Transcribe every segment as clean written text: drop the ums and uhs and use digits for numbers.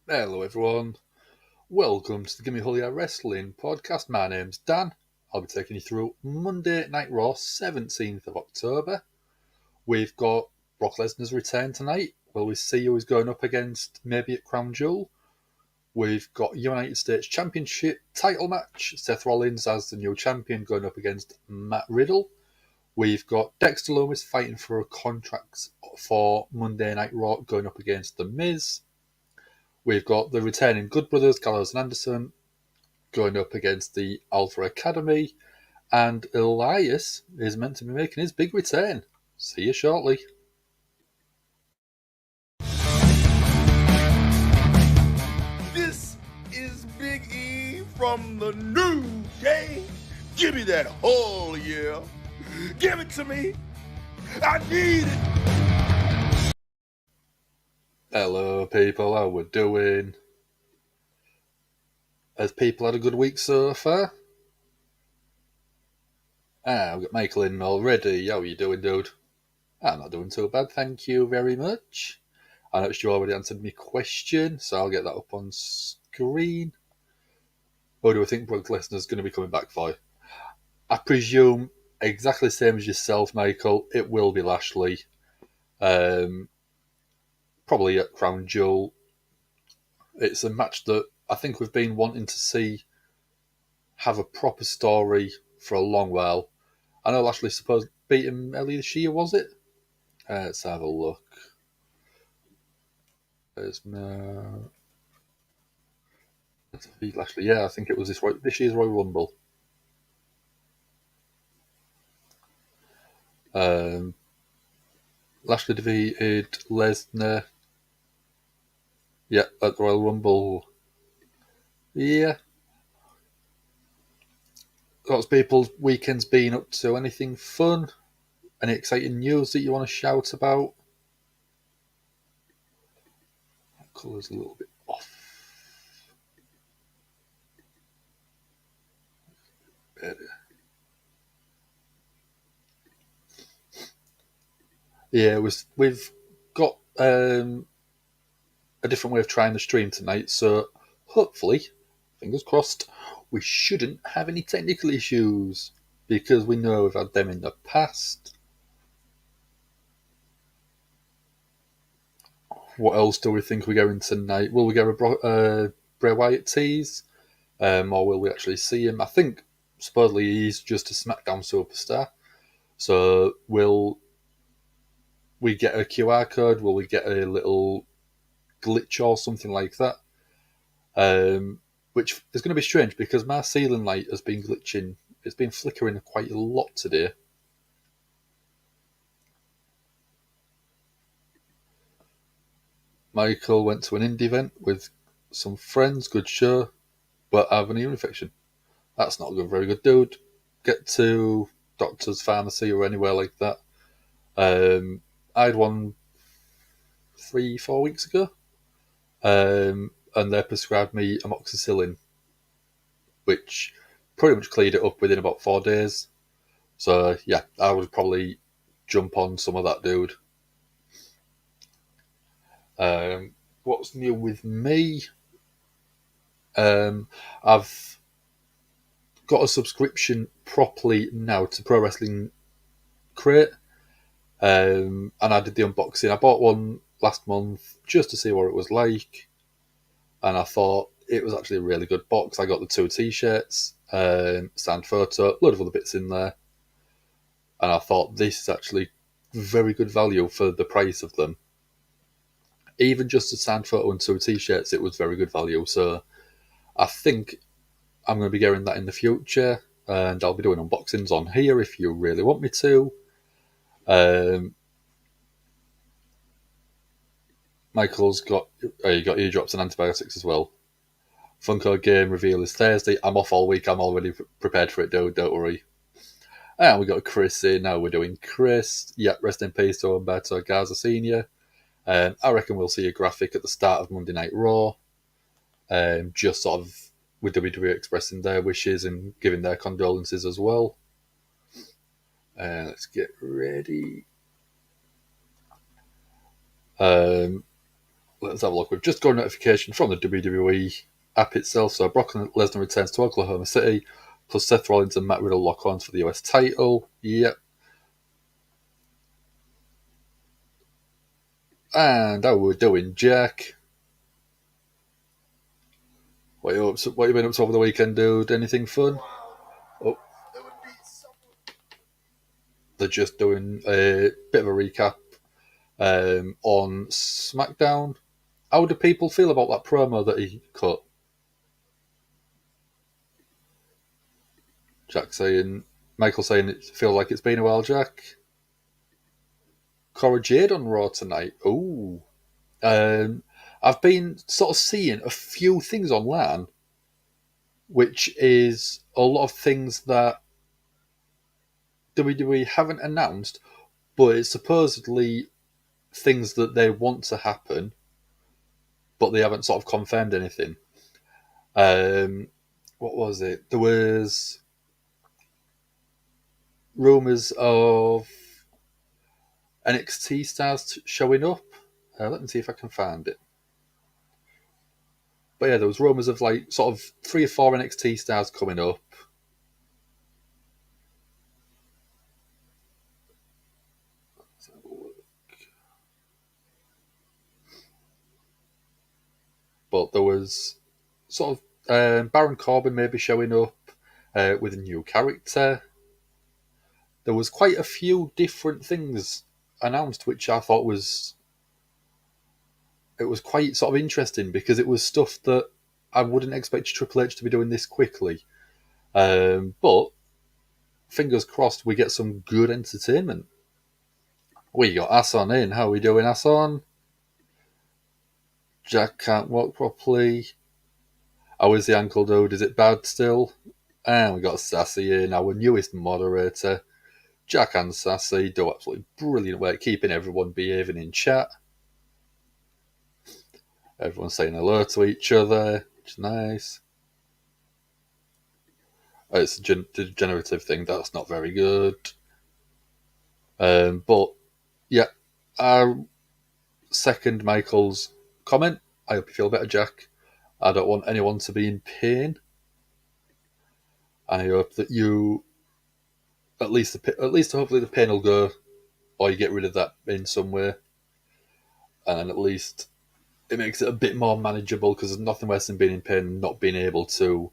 Hello, everyone. Welcome to the Gimme Holy Wrestling podcast. My name's Dan. I'll be taking you through Monday Night Raw, 17th of October. We've got Brock Lesnar's return tonight. Will we see who he's going up against, maybe at Crown Jewel? We've got United States Championship title match. Seth Rollins as the new champion going up against Matt Riddle. We've got Dexter Lumis fighting for a contract for Monday Night Raw going up against The Miz. We've got the returning Good Brothers, Gallows and Anderson, going up against the Alpha Academy. And Elias is meant to be making his big return. See you shortly. This is Big E from the new day. Give me that whole yeah. Give it to me. I need it. Hello, people. How we doing? Has people had a good week so far? We've got Michael in already. How are you doing, dude? I'm not doing too bad, thank you very much. I noticed you already answered my question, so I'll get that up on screen. What do I think Brock Lesnar's going to be coming back for? I presume exactly the same as yourself, Michael. It will be Lashley. Probably at Crown Jewel. It's a match that I think we've been wanting to see have a proper story for a long while. I know Lashley supposed beat him earlier this year, was it? Let's have a look. There's no. Lashley, yeah, I think it was this year's Royal Rumble. Lashley defeated Lesnar. Yeah, at the Royal Rumble. Yeah. Lots of people's weekends been up to. Anything fun? Any exciting news that you want to shout about? That colour's a little bit off. Yeah, we've got a different way of trying the stream tonight, so hopefully, fingers crossed, we shouldn't have any technical issues because we know we've had them in the past. What else do we think we're going tonight? Will we get a Bray Wyatt tease? Or will we actually see him? I think supposedly he's just a SmackDown superstar. So will we get a QR code? Will we get a little glitch or something like that? Which is going to be strange because my ceiling light has been glitching. It's been flickering quite a lot today. Michael went to an indie event with some friends. Good show, but I have an ear infection. That's not a very good, dude. Get to doctor's pharmacy or anywhere like that. I had one 3-4 weeks ago, and they prescribed me amoxicillin, which pretty much cleared it up within about 4 days. So yeah, I would probably jump on some of that, dude. What's new with me? I've got a subscription properly now to Pro Wrestling Crate, and I did the unboxing. I bought one last month just to see what it was like, and I thought it was actually a really good box. I got the 2 t-shirts, signed photo, a load of other bits in there, and I thought this is actually very good value for the price of them. Even just a signed photo and 2 t-shirts, it was very good value. So I think I'm going to be getting that in the future, and I'll be doing unboxings on here if you really want me to. Michael's got eardrops and antibiotics as well. Funko game reveal is Thursday. I'm off all week. I'm already prepared for it, dude. Don't worry. And we got Chris in. Now we're doing Chris. Yeah, rest in peace to Umberto Garza Sr. I reckon we'll see a graphic at the start of Monday Night Raw. Just sort of with WWE expressing their wishes and giving their condolences as well. Let's get ready. let's have a look. We've just got a notification from the WWE app itself. So Brock Lesnar returns to Oklahoma City, plus Seth Rollins and Matt Riddle lock on for the US title. Yep. And how we're doing, Jack? What you been up to over the weekend, dude? Anything fun? Oh, they're just doing a bit of a recap on SmackDown. How do people feel about that promo that he cut? Michael saying it feels like it's been a while, Jack. Cora Jade on Raw tonight. Ooh. I've been sort of seeing a few things online, which is a lot of things that WWE haven't announced, but it's supposedly things that they want to happen, but they haven't sort of confirmed anything. What was it? There was rumours of NXT stars showing up. Let me see if I can find it. But yeah, there was rumours of like sort of 3 or 4 NXT stars coming up. But there was sort of Baron Corbin maybe showing up with a new character. There was quite a few different things announced, which I thought was quite sort of interesting because it was stuff that I wouldn't expect Triple H to be doing this quickly. But fingers crossed we get some good entertainment. We got Ason in. How are we doing, Ason? Jack can't walk properly. How is the ankle, dude? Is it bad still? And we got Sassy in, our newest moderator. Jack and Sassy do absolutely brilliant work keeping everyone behaving in chat. Everyone's saying hello to each other, which is nice. Oh, it's a degenerative thing. That's not very good. But yeah, I second Michael's comment. I hope you feel better, Jack. I don't want anyone to be in pain. I hope that you, at least hopefully the pain will go, or you get rid of that in some way, and at least it makes it a bit more manageable because there's nothing worse than being in pain and not being able to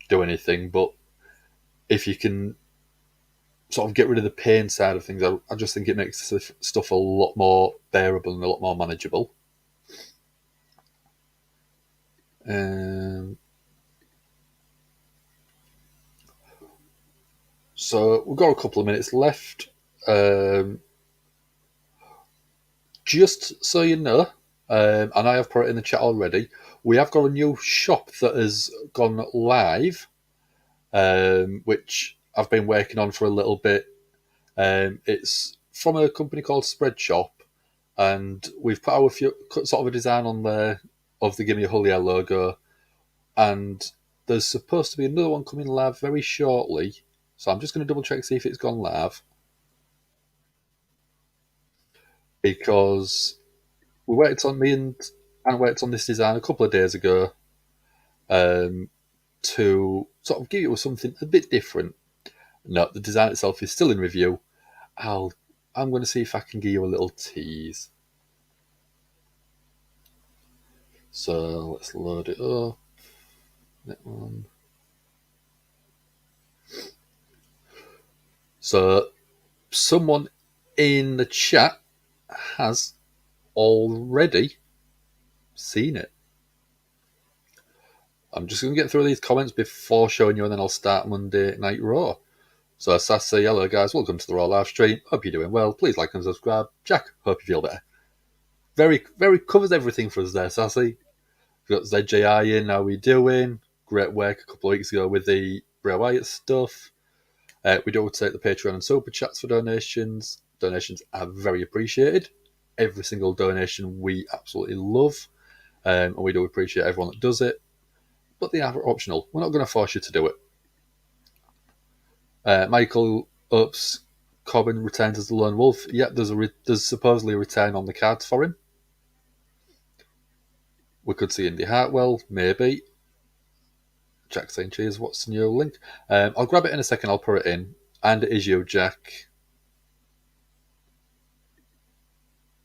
do anything. But if you can sort of get rid of the pain side of things, I just think it makes stuff a lot more bearable and a lot more manageable. So we've got a couple of minutes left. Just so you know, and I have put it in the chat already, we have got a new shop that has gone live, which I've been working on for a little bit. It's from a company called Spreadshop, and we've put our sort of a design on there of the Gimme a Hull Yeah logo, and there's supposed to be another one coming live very shortly, so I'm just going to double check to see if it's gone live, because me and Anne worked on this design a couple of days ago, to sort of give you something a bit different. No, the design itself is still in review. I'm going to see if I can give you a little tease. So let's load it up. That one. So someone in the chat has already seen it. I'm just going to get through these comments before showing you, and then I'll start Monday Night Raw. So Sassy, hello guys, welcome to the Raw live stream. Hope you're doing well. Please like and subscribe. Jack, hope you feel better. Very, very covers everything for us there, Sassy. We've got ZJI in, how we doing? Great work a couple of weeks ago with the Bray Wyatt stuff. We do take the Patreon and Super Chats for donations. Donations are very appreciated. Every single donation we absolutely love. And we do appreciate everyone that does it. But they are optional. We're not going to force you to do it. Michael Ups, Corbin returns as the Lone Wolf. Yep, there's supposedly a return on the cards for him. We could see Indy Hartwell, maybe. Jack saying cheers, what's the new link? I'll grab it in a second, I'll put it in. And it is you, Jack.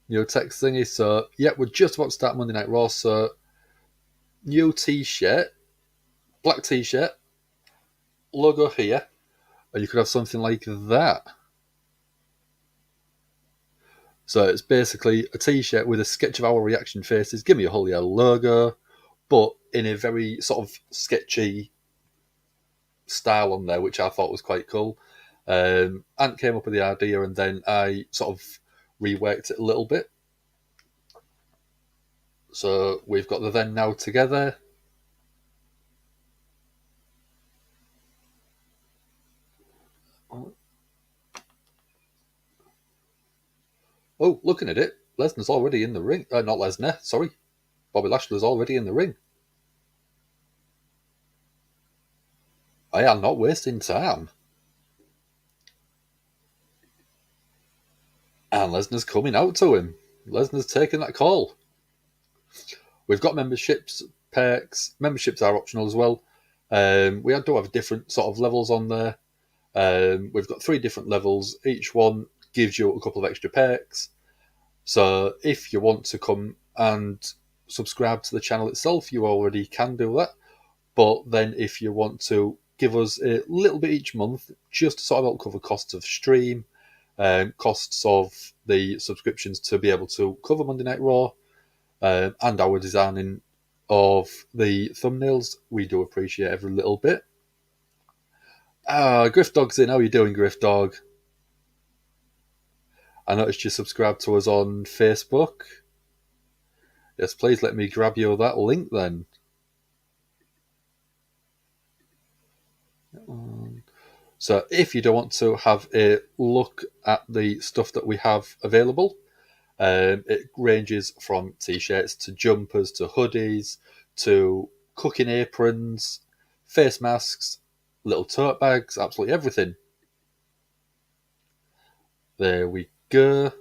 New text thingy. So, yeah, we're just about to start Monday Night Raw. So, new t-shirt, black t-shirt, logo here. And you could have something like that. So it's basically a t-shirt with a sketch of our reaction faces, Give Me a Holy Hell logo, but in a very sort of sketchy style on there, which I thought was quite cool. Ant came up with the idea, and then I sort of reworked it a little bit. So we've got the then now together. Oh, looking at it, Lesnar's already in the ring. Not Lesnar, sorry. Bobby Lashley's already in the ring. I am not wasting time. And Lesnar's coming out to him. Lesnar's taking that call. We've got memberships, perks. Memberships are optional as well. We do have different sort of levels on there. We've got 3 different levels. Each one gives you a couple of extra perks. So if you want to come and subscribe to the channel itself, you already can do that. But then if you want to give us a little bit each month, just to sort of help cover costs of stream, costs of the subscriptions to be able to cover Monday Night Raw, and our designing of the thumbnails, we do appreciate every little bit. Griff Dog's in. How are you doing, Griff Dog? I noticed you subscribed to us on Facebook. Yes, please let me grab you that link then. So if you don't want to have a look at the stuff that we have available, it ranges from t-shirts to jumpers to hoodies to cooking aprons, face masks, little tote bags, absolutely everything. There we go.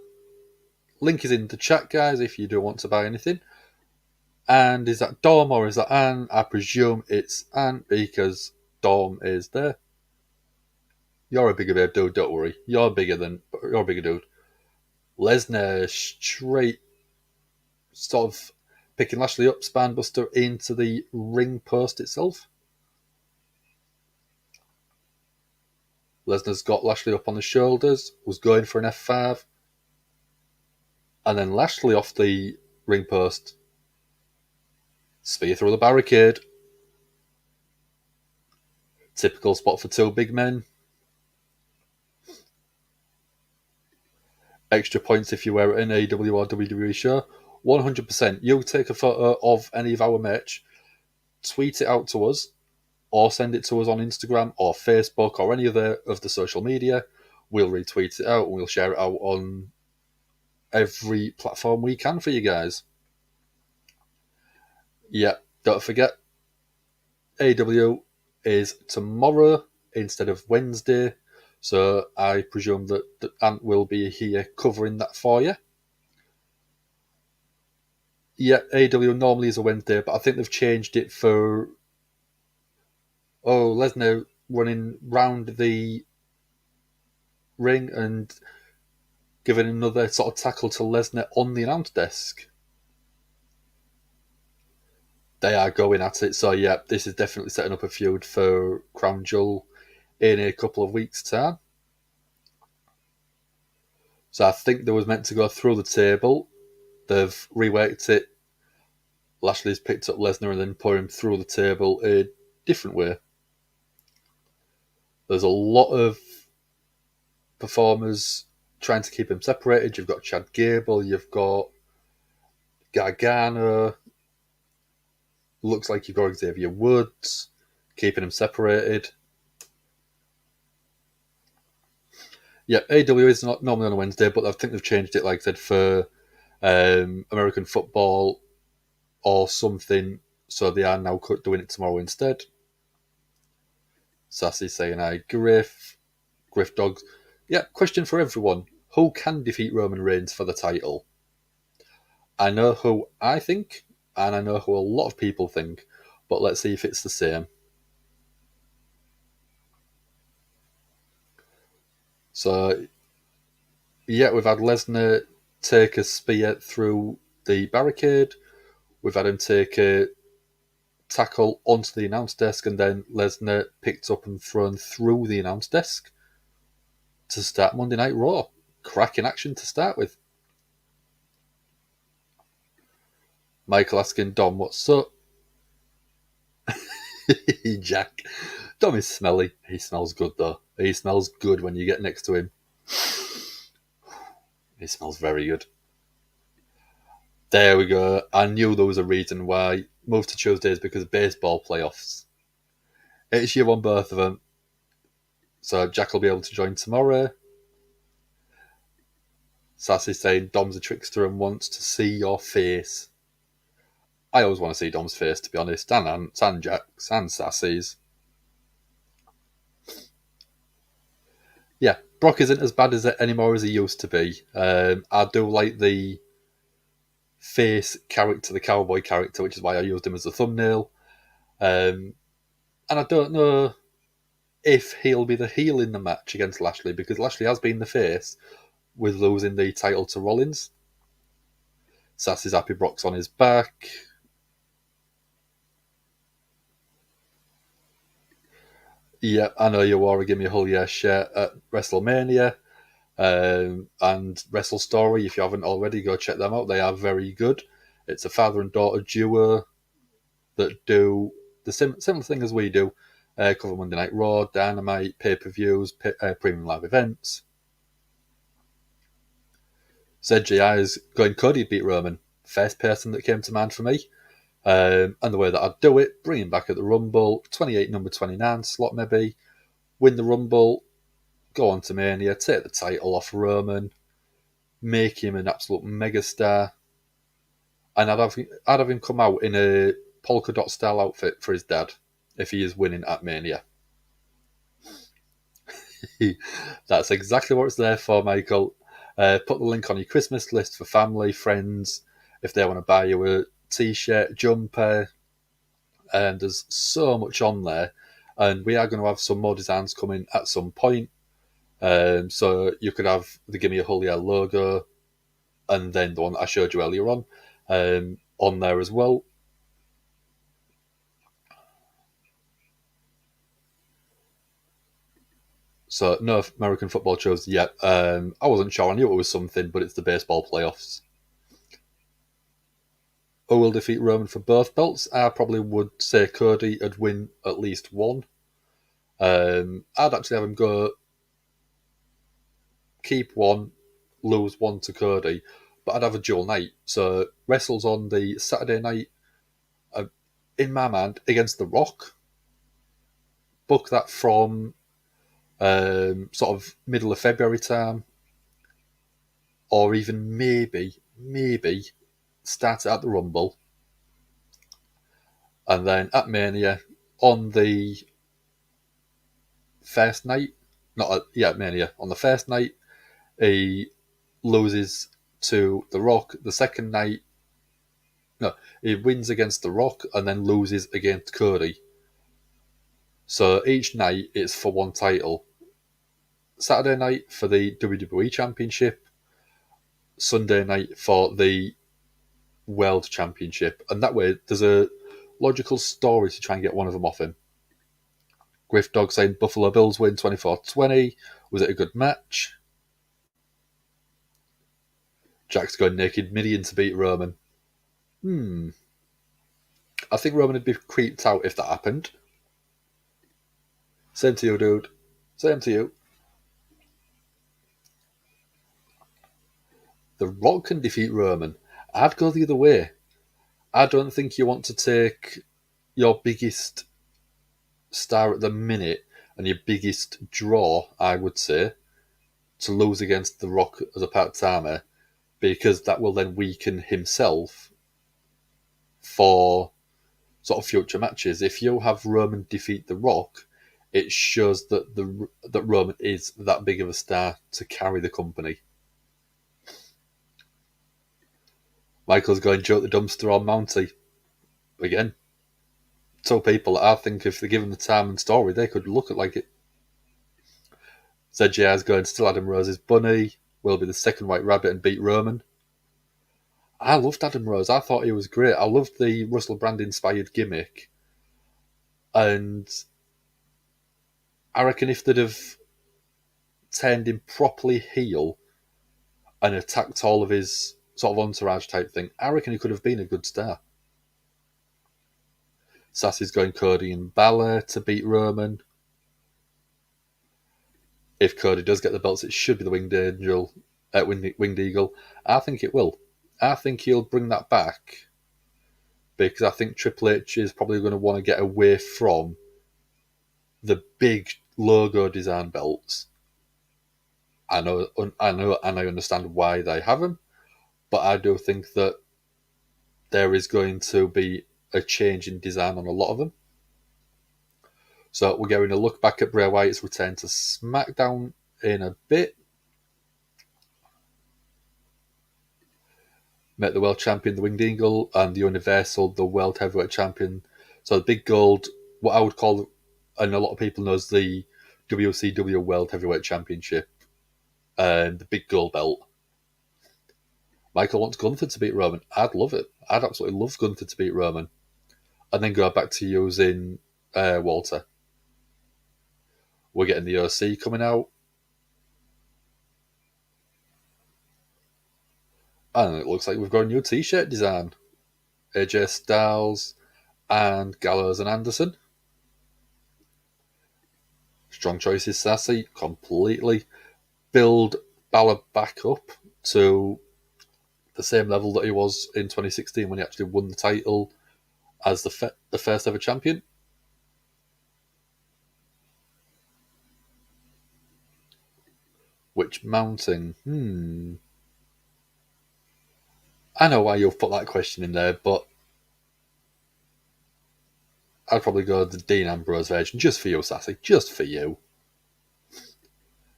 Link is in the chat, guys, if you do want to buy anything. And is that Dom or is that Anne? I presume it's Anne because Dom is there. You're a bigger babe, dude, don't worry. You're a bigger dude. Lesnar straight sort of picking Lashley up, spinebuster into the ring post itself. Lesnar's got Lashley up on the shoulders, was going for an F5. And then Lashley off the ring post. Spear through the barricade. Typical spot for 2 big men. Extra points if you wear an AEW or WWE show. 100%. You take a photo of any of our merch, tweet it out to us, or send it to us on Instagram or Facebook or any other of the social media. We'll retweet it out and we'll share it out on every platform we can for you guys. Yeah, don't forget, AEW is tomorrow instead of Wednesday. So I presume that Ant will be here covering that for you. Yeah, AEW normally is a Wednesday, but I think they've changed it for... Lesnar running round the ring and giving another sort of tackle to Lesnar on the announce desk. They are going at it, so yeah, this is definitely setting up a feud for Crown Jewel in a couple of weeks' time. So I think they was meant to go through the table. They've reworked it. Lashley's picked up Lesnar and then put him through the table a different way. There's a lot of performers trying to keep him separated. You've got Chad Gable, you've got Gargano. Looks like you've got Xavier Woods, keeping him separated. Yeah, AEW is not normally on a Wednesday, but I think they've changed it, like I said, for American football or something, so they are now doing it tomorrow instead. Sassy saying hi, Griff Dogs. Yeah, question for everyone. Who can defeat Roman Reigns for the title? I know who I think. and I know who a lot of people think, but let's see if it's the same. So, yeah, we've had Lesnar take a spear through the barricade. We've had him take a tackle onto the announce desk, and then Lesnar picked up and thrown through the announce desk to start Monday Night Raw. Cracking action to start with. Michael asking Dom, what's up? Jack. Dom is smelly. He smells good, though. He smells good when you get next to him. He smells very good. There we go. I knew there was a reason why. Moved to Tuesdays because of baseball playoffs. It's you on both of them. So Jack will be able to join tomorrow. Sassy saying Dom's a trickster and wants to see your face. I always want to see Dom's face, to be honest. And Ant's and Jack's and Sassy's. Yeah, Brock isn't as bad as it anymore as he used to be. I do like the face character, the cowboy character, which is why I used him as a thumbnail. And I don't know if he'll be the heel in the match against Lashley, because Lashley has been the face with losing the title to Rollins. Sassy's happy Brock's on his back. Yeah, I know you wore a Gimme a Hull Yeah shirt at WrestleMania and Wrestle Story. If you haven't already, go check them out. They are very good. It's a father and daughter duo that do the similar thing as we do. Cover Monday Night Raw, Dynamite, pay-per-views, premium live events. ZGI is going Cody beat Roman. First person that came to mind for me. And the way that I'd do it, bring him back at the Rumble, 28, number 29 slot maybe, win the Rumble, go on to Mania, take the title off Roman, make him an absolute megastar, and I'd have him come out in a polka dot style outfit for his dad if he is winning at Mania. That's exactly what it's there for, Michael. Put the link on your Christmas list for family, friends, if they want to buy you a t-shirt, jumper, and there's so much on there. And we are going to have some more designs coming at some point. So you could have the Gimme a Hull Yeah logo, and then the one that I showed you earlier on there as well. So no American football shows yet. I wasn't sure. I knew it was something, but it's the baseball playoffs. Who will defeat Roman for both belts? I probably would say Cody would win at least one. I'd actually have him go keep one, lose one to Cody, but I'd have a dual night. So wrestles on the Saturday night, in my mind, against The Rock. Book that from sort of middle of February time, or even maybe start it at the Rumble, and then at Mania on the first night, Mania on the first night, he loses to The Rock. The second night, he wins against The Rock and then loses against Cody. So each night it's for one title. Saturday night for the WWE Championship, Sunday night for the World Championship, and that way there's a logical story to try and get one of them off him. Griff Dog saying Buffalo Bills win 24-20. Was it a good match? Jack's going naked Midian to beat Roman. I think Roman would be creeped out if that happened. Same to you, dude. Same to you. The Rock can defeat Roman. I'd go the other way. I don't think you want to take your biggest star at the minute and your biggest draw, I would say, to lose against The Rock as a part-timer, because that will then weaken himself for sort of future matches. If you have Roman defeat The Rock, it shows that that Roman is that big of a star to carry the company. Michael's going joke the dumpster on Mountie. Again, tell people that I think if they're given the time and story, they could look at like it. ZJR's going to still Adam Rose's bunny, will be the second White Rabbit and beat Roman. I loved Adam Rose. I thought he was great. I loved the Russell Brand inspired gimmick. And I reckon if they'd have turned him properly heel and attacked all of his sort of entourage type thing, I reckon he could have been a good star. Sassy's going Cody and Balor to beat Roman. If Cody does get the belts, it should be the Winged Eagle. I think it will. I think he'll bring that back because I think Triple H is probably going to want to get away from the big logo design belts. I know, and I understand why they have them, but I do think that there is going to be a change in design on a lot of them. So we're going to look back at Bray Wyatt's return to SmackDown in a bit. Met the World Champion, the Winged Eagle, and the Universal, the World Heavyweight Champion. So the big gold, what I would call, and a lot of people knows the WCW World Heavyweight Championship, and the big gold belt. Michael wants Gunther to beat Roman. I'd love it. I'd absolutely love Gunther to beat Roman. And then go back to using Walter. We're getting the OC coming out. And it looks like we've got a new t-shirt design. AJ Styles and Gallows and Anderson. Strong choices, Sassy. Completely. Build Balor back up to the same level that he was in 2016 when he actually won the title as the first ever champion. Which mounting? I know why you've put that question in there, but I'd probably go the Dean Ambrose version, just for you, Sassy, just for you.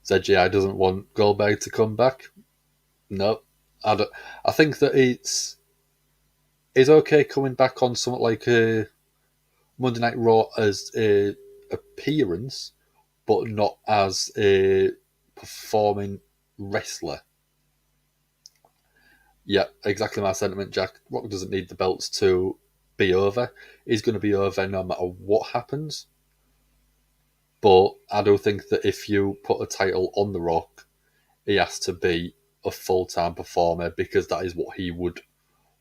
ZGI doesn't want Goldberg to come back. No, I don't. I think that it's okay coming back on something like a Monday Night Raw as a appearance, but not as a performing wrestler. Yeah, exactly my sentiment, Jack. Rock doesn't need the belts to be over. He's going to be over no matter what happens. But I do think that if you put a title on The Rock, he has to be a full-time performer because that is what he would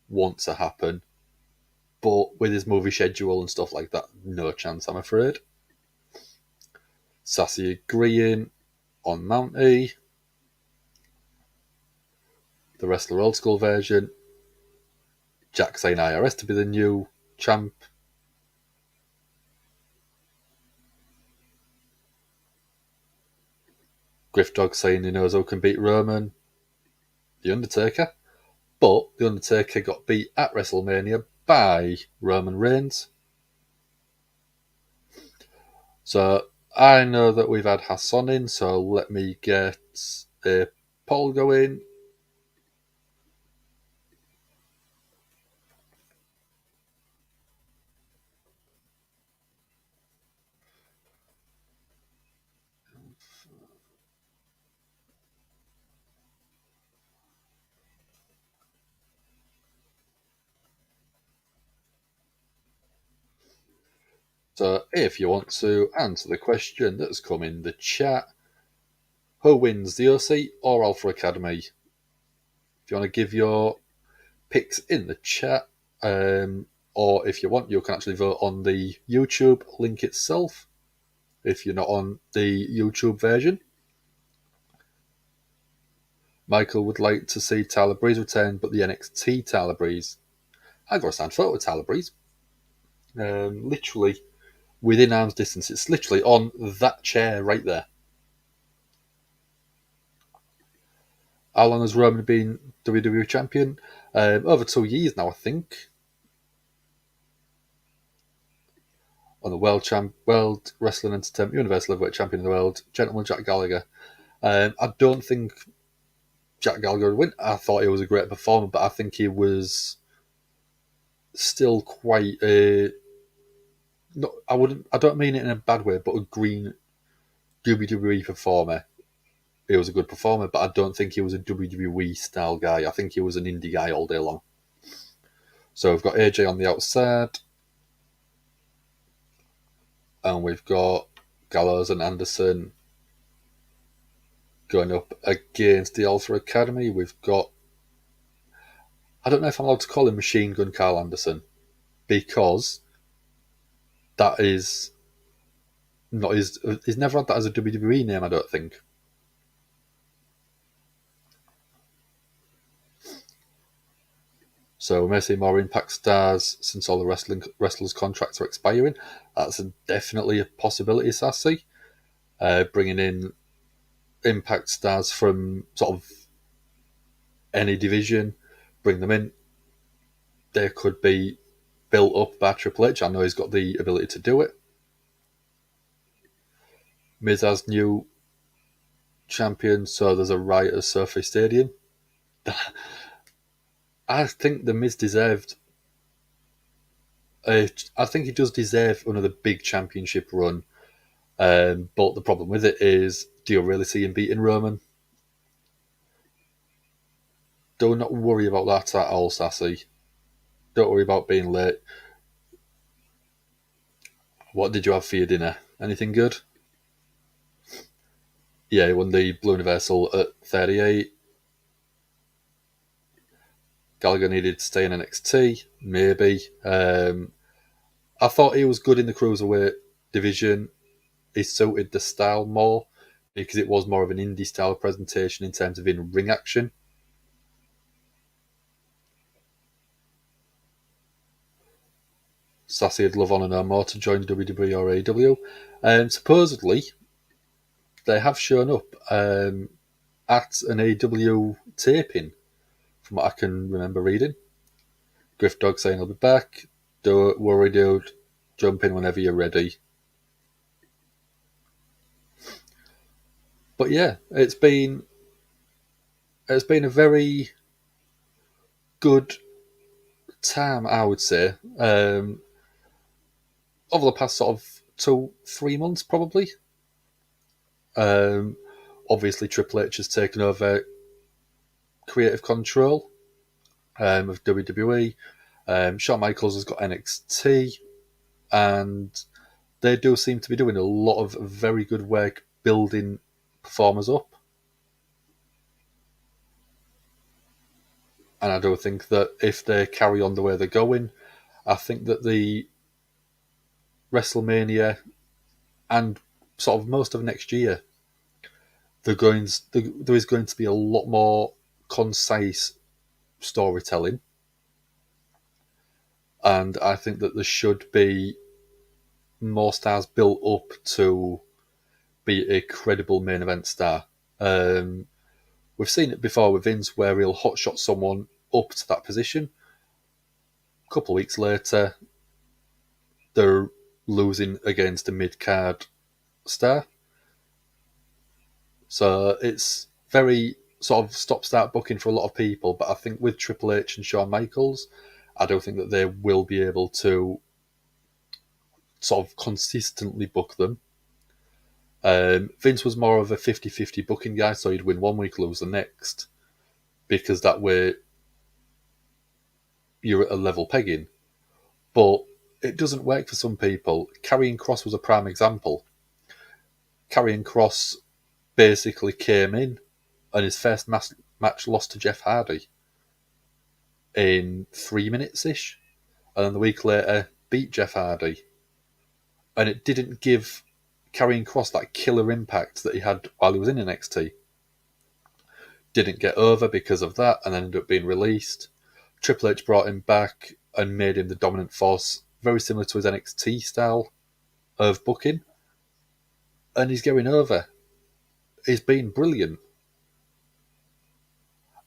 want to happen. But with his movie schedule and stuff like that, no chance, I'm afraid. Sassy agreeing on Mountie. The Wrestler Old School version. Jack saying IRS to be the new champ. Griff Dog saying he knows who can beat Roman. The Undertaker. But The Undertaker got beat at WrestleMania by Roman Reigns. So I know that we've had Hassan in, so let me get a poll going. So if you want to answer the question that's come in the chat, who wins, the OC or Alpha Academy? If you want to give your picks in the chat, or if you want, you can actually vote on the YouTube link itself, if you're not on the YouTube version. Michael would like to see Tyler Breeze return, but the NXT Tyler Breeze. I've got a signed photo with Tyler Breeze. Literally within arm's distance. It's literally on that chair right there. How long has Roman been WWE champion? Over 2 years now, I think. On the World Wrestling Entertainment Universal Heavyweight Champion of the World, Gentleman Jack Gallagher. I don't think Jack Gallagher would win. I thought he was a great performer, but I think he was still quite a. No, I don't mean it in a bad way, but a green WWE performer. He was a good performer, but I don't think he was a WWE style guy. I think he was an indie guy all day long. So we've got AJ on the outside, and we've got Gallows and Anderson going up against the Alpha Academy. We've got, I don't know if I'm allowed to call him Machine Gun Carl Anderson, because that is not his. He's never had that as a WWE name, I don't think. So we may see more Impact stars since all the wrestlers' contracts are expiring. That's definitely a possibility, Sassy. Bringing in Impact stars from sort of any division, bring them in. They could be built up by Triple H. I know he's got the ability to do it. Miz has new champion, so there's a riot at Surfing Stadium. I think the Miz deserved. I think he does deserve another big championship run. But the problem with it is, do you really see him beating Roman? Do not worry about that at all, Sassy. Don't worry about being late. What did you have for your dinner? Anything good? Yeah, he won the Blue Universal at 38. Gallagher needed to stay in NXT, maybe. I thought he was good in the Cruiserweight division. He suited the style more because it was more of an indie style presentation in terms of in-ring action. Sassy would love on and no more to join WWE or AEW. Supposedly, they have shown up at an AEW taping, from what I can remember reading. Griff Dog saying he'll be back. Don't worry, dude. Jump in whenever you're ready. But yeah, it's been a very good time, I would say. Over the past sort of 2-3 months, probably. Obviously, Triple H has taken over creative control of WWE. Shawn Michaels has got NXT, and they do seem to be doing a lot of very good work building performers up. And I do think that if they carry on the way they're going, I think that the WrestleMania and sort of most of next year, there is going to be a lot more concise storytelling. And I think that there should be more stars built up to be a credible main event star. We've seen it before with Vince, where he'll hotshot someone up to that position. A couple of weeks later, they're losing against a mid-card star. So it's very sort of stop-start booking for a lot of people, but I think with Triple H and Shawn Michaels, I don't think that they will be able to sort of consistently book them. Vince was more of a 50-50 booking guy, so he'd win one week, lose the next, because that way you're at a level pegging. But it doesn't work for some people. Karrion Kross was a prime example. Karrion Kross basically came in, and his first match lost to Jeff Hardy in 3 minutes-ish, and then the week later beat Jeff Hardy. And it didn't give Karrion Kross that killer impact that he had while he was in NXT. Didn't get over because of that, and then ended up being released. Triple H brought him back and made him the dominant force, very similar to his NXT style of booking. And he's going over. He's been brilliant.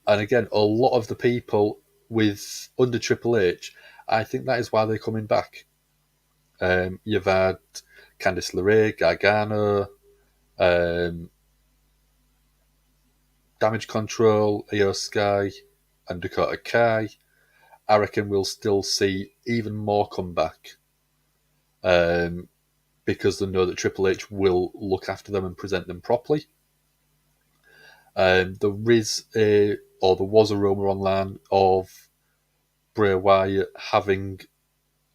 And again, a lot of the people under Triple H, I think that is why they're coming back. You've had Candice LeRae, Gargano, Damage Control, Io Sky, and Dakota Kai. I reckon we'll still see even more comeback because they know that Triple H will look after them and present them properly. There was a rumour online of Bray Wyatt having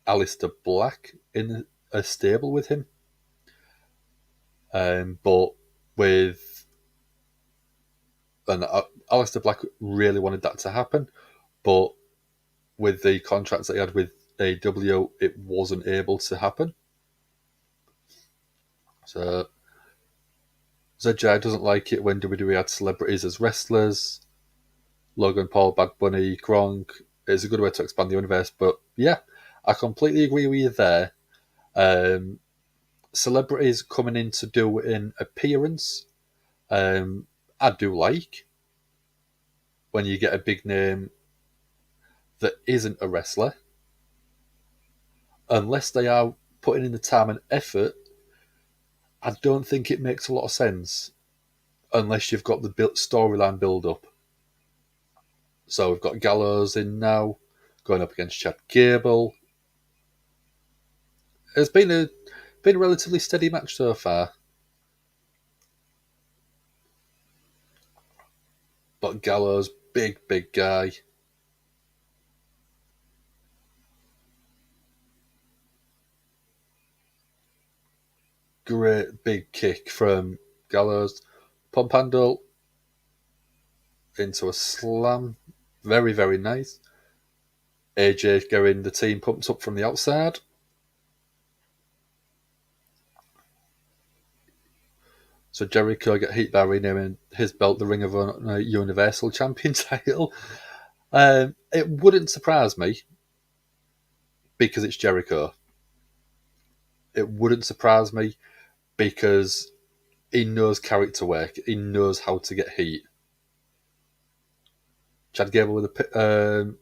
Aleister Black in a stable with him. But with... And Aleister Black really wanted that to happen, but with the contracts that he had with AEW, it wasn't able to happen. So ZJ doesn't like it when WWE had celebrities as wrestlers. Logan Paul, Bad Bunny, Gronk. It's a good way to expand the universe, but yeah, I completely agree with you there. Celebrities coming in to do an appearance, I do like when you get a big name that isn't a wrestler, unless they are putting in the time and effort. I don't think it makes a lot of sense unless you've got the storyline build up. So we've got Gallows in now, going up against Chad Gable. It's been a relatively steady match so far. But Gallows, big guy. Great big kick from Gallows. Pump handle into a slam. Very, very nice. AJ getting the team pumped up from the outside. So Jericho get hit by renaming his belt the Ring of Honor Universal Champion title. It wouldn't surprise me because it's Jericho. It wouldn't surprise me because he knows character work. He knows how to get heat. Chad Gable with a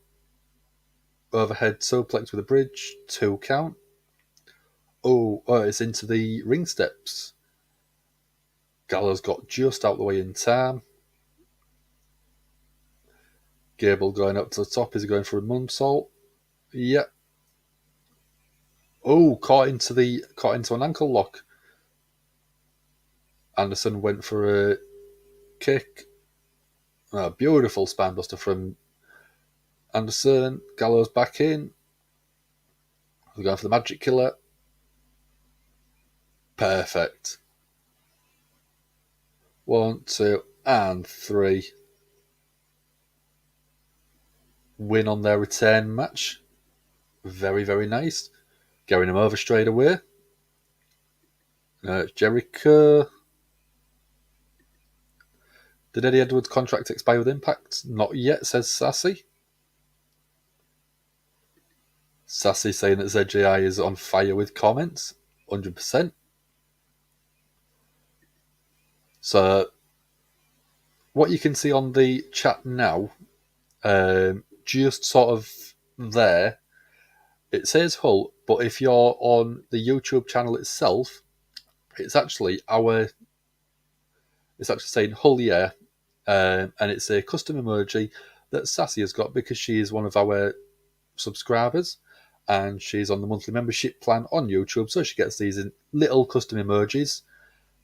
overhead suplex with a bridge, 2 count. Oh, it's into the ring steps. Gallows got just out the way in time. Gable going up to the top. Is he going for a moonsault? Yep. Oh, caught into an ankle lock. Anderson went for a kick. Oh, beautiful spinebuster from Anderson. Gallows back in. We're going for the Magic Killer. Perfect. 1, 2, and 3. Win on their return match. Very, very nice. Getting him over straight away. Jericho. Did Eddie Edwards' contract expire with Impact? Not yet, says Sassy. Sassy saying that ZJI is on fire with comments. 100%. So, what you can see on the chat now, just sort of there, it says Hull, but if you're on the YouTube channel itself, it's actually saying Hull, yeah, and it's a custom emoji that Sassy has got because she is one of our subscribers and she's on the monthly membership plan on YouTube, so she gets these little custom emojis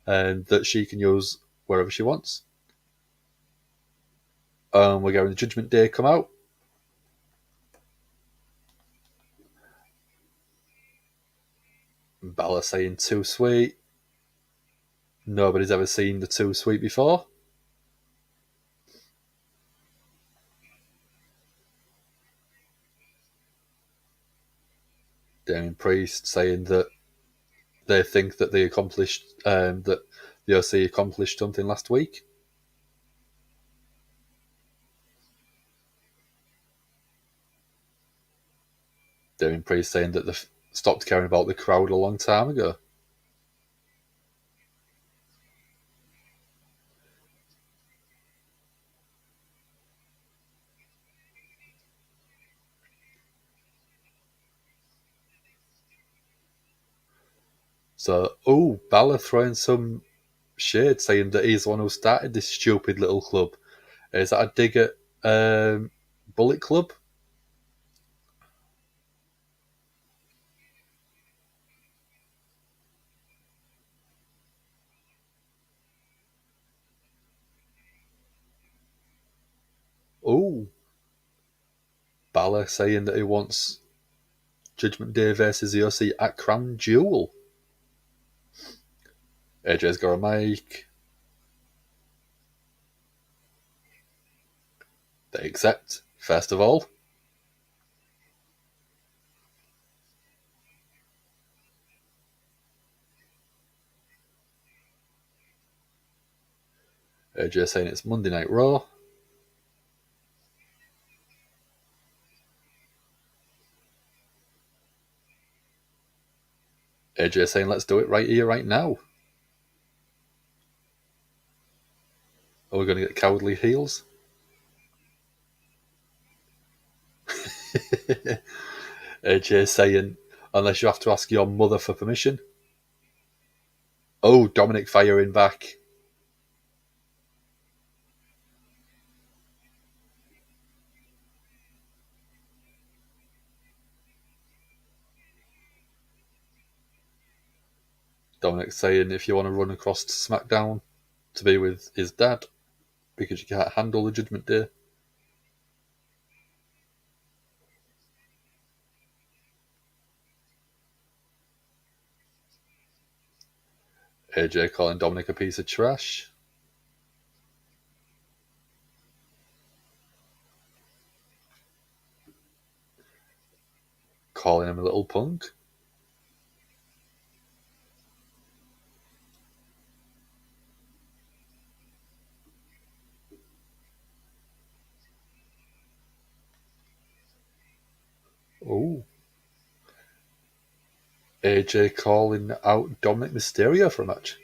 that she can use wherever she wants. We're getting the Judgment Day come out. Balor saying too sweet. Nobody's ever seen the too sweet before. Damien Priest saying that they think that they accomplished that the OC accomplished something last week. Damien Priest saying that they've stopped caring about the crowd a long time ago. So, Balor throwing some shade, saying that he's the one who started this stupid little club. Is that a dig at Bullet Club? Oh, Balor saying that he wants Judgment Day versus the OC at Crown Jewel. AJ's got a mic. They accept, first of all. AJ saying it's Monday Night Raw. AJ saying let's do it right here, right now. Are we going to get cowardly heels? AJ saying, unless you have to ask your mother for permission. Oh, Dominic firing back. Dominic saying if you want to run across to SmackDown to be with his dad because you can't handle the Judgment Day. AJ calling Dominic a piece of trash. Calling him a little punk. Oh. AJ calling out Dominic Mysterio for a match.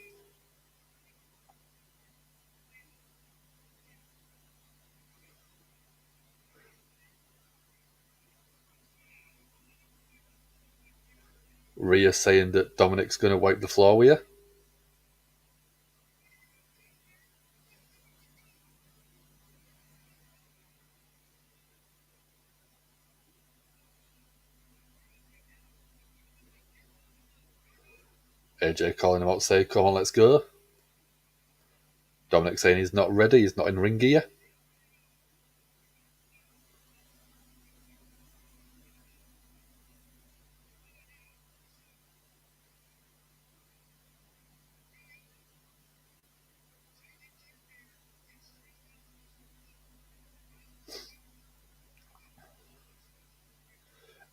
Rhea saying that Dominic's going to wipe the floor with you. AJ calling him out, saying, come on, let's go. Dominic saying he's not ready, he's not in ring gear.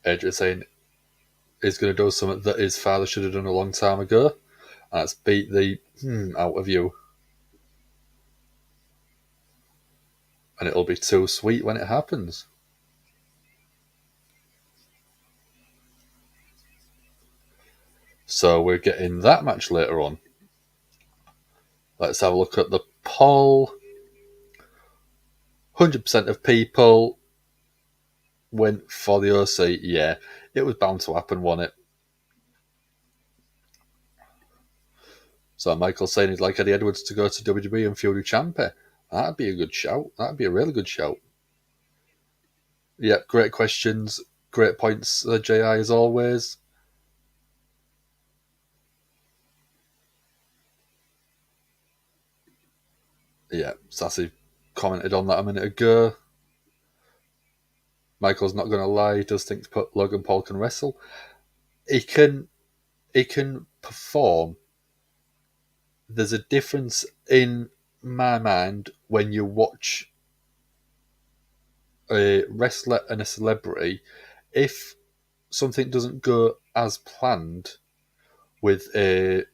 AJ saying he's going to do something that his father should have done a long time ago, and that's beat the out of you. And it'll be too sweet when it happens. So we're getting that match later on. Let's have a look at the poll. 100% of people went for the OC. Yeah, it was bound to happen, wasn't it? So Michael's saying he'd like Eddie Edwards to go to WWE and feud with Ciampa. That'd be a good shout. That'd be a really good shout. Yeah, great questions. Great points, JI, as always. Yeah, Sassy commented on that a minute ago. Michael's not going to lie. He does think Logan Paul can wrestle. He can perform. There's a difference in my mind when you watch a wrestler and a celebrity. If something doesn't go as planned with a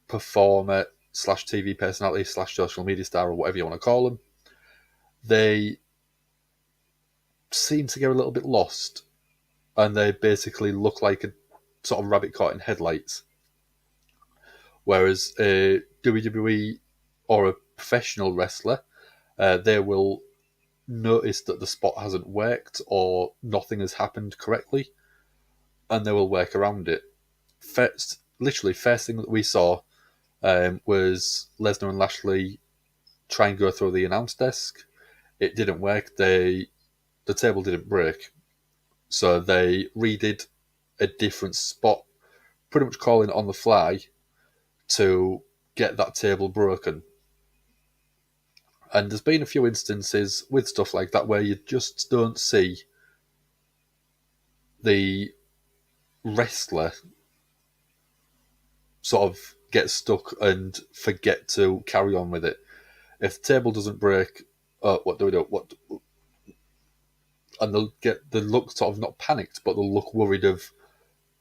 performer / TV personality / social media star or whatever you want to call them, they seem to get a little bit lost and they basically look like a sort of rabbit caught in headlights. Whereas a WWE or a professional wrestler, they will notice that the spot hasn't worked or nothing has happened correctly, and they will work around it. First thing that we saw was Lesnar and Lashley try and go through the announce desk. It didn't work. The table didn't break, so they redid a different spot, pretty much calling on the fly to get that table broken. And there's been a few instances with stuff like that where you just don't see the wrestler sort of get stuck and forget to carry on with it. If the table doesn't break, what do we do? And they'll look sort of not panicked, but they'll look worried of,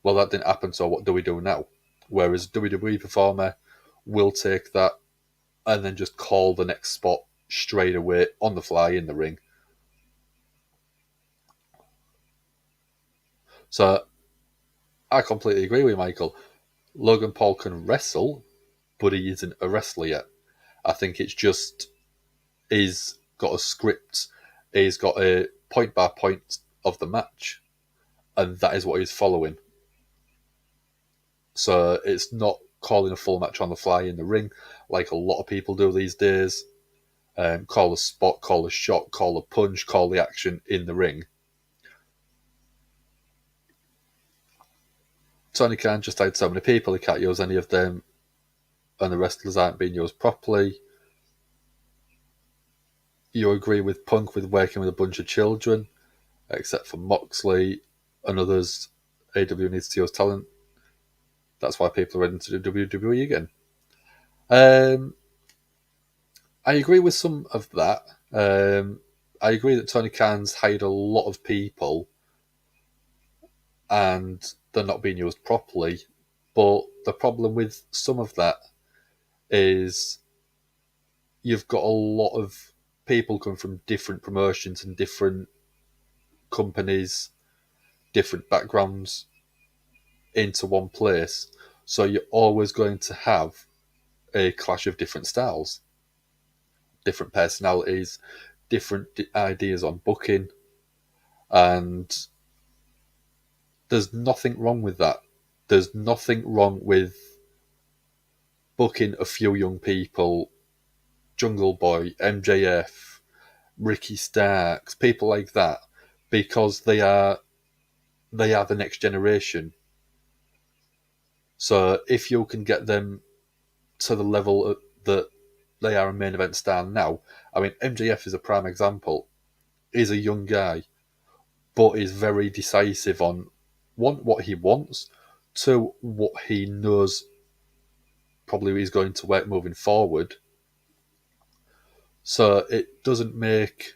well, that didn't happen, so what do we do now? Whereas a WWE performer will take that and then just call the next spot straight away on the fly in the ring. So I completely agree with Michael. Logan Paul can wrestle, but he isn't a wrestler yet. I think it's just he's got a script, he's got a point by point of the match, and that is what he's following. So it's not calling a full match on the fly in the ring like a lot of people do these days. Call a spot, call a shot, call a punch, call the action in the ring. Tony Khan just had so many people, he can't use any of them, and the wrestlers aren't being used properly. You agree with Punk with working with a bunch of children, except for Moxley and others. AW needs to use talent. That's why people are heading to the WWE again. I agree with some of that. I agree that Tony Khan's hired a lot of people and they're not being used properly. But the problem with some of that is you've got a lot of people come from different promotions and different companies, different backgrounds into one place. So you're always going to have a clash of different styles, different personalities, different ideas on booking. And there's nothing wrong with that. There's nothing wrong with booking a few young people, Jungle Boy, MJF, Ricky Starks, people like that, because they are the next generation. So if you can get them to the level that they are a main event star now, I mean, MJF is a prime example. He's a young guy, but is very decisive on, one, what he wants, two, what he knows probably he's going to work moving forward. So it doesn't make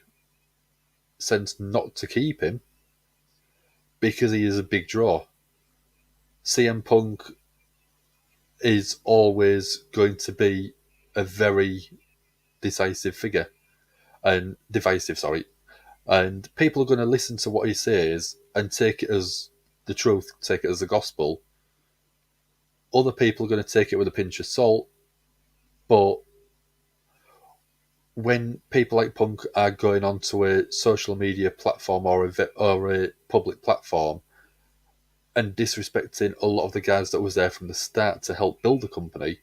sense not to keep him because he is a big draw. CM Punk is always going to be a very decisive figure and divisive, and people are going to listen to what he says and take it as the truth, take it as the gospel. Other people are going to take it with a pinch of salt, but when people like Punk are going onto a social media platform or a public platform and disrespecting a lot of the guys that was there from the start to help build the company,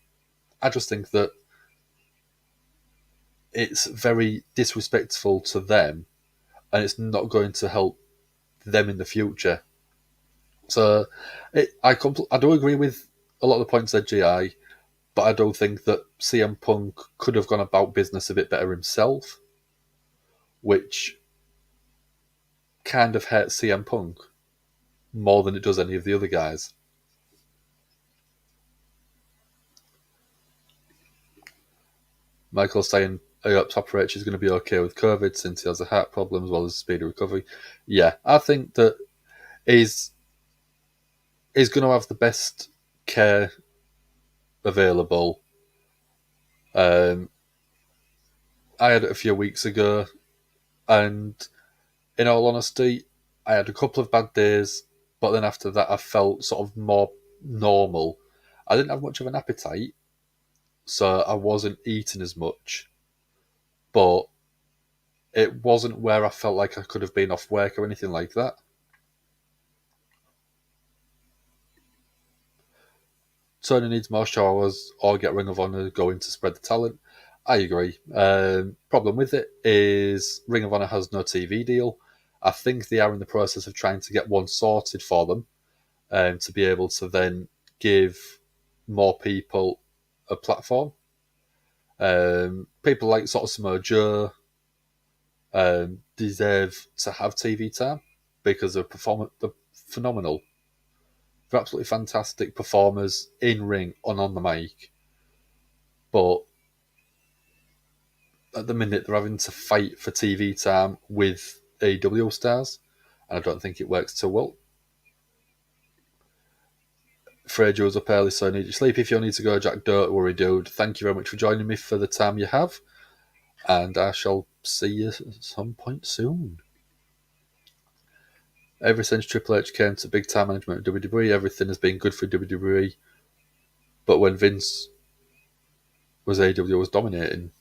I just think that it's very disrespectful to them and it's not going to help them in the future. So I do agree with a lot of the points that GI, but I don't think that CM Punk could have gone about business a bit better himself, which kind of hurts CM Punk more than it does any of the other guys. Michael's saying, I hope Top Rich is going to be okay with COVID since he has a heart problem as well as speedy recovery. Yeah, I think that he's going to have the best care available. I had it a few weeks ago, and in all honesty, I had a couple of bad days, but then after that I felt sort of more normal. I didn't have much of an appetite, so I wasn't eating as much, but it wasn't where I felt like I could have been off work or anything like that. Tony needs more showers or get Ring of Honor going to spread the talent. I agree. Problem with it is Ring of Honor has no TV deal. I think they are in the process of trying to get one sorted for them to be able to then give more people a platform. People like sort of Samoa Joe deserve to have TV time because they're phenomenal. They're absolutely fantastic performers in ring and on the mic. But at the minute, they're having to fight for TV time with AEW stars, and I don't think it works too well. Frejo's up early, so I need you sleep. If you need to go, Jack, don't worry, dude. Thank you very much for joining me for the time you have, and I shall see you at some point soon. Ever since Triple H came to big time management of WWE, everything has been good for WWE. But when Vince was AEW was dominating.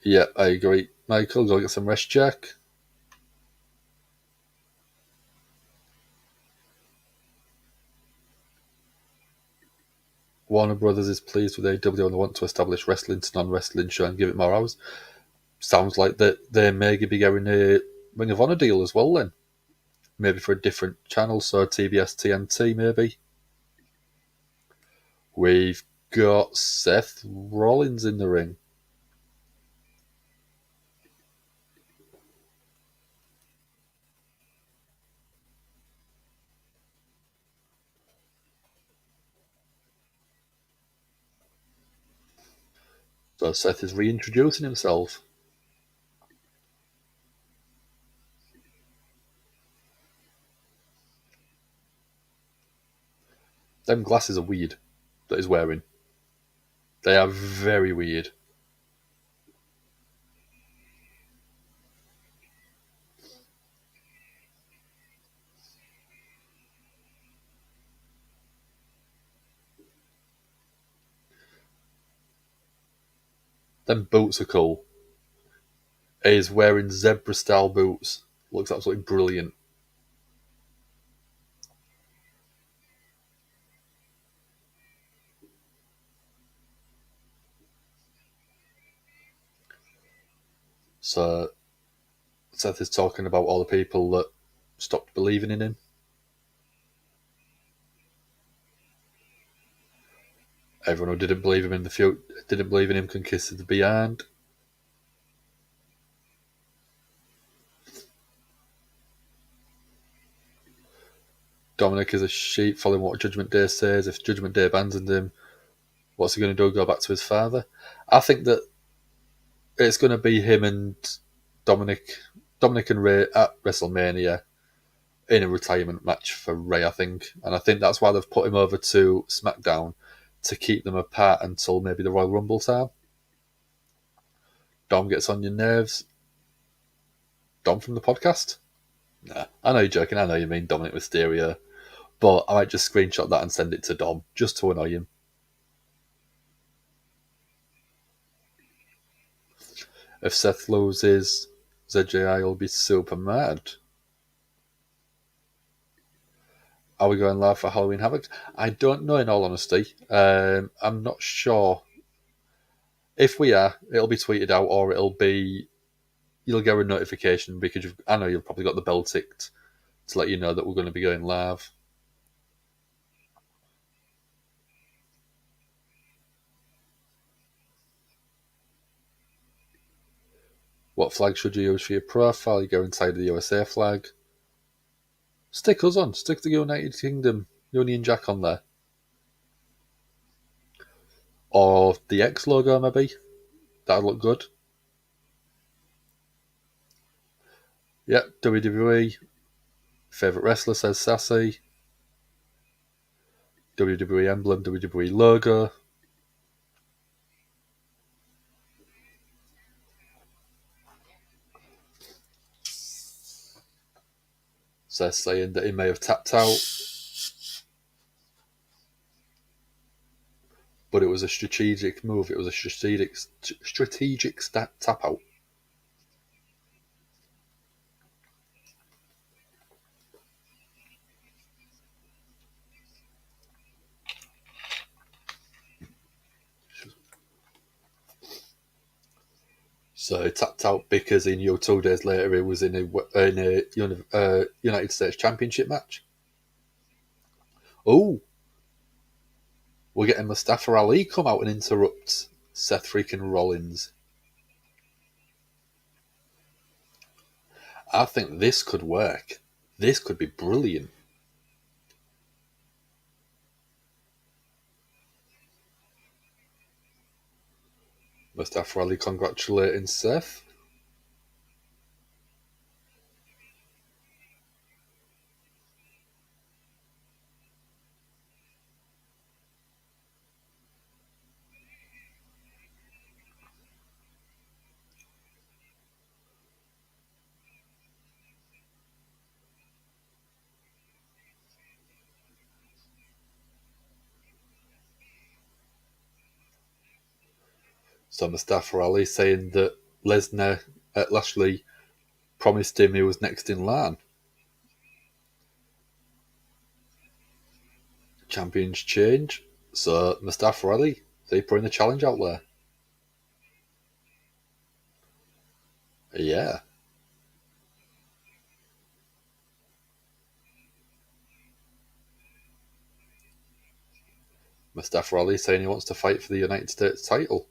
Yeah, I agree. Michael, go get some rest, Jack. Warner Brothers is pleased with AEW and they want to establish wrestling to non-wrestling show and give it more hours. Sounds like that they may be getting a Ring of Honor deal as well then. Maybe for a different channel, so TBS TNT maybe. We've got Seth Rollins in the ring. So Seth is reintroducing himself. Them glasses are weird that he's wearing. They are very weird. Them boots are cool. He's wearing zebra-style boots. Looks absolutely brilliant. So Seth is talking about all the people that stopped believing in him. Everyone who didn't believe him in the future, didn't believe in him, can kiss the beyond. Dominic is a sheep following what Judgment Day says. If Judgment Day abandoned him, what's he going to do? Go back to his father? I think that it's going to be him and Dominic and Ray at WrestleMania in a retirement match for Ray, I think. And I think that's why they've put him over to SmackDown, to keep them apart until maybe the Royal Rumble time. Dom gets on your nerves. Dom from the podcast? Nah, I know you're joking. I know you mean Dominic Mysterio. But I might just screenshot that and send it to Dom, just to annoy him. If Seth loses, ZJI will be super mad. Are we going live for Halloween Havoc? I don't know, in all honesty. I'm not sure. If we are, it'll be tweeted out, or you'll get a notification, because I know you've probably got the bell ticked to let you know that we're going to be going live. What flag should you use for your profile? You go inside the USA flag. Stick us on. Stick the United Kingdom Union Jack on there. Or the X logo, maybe. That'd look good. Yep, WWE. Favourite wrestler, says Sassy. WWE emblem, WWE logo. Says saying that he may have tapped out, but it was a strategic move. It was a strategic tap out. So he tapped out because he knew 2 days later he was in a United States Championship match. Oh, we're getting Mustafa Ali come out and interrupt Seth Freakin Rollins. I think this could work. This could be brilliant. Mustafa Ali congratulating Seth. So Mustafa Ali saying that Lesnar at Lashley promised him he was next in line. Champions change. So Mustafa Ali, they putting the challenge out there. Yeah. Mustafa Ali saying he wants to fight for the United States title.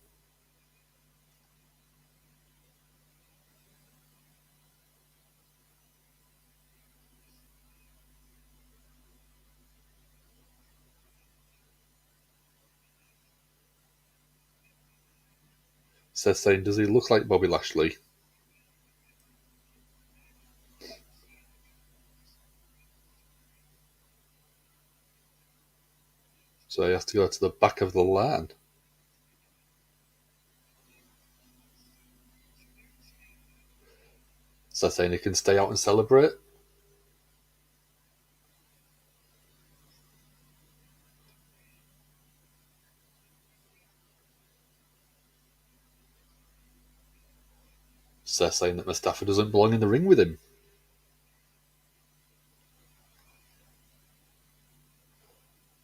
Seth saying, does he look like Bobby Lashley? So he has to go to the back of the line. Seth saying he can stay out and celebrate. Seth saying that Mustafa doesn't belong in the ring with him.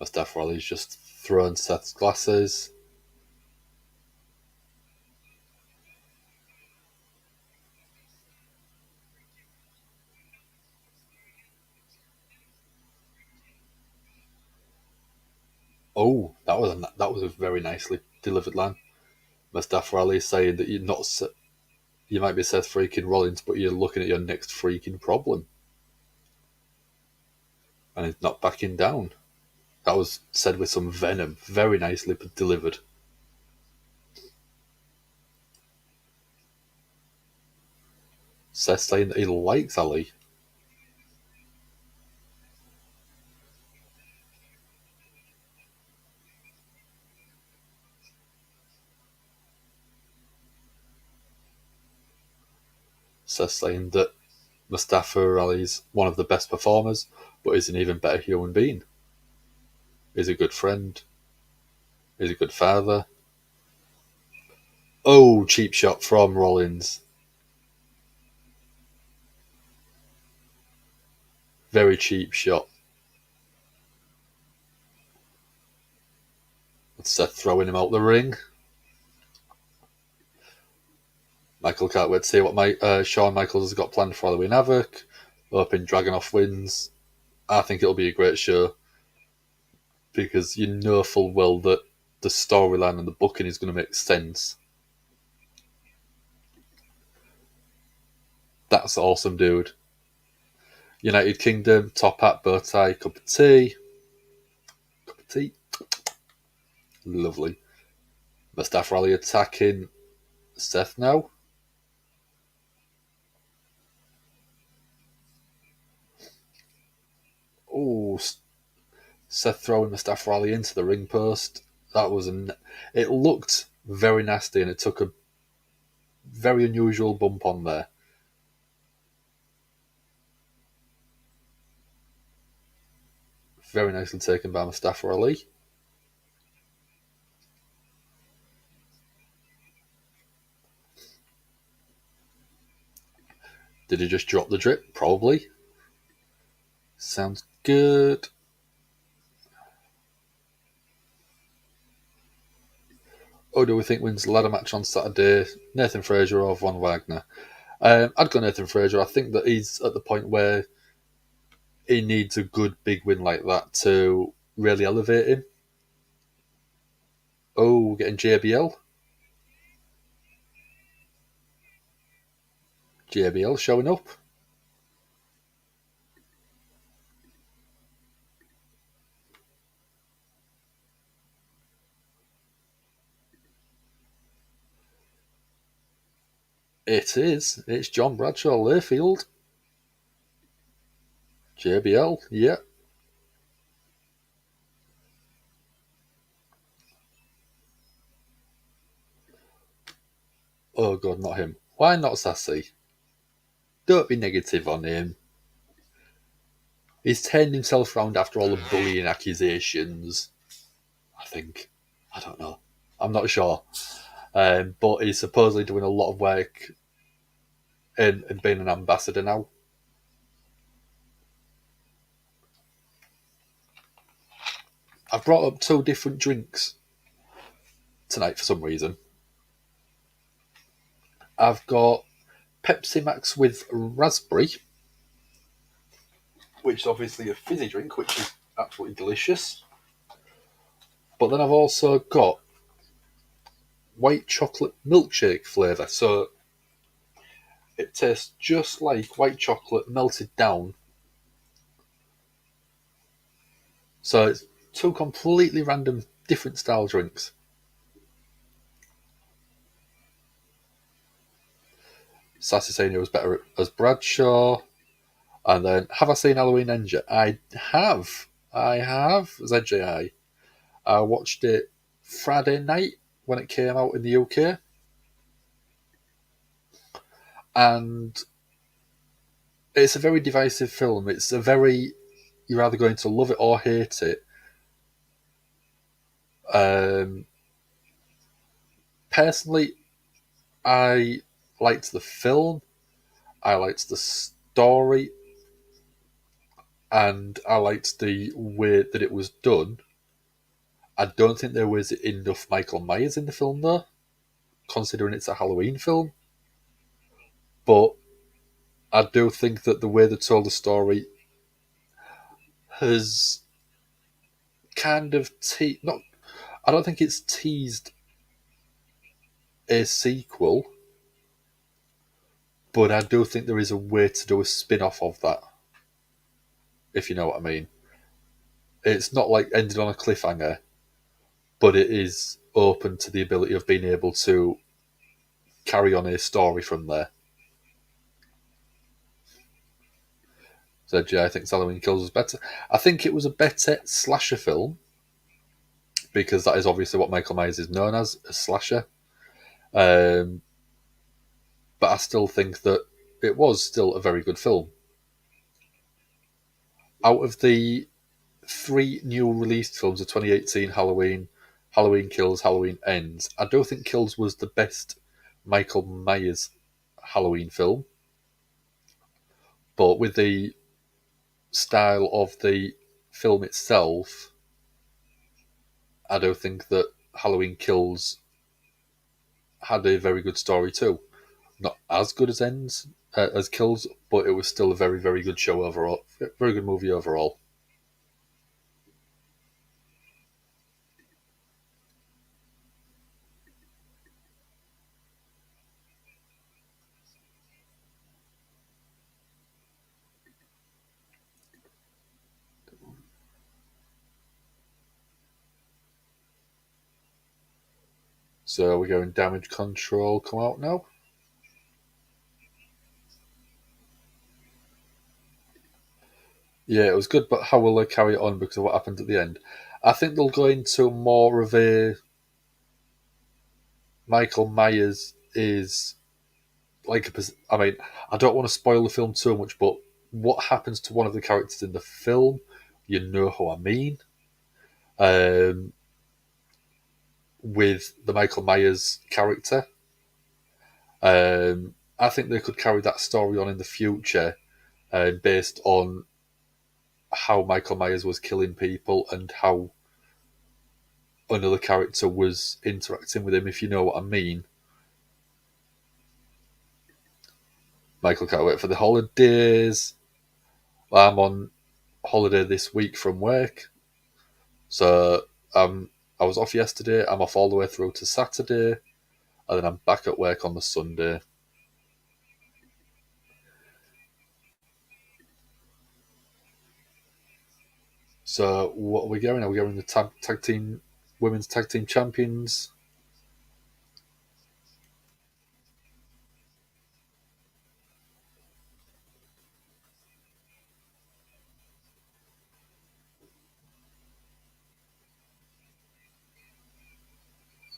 Mustafa Ali's just thrown Seth's glasses. Oh, that was a very nicely delivered line. Mustafa Ali saying that you might be Seth Freakin Rollins, but you're looking at your next freaking problem. And he's not backing down. That was said with some venom. Very nicely delivered. Seth saying that he likes Ali. Seth saying that Mustafa Ali's one of the best performers, but is an even better human being. He's a good friend. He's a good father. Oh, cheap shot from Rollins. Very cheap shot. Seth throwing him out the ring. Michael can't wait to see what Shawn Michaels has got planned for Halloween Havoc. Hoping Dragunov wins. I think it'll be a great show because you know full well that the storyline and the booking is going to make sense. That's awesome, dude. United Kingdom, top hat, bow tie, cup of tea. Cup of tea. Lovely. Mustafa Ali attacking Seth now. Oh, Seth throwing Mustafa Ali into the ring post. It looked very nasty and it took a very unusual bump on there. Very nicely taken by Mustafa Ali. Did he just drop the drip? Probably. Sounds good. Who do we think wins the ladder match on Saturday? Nathan Fraser or Von Wagner? I'd go Nathan Fraser. I think that he's at the point where he needs a good big win like that to really elevating. Oh, getting JBL. JBL showing up. It is. It's John Bradshaw Layfield. JBL, yeah. Oh god, not him. Why not Sassy? Don't be negative on him. He's turned himself around after all the bullying accusations. I think. I don't know. I'm not sure. But he's supposedly doing a lot of work and being an ambassador now. I've brought up 2 different drinks tonight for some reason. I've got Pepsi Max with raspberry, which is obviously a fizzy drink, which is absolutely delicious. But then I've also got white chocolate milkshake flavour. So it tastes just like white chocolate melted down. So it's 2 completely random different style drinks. Sassy saying it was better as Bradshaw. And then, have I seen Halloween Ends yet? I have, ZJI. I watched it Friday night when it came out in the UK. And it's a very divisive film. It's a very, you're either going to love it or hate it. Personally, I liked the film, I liked the story, and I liked the way that it was done. I don't think there was enough Michael Myers in the film, though, considering it's a Halloween film. But I do think that the way they told the story has kind of I don't think it's teased a sequel, but I do think there is a way to do a spin-off of that, if you know what I mean. It's not like ended on a cliffhanger, but it is open to the ability of being able to carry on a story from there. So I think Halloween Kills was better. I think it was a better slasher film, because that is obviously what Michael Myers is known as, a slasher. But I still think that it was still a very good film. Out of the 3 new released films of 2018, Halloween Kills, Halloween Ends, I don't think Kills was the best Michael Myers Halloween film. But with the style of the film itself, I do think that Halloween Kills had a very good story too. Not as good as Kills, but it was still a very, very good show overall. Very good movie overall. So we're going Damage Control come out now. Yeah, it was good, but how will they carry it on because of what happened at the end? I think they'll go into more of a Michael Myers is like I mean, I don't want to spoil the film too much, but what happens to one of the characters in the film, you know who I mean. With the Michael Myers character, I think they could carry that story on in the future, based on how Michael Myers was killing people and how another character was interacting with him, if you know what I mean. Michael can't wait for the holidays. I'm on holiday this week from work, So I was off yesterday. I'm off all the way through to Saturday, and then I'm back at work on the Sunday. So what are we going? Are we going the tag team, women's tag team champions?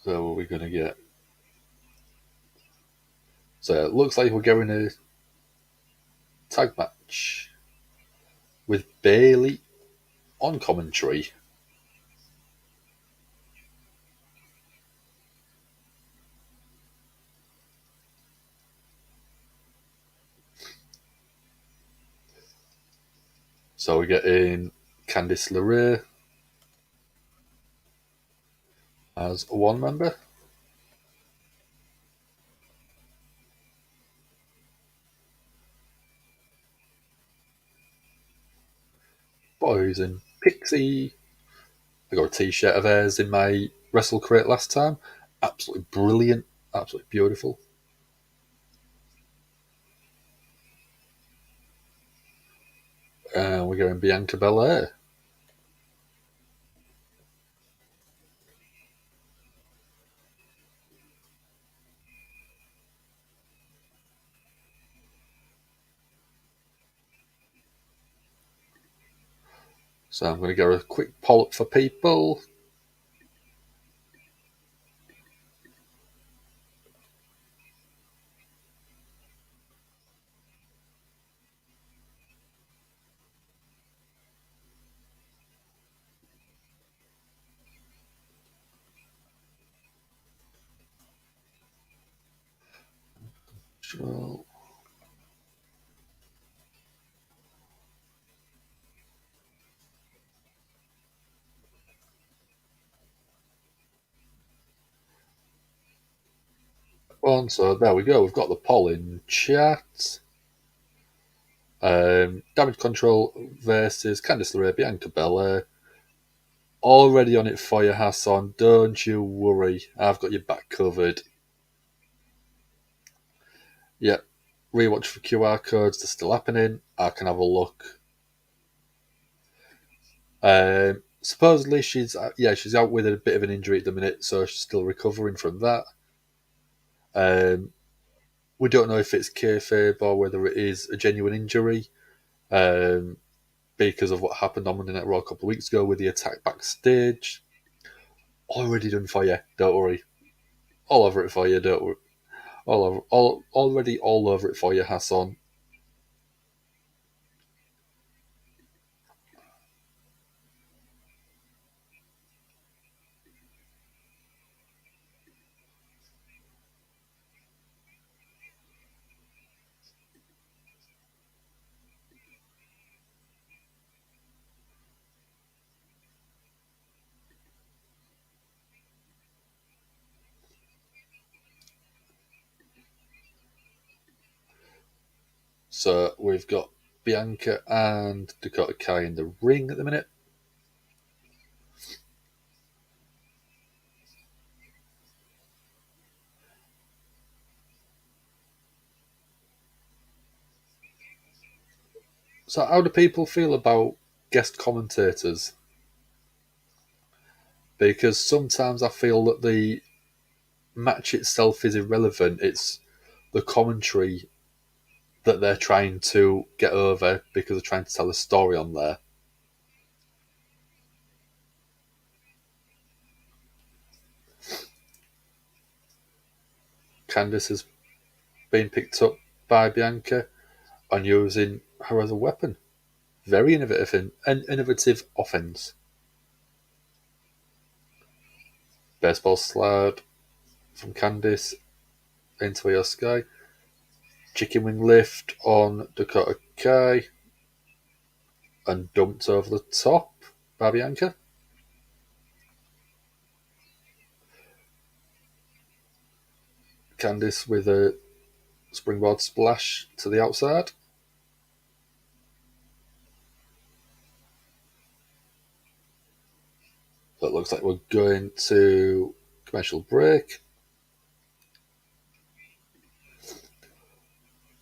So what are we going to get? So it looks like we're going a tag match with Bailey on commentary. So we're getting Candice LeRae as one member. Boys and Pixie. I got a t-shirt of hers in my Wrestle Crate last time. Absolutely brilliant. Absolutely beautiful. We're getting Bianca Belair. So I'm going to go a quick poll up for people. So, so there we go. We've got the poll in chat. Damage Control versus Candice LeRae, Bianca Belair. Already on it for you, Hassan. Don't you worry. I've got your back covered. Yep. Rewatch for QR codes. They're still happening. I can have a look. Supposedly she's out with a bit of an injury at the minute, so she's still recovering from that. We don't know if it's kayfabe or whether it is a genuine injury, because of what happened on Monday Night Raw a couple of weeks ago with the attack backstage. Already done for you. Don't worry. All over it for you. Don't worry. Already all over it for you, Hassan. So we've got Bianca and Dakota Kai in the ring at the minute. So how do people feel about guest commentators? Because sometimes I feel that the match itself is irrelevant. It's the commentary that they're trying to get over because they're trying to tell a story on there. Candice has been picked up by Bianca and using her as a weapon. Very innovative offense. Baseball slide from Candice into Io Sky. Chicken wing lift on Dakota Kai and dumped over the top by Bianca. Candice with a springboard splash to the outside. It looks like we're going to commercial break.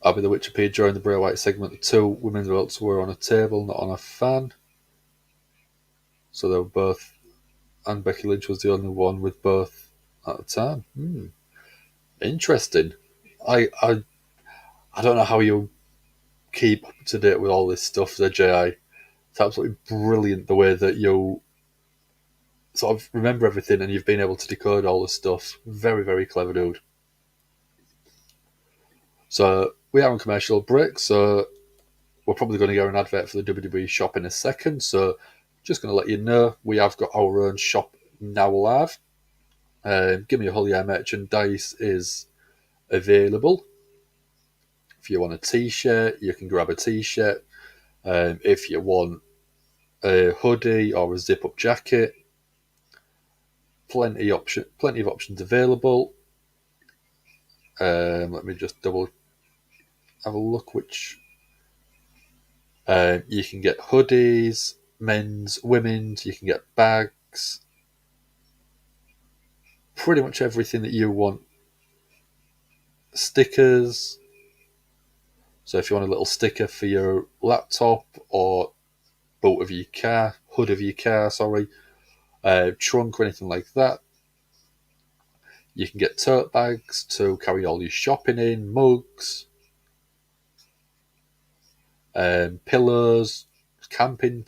Abby the Witch appeared during the Bray Wyatt segment. The two women's belts were on a table, not on a fan. So they were both, and Becky Lynch was the only one with both at the time. Interesting. I don't know how you keep up to date with all this stuff, the GAHY. It's absolutely brilliant the way that you sort of remember everything and you've been able to decode all this stuff. Very, very clever dude. So we are on commercial break, so we're probably going to get an advert for the WWE shop in a second. So just going to let you know, we have got our own shop now live. Give Me a Holy Air merchandise is available. If you want a t-shirt, you can grab a t-shirt. If you want a hoodie or a zip-up jacket, plenty of options available. Let me just have a look which. You can get hoodies, men's, women's. You can get bags. Pretty much everything that you want. Stickers. So if you want a little sticker for your laptop or boot of your car, hood of your car, trunk or anything like that. You can get tote bags to carry all your shopping in, mugs, pillows, camping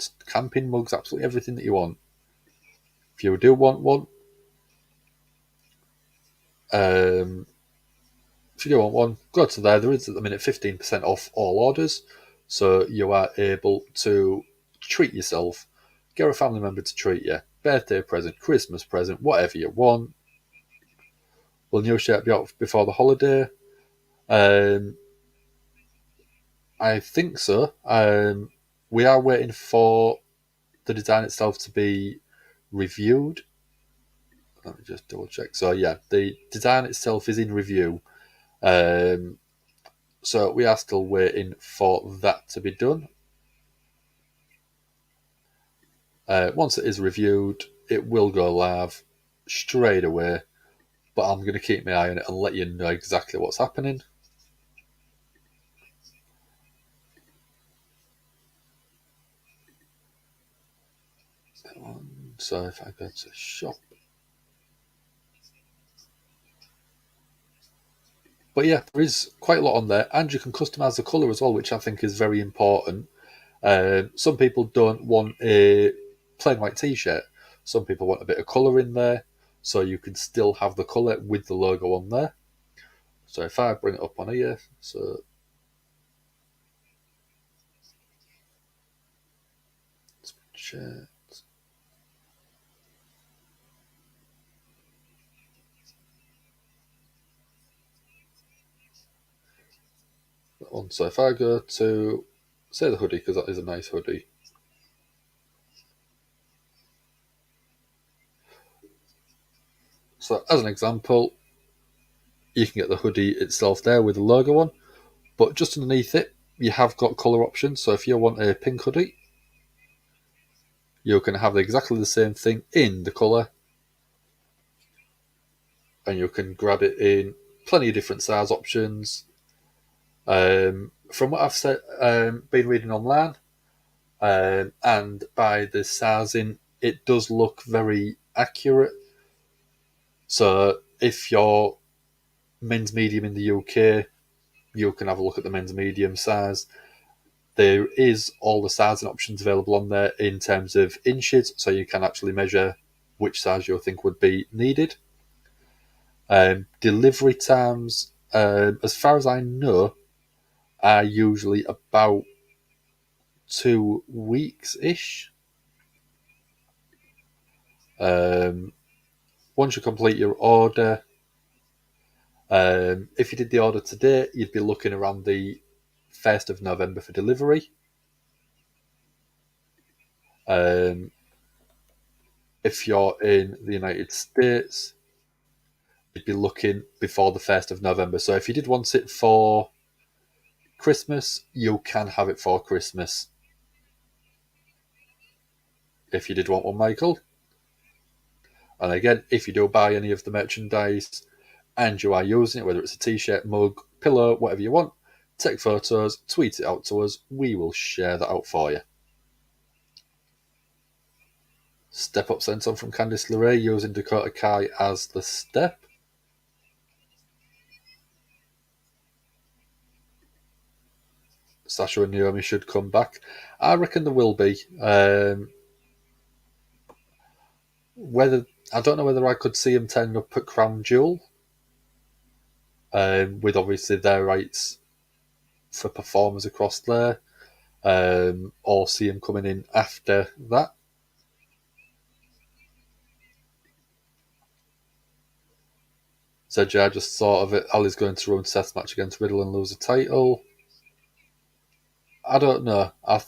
mugs, absolutely everything that you want. If you do want one, go to there. There is at the minute 15% off all orders, so you are able to treat yourself, get a family member to treat you, birthday present, Christmas present, whatever you want. Will new shirt be out before the holiday? I think so. We are waiting for the design itself to be reviewed. Let me just double check. So yeah, the design itself is in review. So we are still waiting for that to be done. Once it is reviewed, it will go live straight away. But I'm going to keep my eye on it and let you know exactly what's happening. So if I go to shop. But yeah, there is quite a lot on there, and you can customize the color as well, which I think is very important. Some people don't want a plain white t-shirt. Some people want a bit of color in there, so you can still have the color with the logo on there. So if I bring it up on here, so shirt. That one. So if I go to say the hoodie, because that is a nice hoodie. So as an example, you can get the hoodie itself there with the logo on, but just underneath it, you have got colour options. So if you want a pink hoodie, you can have exactly the same thing in the colour, and you can grab it in plenty of different size options. From what I've been reading online, and by the sizing, it does look very accurate. So if you're men's medium in the UK, you can have a look at the men's medium size. There is all the sizing options available on there in terms of inches, so you can actually measure which size you think would be needed. Delivery times, as far as I know, are usually about 2 weeks-ish. Once you complete your order, if you did the order today, you'd be looking around the 1st of November for delivery. If you're in the United States, you'd be looking before the 1st of November. So if you did want it for Christmas, you can have it for Christmas. If you did want one, Michael. And again, if you do buy any of the merchandise and you are using it, whether it's a t-shirt, mug, pillow, whatever you want, take photos, tweet it out to us. We will share that out for you. Step up sent on from Candice LeRae using Dakota Kai as the step. Sasha and Naomi should come back. I reckon there will be. I don't know whether I could see them turning up at Crown Jewel, with obviously their rights for performers across there, or see them coming in after that. So I just thought of it. Ali's going to run Seth's match against Riddle and lose the title. I don't know. I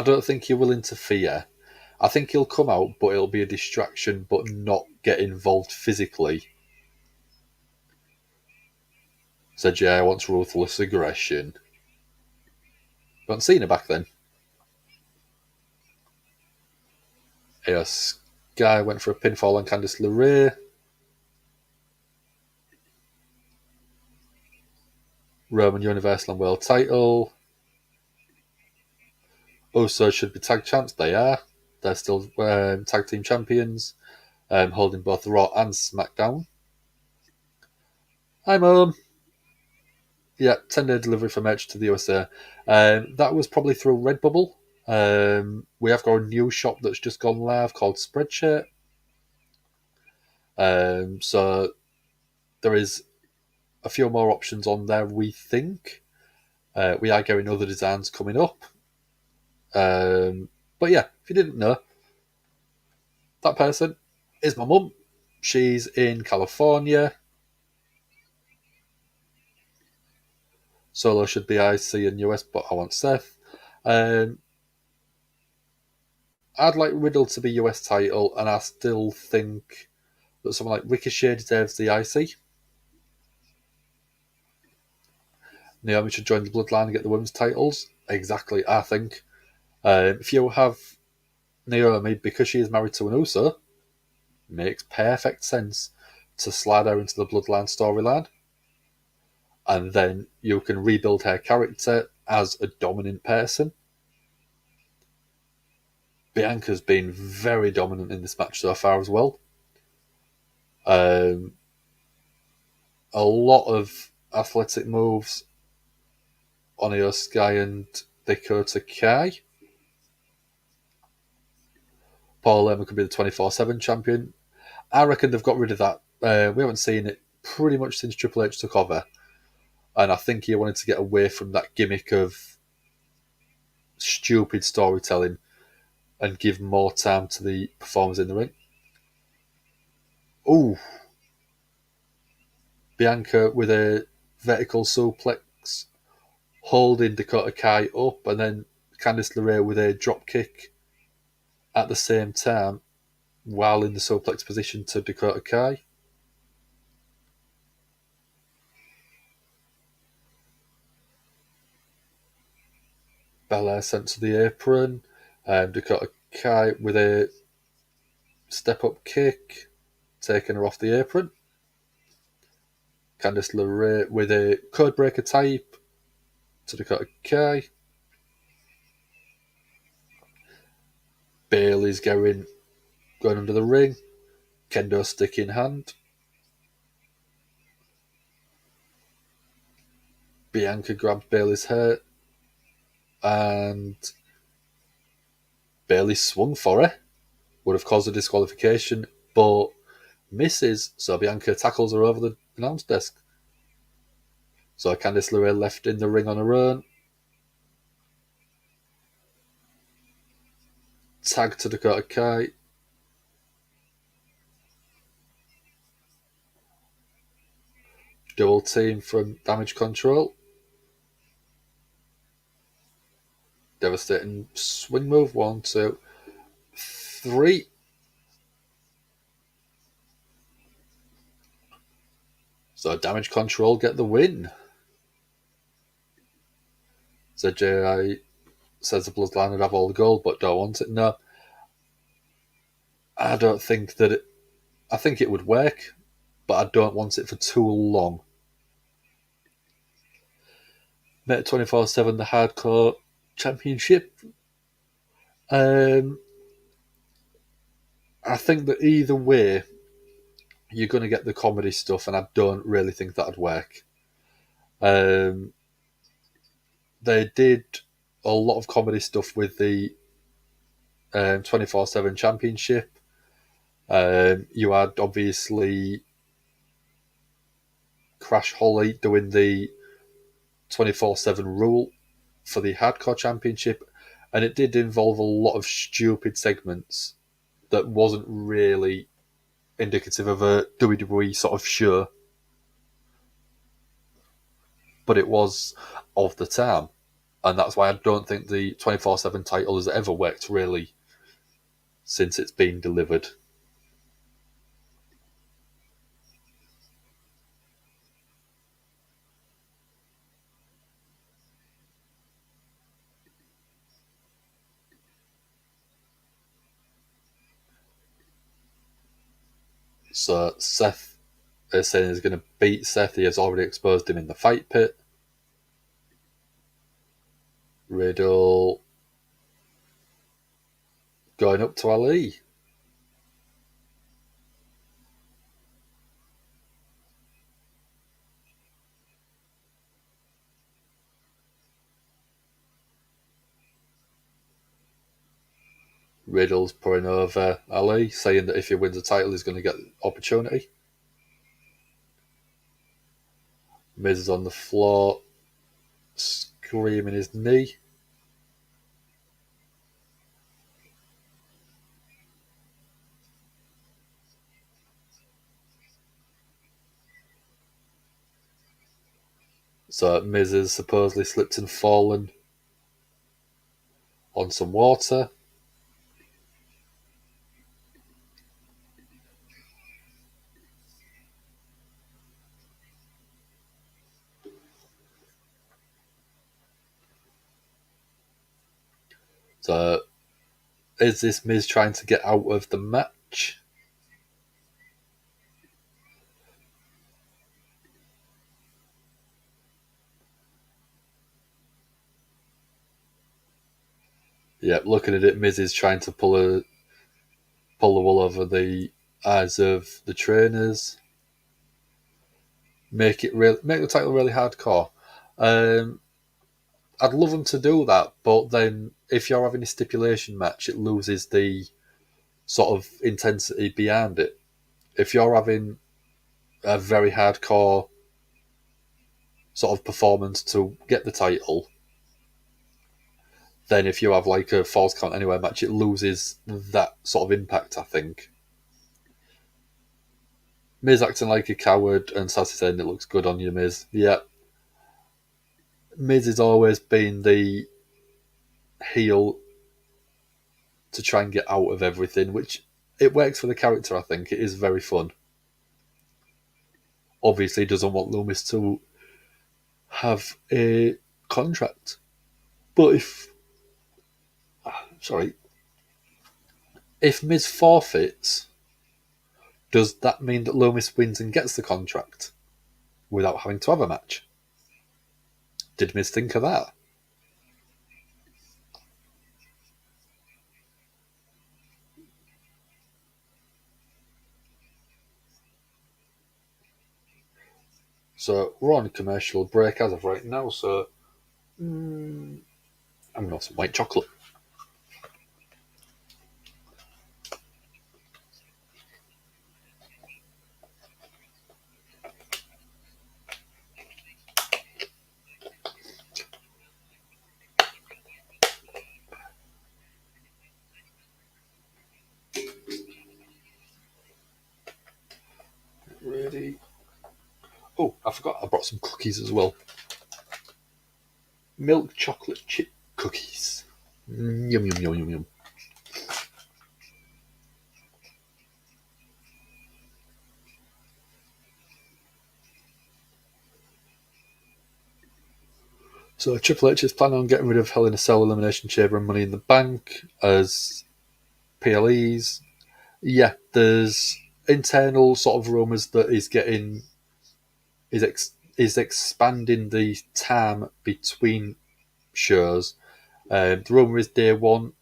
don't think he'll will interfere. I think he'll come out, but it'll be a distraction, but not get involved physically. So Jay wants ruthless aggression. We haven't seen her back then. Yes, Guy went for a pinfall on Candice LeRae. Roman Universal and World title. Usos should be tag champs. They are. They're still tag team champions, holding both Raw and SmackDown. Hi, Mum. Yeah, 10-day delivery for merch to the USA. That was probably through Redbubble. We have got a new shop that's just gone live called Spreadshirt. So there is a few more options on there, we think. We are getting other designs coming up. But yeah, if you didn't know, that person is my mum. She's in California. Solo should be IC in US, but I want Seth. I'd like Riddle to be US title, and I still think that someone like Ricochet deserves the IC. Naomi should join the Bloodline and get the women's titles. Exactly, I think. If you have Naomi, because she is married to an Uso, makes perfect sense to slide her into the Bloodline storyline. And then you can rebuild her character as a dominant person. Bianca's been very dominant in this match so far as well. A lot of athletic moves on Io Sky and Dakota Kai. Paul Lemon could be the 24/7 champion. I reckon they've got rid of that. We haven't seen it pretty much since Triple H took over. And I think he wanted to get away from that gimmick of stupid storytelling and give more time to the performers in the ring. Ooh. Bianca with a vertical suplex, holding Dakota Kai up, and then Candice LeRae with a drop kick at the same time while in the suplex position to Dakota Kai. Belair sent to the apron. Dakota Kai with a step-up kick, taking her off the apron. Candice LeRae with a codebreaker type to Dakota Kai. Bayley's going under the ring. Kendo stick in hand. Bianca grabs Bayley's hair and Bayley swung for her. Would have caused a disqualification, but misses, so Bianca tackles her over the announce desk. So Candice LeRae left in the ring on her own. Tag to Dakota Kai. Double team from Damage Control. Devastating swing move. 1, 2, 3. So Damage Control get the win. So GAHY says the Bloodline would have all the gold, but don't want it. No. I don't think that I think it would work, but I don't want it for too long. Met 24/7 the Hardcore Championship. I think that either way, you're going to get the comedy stuff, and I don't really think that'd work. They did a lot of comedy stuff with the 24/7 Championship. You had obviously Crash Holly doing the 24/7 rule for the Hardcore Championship, and it did involve a lot of stupid segments that wasn't really indicative of a WWE sort of show, but it was of the time, and that's why I don't think the 24/7 title has ever worked really since it's been delivered. So Seth is saying he's going to beat Seth. He has already exposed him in the fight pit. Riddle going up to Ali. Riddle's pouring over Ali, saying that if he wins the title, he's going to get the opportunity. Miz is on the floor, screaming his knee. So Miz has supposedly slipped and fallen on some water. So is this Miz trying to get out of the match? Yeah, looking at it, Miz is trying to pull the wool over the eyes of the trainers. Make the title really hardcore. I'd love them to do that, but then if you're having a stipulation match, it loses the sort of intensity behind it. If you're having a very hardcore sort of performance to get the title, then if you have like a false count anywhere match, it loses that sort of impact, I think. Miz acting like a coward and Sassy saying it looks good on you, Miz. Yeah. Miz has always been the heel to try and get out of everything, which it works for the character, I think. It is very fun. Obviously, he doesn't want Lumis to have a contract. But if Miz forfeits, does that mean that Lumis wins and gets the contract without having to have a match? Did Miz think of that? So we're on a commercial break as of right now, so I'm going to have some white chocolate. Ready? Oh, I forgot I brought some cookies as well. Milk chocolate chip cookies. Yum, yum, yum, yum, yum. So Triple H is planning on getting rid of Hell in a Cell, Elimination Chamber and Money in the Bank as PLEs. Yeah, there's internal sort of rumours that is expanding the time between shows. The rumour is day one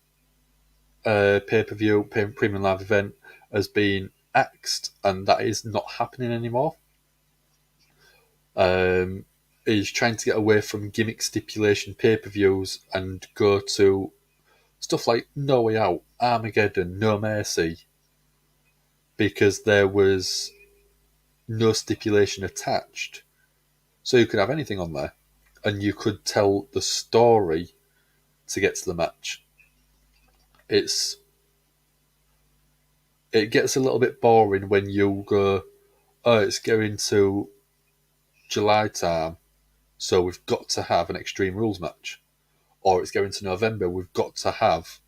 pay-per-view premium live event has been axed, and that is not happening anymore. He's trying to get away from gimmick stipulation pay-per-views and go to stuff like No Way Out, Armageddon, No Mercy, because there was no stipulation attached. So you could have anything on there, and you could tell the story to get to the match. It gets a little bit boring when you go, oh, it's going to July time, so we've got to have an Extreme Rules match. Or it's going to November, we've got to have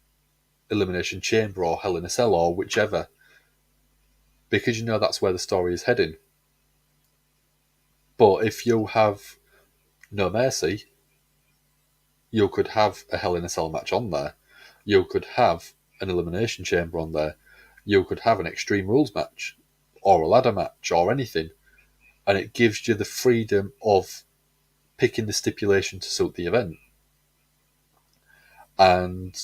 Elimination Chamber or Hell in a Cell or whichever. Because you know that's where the story is heading. But if you have No Mercy, you could have a Hell in a Cell match on there. You could have an Elimination Chamber on there. You could have an Extreme Rules match or a ladder match or anything. And it gives you the freedom of picking the stipulation to suit the event. And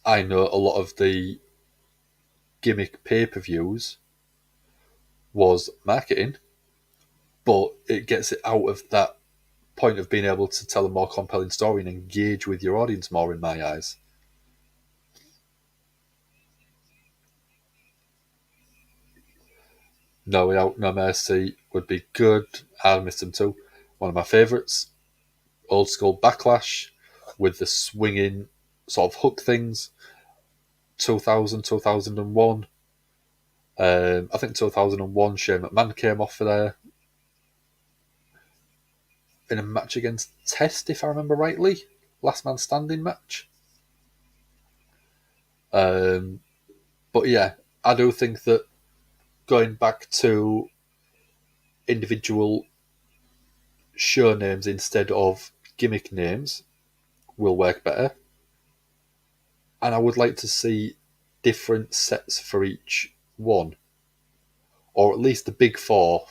I know a lot of the gimmick pay-per-views was marketing, but it gets it out of that point of being able to tell a more compelling story and engage with your audience more, in my eyes. No Way Out, No Mercy would be good. I'll miss them too. One of my favourites, old school Backlash with the swinging sort of hook things. 2000, 2001. I think 2001, Shane McMahon came off for there in a match against Test, if I remember rightly. Last man standing match. But yeah, I do think that going back to individual show names instead of gimmick names will work better. And I would like to see different sets for each one, or at least the big four.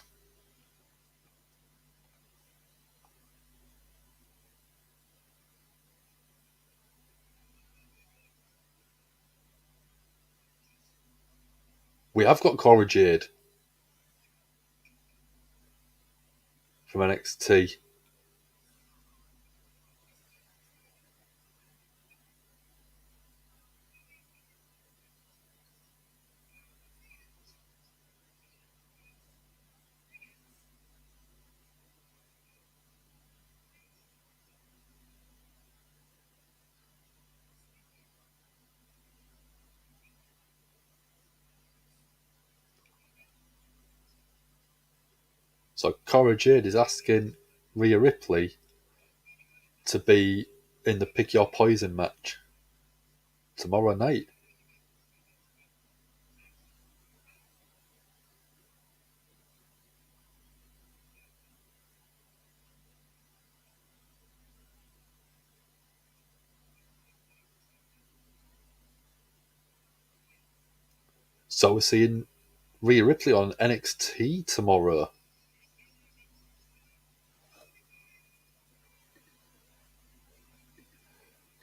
We have got Cora Jade from NXT. So Cora Jade is asking Rhea Ripley to be in the Pick Your Poison match tomorrow night. So we're seeing Rhea Ripley on NXT tomorrow.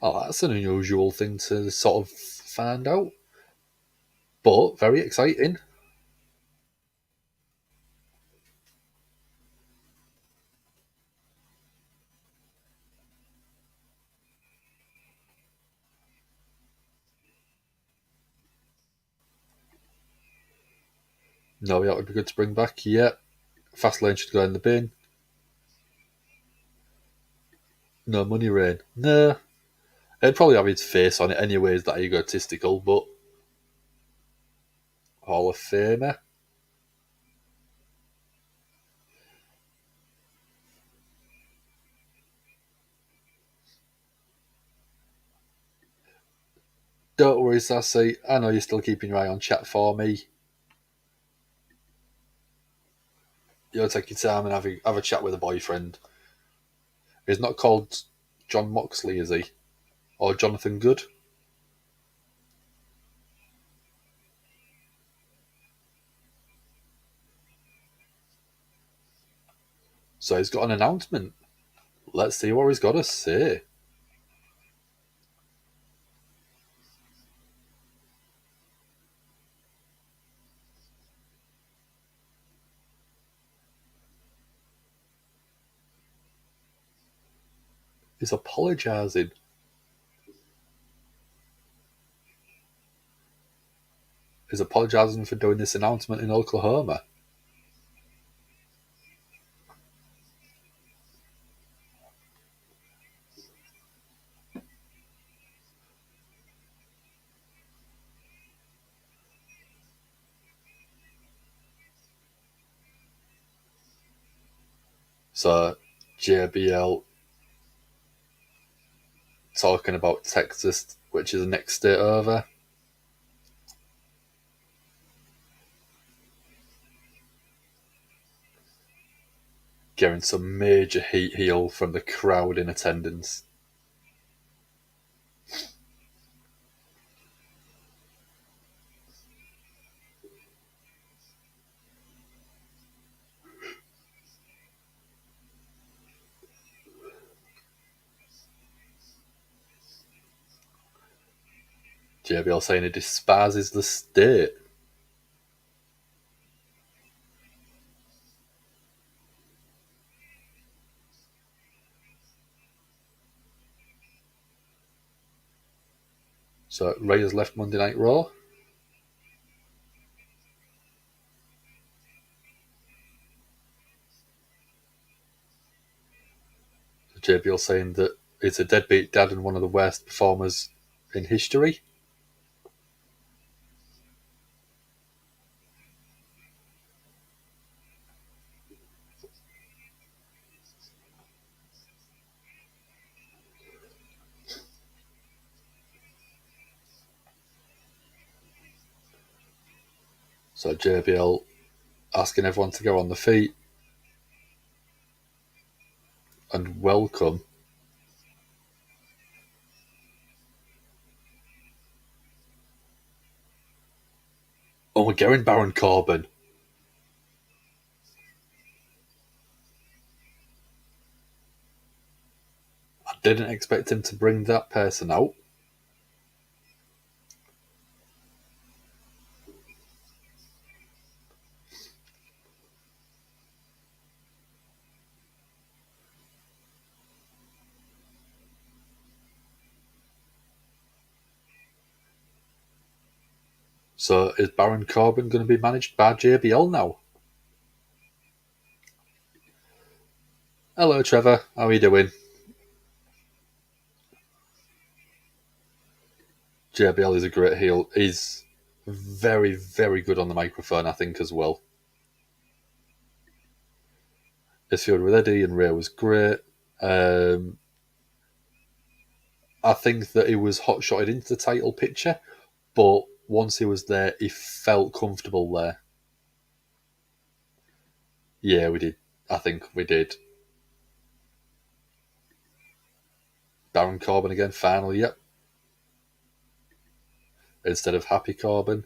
Oh, that's an unusual thing to sort of find out, but very exciting. No, yeah, it would be good to bring back. Yeah, Fastlane should go in the bin. No Money Rain. No, it'd probably have his face on it anyways, that egotistical, but Hall of Famer. Don't worry, Sassy. I know you're still keeping your eye on chat for me. You'll take your time and have a chat with a boyfriend. He's not called John Moxley, is he? Or Jonathan Good? So he's got an announcement. Let's see what he's got to say. He's apologising. He's apologising for doing this announcement in Oklahoma. So JBL talking about Texas, which is the next state over. Getting some major heat heel from the crowd in attendance. JBL saying he despises the state. So Ray has left Monday Night Raw. JBL saying that it's a deadbeat dad and one of the worst performers in history. So JBL asking everyone to go on the feet and welcome. Oh, we're getting Baron Corbin. I didn't expect him to bring that person out. So is Baron Corbin going to be managed by JBL now? Hello, Trevor. How are you doing? JBL is a great heel. He's very, very good on the microphone, I think, as well. His feud with Eddie and Ray was great. I think that he was hot-shotted into the title picture, but once he was there, he felt comfortable there. Yeah, we did. I think we did. Baron Corbin again, finally, yep. Instead of Happy Corbin.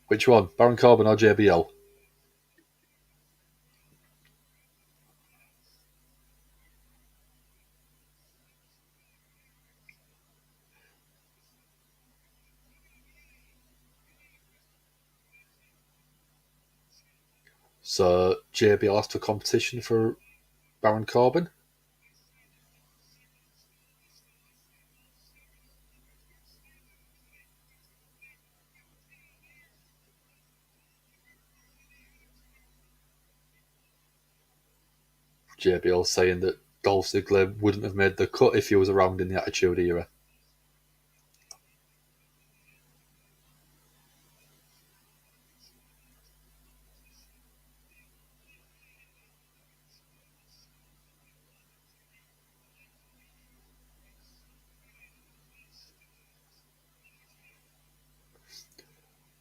Which one? Baron Corbin or JBL? So JBL asked for competition for Baron Corbin. JBL saying that Dolph Ziggler wouldn't have made the cut if he was around in the Attitude Era.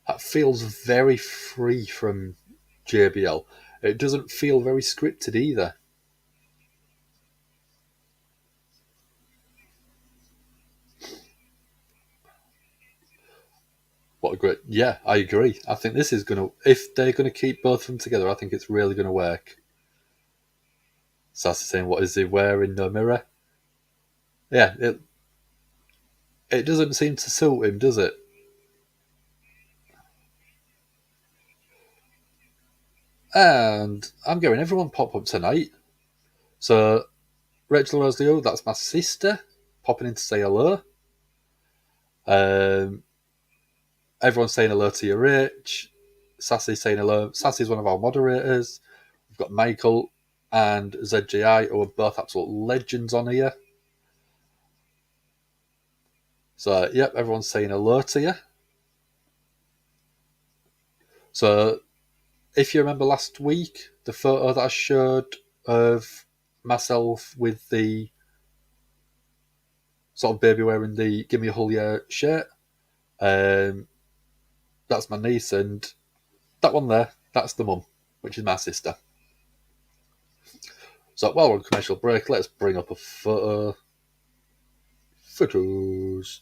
That feels very free from JBL. It doesn't feel very scripted either. What a great... Yeah, I agree. I think this is going to... If they're going to keep both of them together, I think it's really going to work. Sassy saying, what is he wearing? No mirror? Yeah, it doesn't seem to suit him, does it? And I'm getting everyone pop up tonight. So, Rachel Rosleo, that's my sister, popping in to say hello. Everyone's saying hello to you, Rich. Sassy's saying hello. Sassy's one of our moderators. We've got Michael and ZGI, who are both absolute legends on here. So, yep, everyone's saying hello to you. So, if you remember last week, the photo that I showed of myself with the sort of baby wearing the Gimme a Hull shirt, that's my niece, and that one there, that's the mum, which is my sister. So while we're on commercial break, let's bring up a photo. Photos.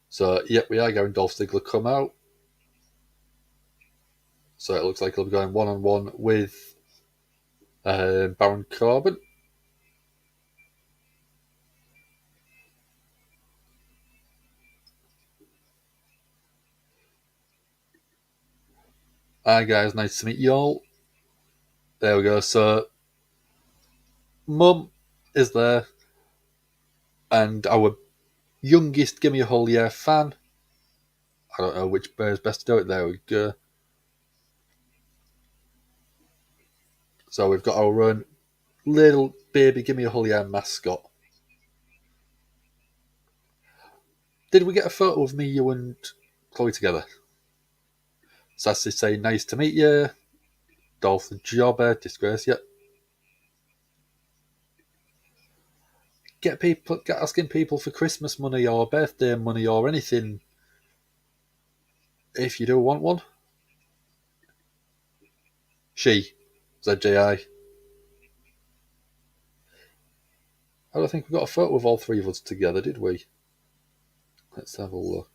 So, yep, we are going Dolph Ziggler come out. So it looks like he'll be going one-on-one with Baron Corbin. Hi guys, nice to meet you all. There we go. So, Mum is there, and our youngest Gimme a Hull fan. I don't know which bear is best to do it. There we go. So we've got our own little baby Gimme a Hull mascot. Did we get a photo of me, you, and Chloe together? Sassy saying, nice to meet you. Dolph the Jobber, disgrace, yep. Get asking people for Christmas money or birthday money or anything if you do want one. She, ZJI. I don't think we got a photo of all three of us together, did we? Let's have a look.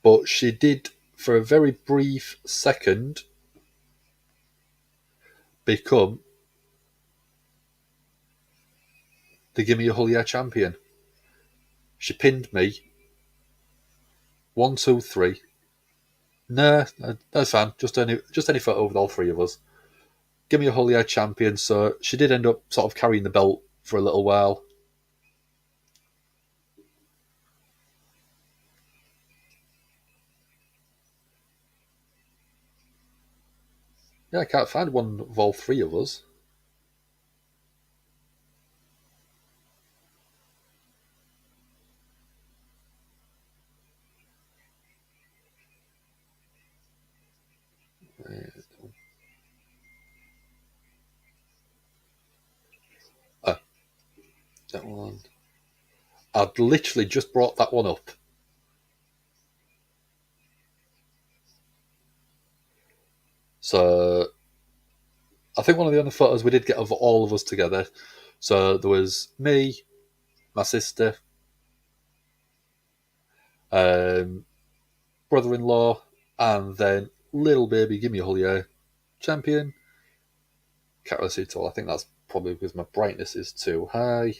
But she did, for a very brief second, become the Gimme a Hull champion. She pinned me. 1, 2, 3. No, that's fine. Just any photo with all three of us. Gimme a Hull champion. So she did end up sort of carrying the belt for a little while. Yeah, I can't find one of all three of us. That one. I'd literally just brought that one up. So I think one of the other photos we did get of all of us together. So there was me, my sister, brother-in-law, and then little baby Gimme a Hull champion. Can't really see it all. I think that's probably because my brightness is too high.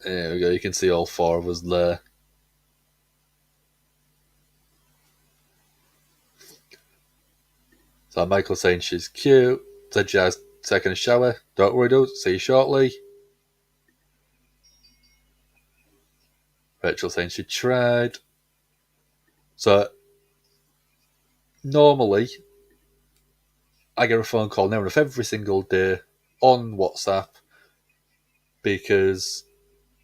There we go. You can see all four of us there. So Michael saying she's cute. Said she has taken a shower. Don't worry, dude. See you shortly. Rachel saying she tried. So normally I get a phone call now enough every single day on WhatsApp because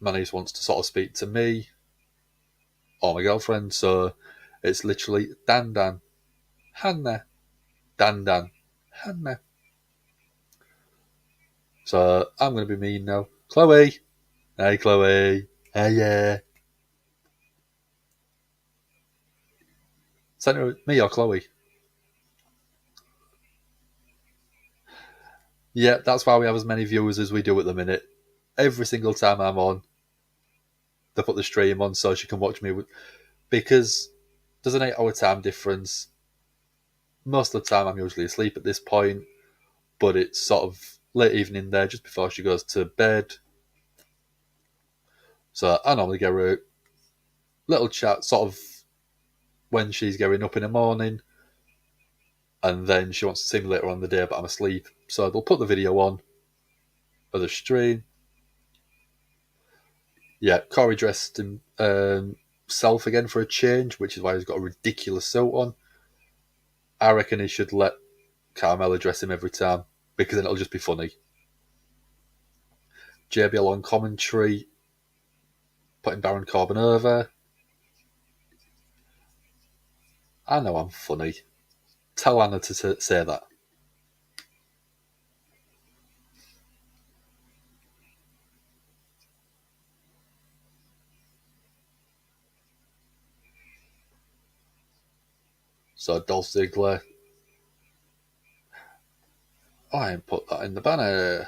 my niece wants to sort of speak to me or my girlfriend. So it's literally Dan, Hannah, Dan, Hannah. So I'm going to be mean now. Chloe. Hey, Chloe. Hey, yeah. Sent her me or Chloe? Yeah, that's why we have as many viewers as we do at the minute. Every single time I'm on, they put the stream on so she can watch me. Because there's an 8-hour time difference. Most of the time I'm usually asleep at this point, but it's sort of late evening there just before she goes to bed. So I normally get her a little chat sort of when she's getting up in the morning, and then she wants to see me later on in the day, but I'm asleep. So they'll put the video on of the stream. Yeah, Corey dressed himself again for a change, which is why he's got a ridiculous suit on. I reckon he should let Carmella dress him every time, because then it'll just be funny. JBL on commentary, putting Baron Corbin over. I know I'm funny. Tell Anna to say that. So Dolph Ziggler. Oh, I ain't put that in the banner.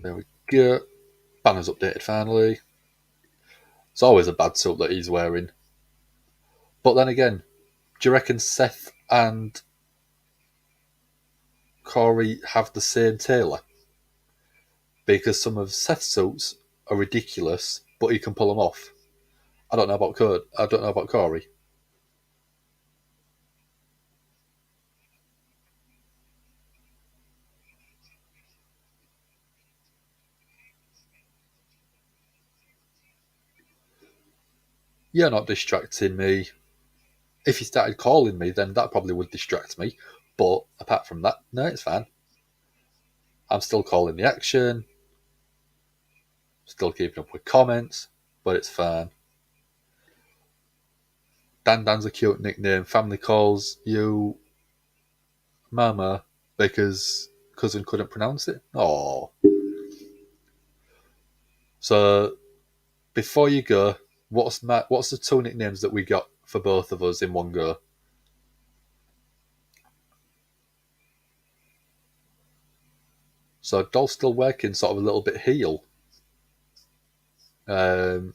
There we go. Banner's updated finally. It's always a bad suit that he's wearing. But then again, do you reckon Seth and Corey have the same tailor? Because some of Seth's suits are ridiculous, but he can pull them off. I don't know about Corey. You're not distracting me. If he started calling me, then that probably would distract me. But apart from that, no, it's fine. I'm still calling the action. Still keeping up with comments, but it's fine. Dan's a cute nickname. Family calls you Mama because cousin couldn't pronounce it. Oh. So before you go, what's the 2 nicknames that we got for both of us in one go? So Dolph's still working sort of a little bit heel. Robin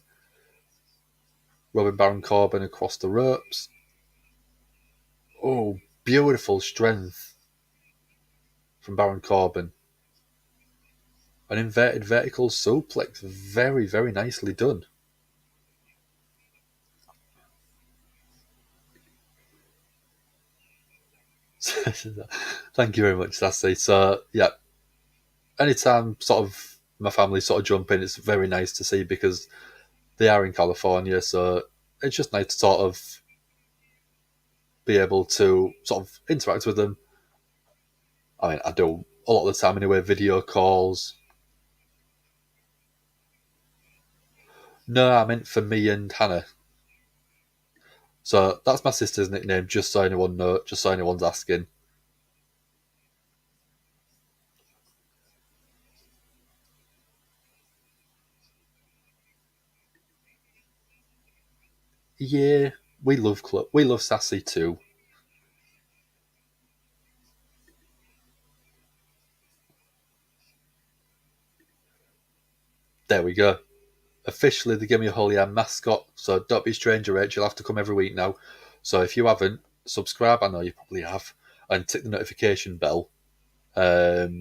Baron Corbin across the ropes. Oh, beautiful strength from Baron Corbin. An inverted vertical suplex. Very, very nicely done. Thank you very much, Sassy. So, yeah, anytime sort of my family sort of jump in, it's very nice to see because they are in California, so it's just nice to sort of be able to sort of interact with them. I mean, I do a lot of the time anyway, video calls. No, I meant for me and Hannah. So that's my sister's nickname, just so anyone knows, just so anyone's asking. Yeah, we love Sassy too. There we go. Officially the Gimme a Holy Hand mascot, so don't be a stranger, Rach. You'll have to come every week now. So if you haven't, subscribe, I know you probably have, and tick the notification bell. That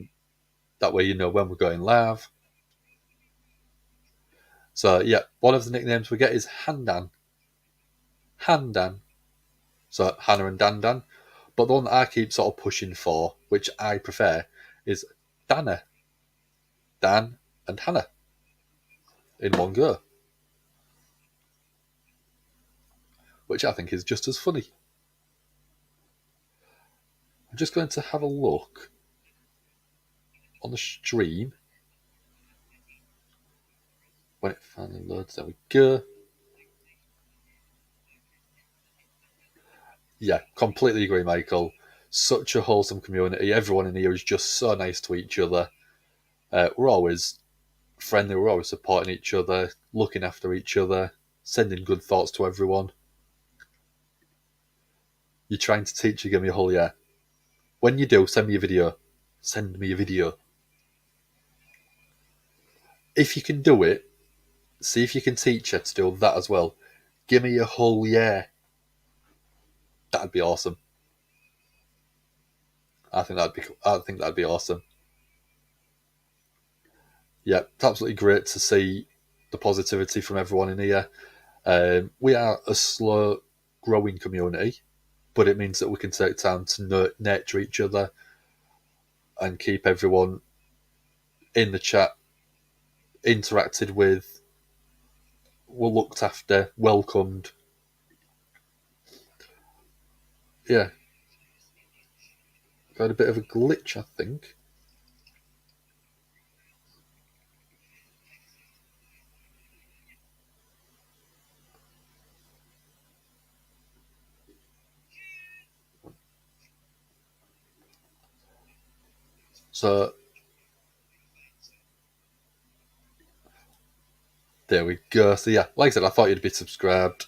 way you know when we're going live. So yeah, one of the nicknames we get is Handan. Handan. So Hannah and Dan. But the one that I keep sort of pushing for, which I prefer, is Dana. Dan and Hannah. In one go. Which I think is just as funny. I'm just going to have a look on the stream. When it finally loads, there we go. Yeah, completely agree, Michael. such a wholesome community. Everyone in here is just so nice to each other. We're always friendly. We're always supporting each other, looking after each other, sending good thoughts to everyone. You're trying to teach you, give me a whole year. When you do, send me a video. Send me a video. If you can do it, see if you can teach her to do that as well. Give me a whole year. That'd be awesome. I think that'd be awesome. Yeah, it's absolutely great to see the positivity from everyone in here. We are a slow growing community, but it means that we can take time to nurture each other and keep everyone in the chat interacted with, looked after, welcomed. Yeah. Got a bit of a glitch, I think. So there we go. So yeah, like I said, I thought you'd be subscribed.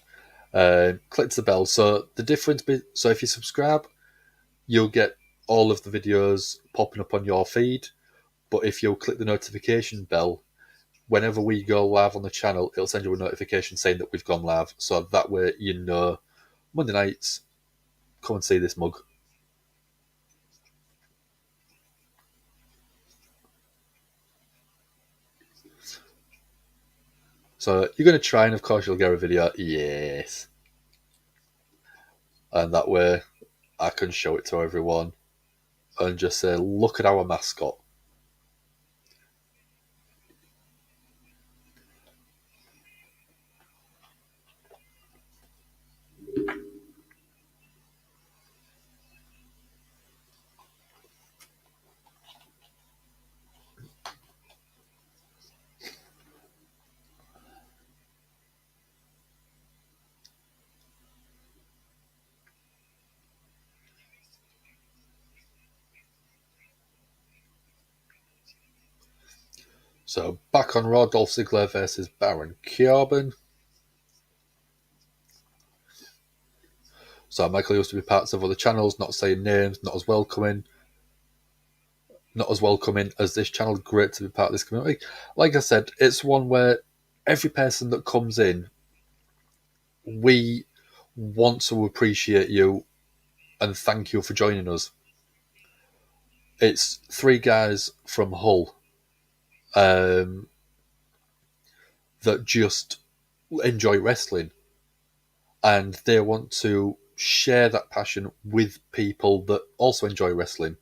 Click the bell. So the difference, so if you subscribe, you'll get all of the videos popping up on your feed. But if you click the notification bell, whenever we go live on the channel, it'll send you a notification saying that we've gone live. So that way you know Monday nights, come and see this mug. So you're going to try, and of course you'll get a video. Yes. And that way I can show it to everyone and just say, look at our mascot. So back on Raw, Dolph Ziggler versus Baron Corbin. So Michael used to be parts of other channels, not saying names, not as welcoming as this channel. Great to be part of this community. Like I said, it's one where every person that comes in, we want to appreciate you and thank you for joining us. It's three guys from Hull that just enjoy wrestling, and they want to share that passion with people that also enjoy wrestling.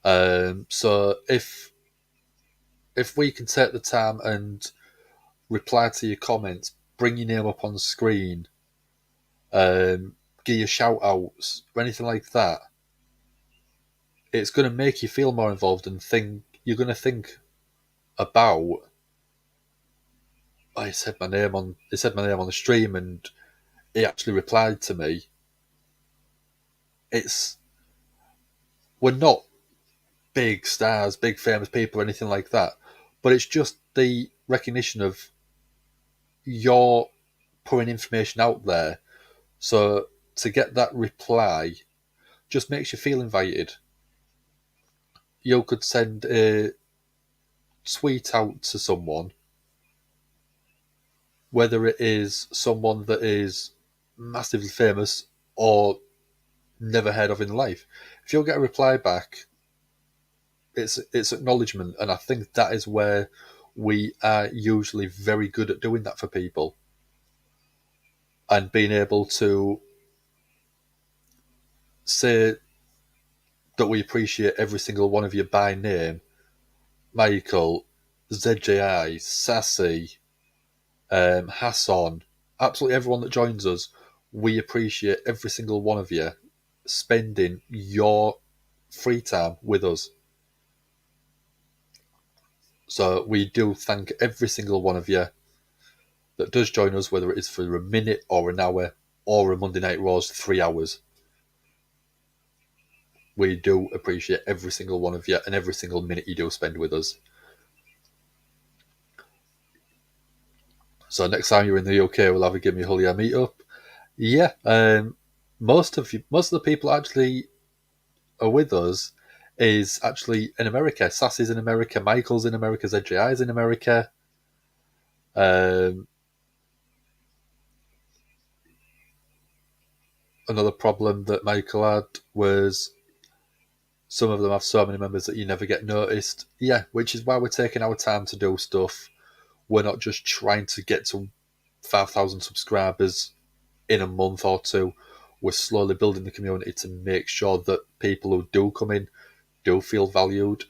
So if we can take the time and reply to your comments, bring your name up on the screen, give you shout outs or anything like that, it's going to make you feel more involved and you're going to think about, he said my name on the stream and he actually replied to me. We're not big stars, big famous people, or anything like that, but it's just the recognition of you're putting information out there. So to get that reply just makes you feel invited. You could send a tweet out to someone, whether it is someone that is massively famous or never heard of in life. If you'll get a reply back, it's acknowledgement, and I think that is where we are usually very good at doing that for people, and being able to say that we appreciate every single one of you by name. Michael, ZJI, Sassy, Hassan, absolutely everyone that joins us, we appreciate every single one of you spending your free time with us. So we do thank every single one of you that does join us, whether it is for a minute or an hour or a Monday Night Raw's 3 hours. We do appreciate every single one of you and every single minute you do spend with us. So next time you're in the UK, we'll have a Give Me a Hull Yeah meetup. Yeah, most of the people actually are with us is actually in America. Sassy's in America, Michael's in America, ZJI's in America. Another problem that Michael had was some of them have so many members that you never get noticed. Yeah, which is why we're taking our time to do stuff. We're not just trying to get to 5,000 subscribers in a month or two. We're slowly building the community to make sure that people who do come in do feel valued.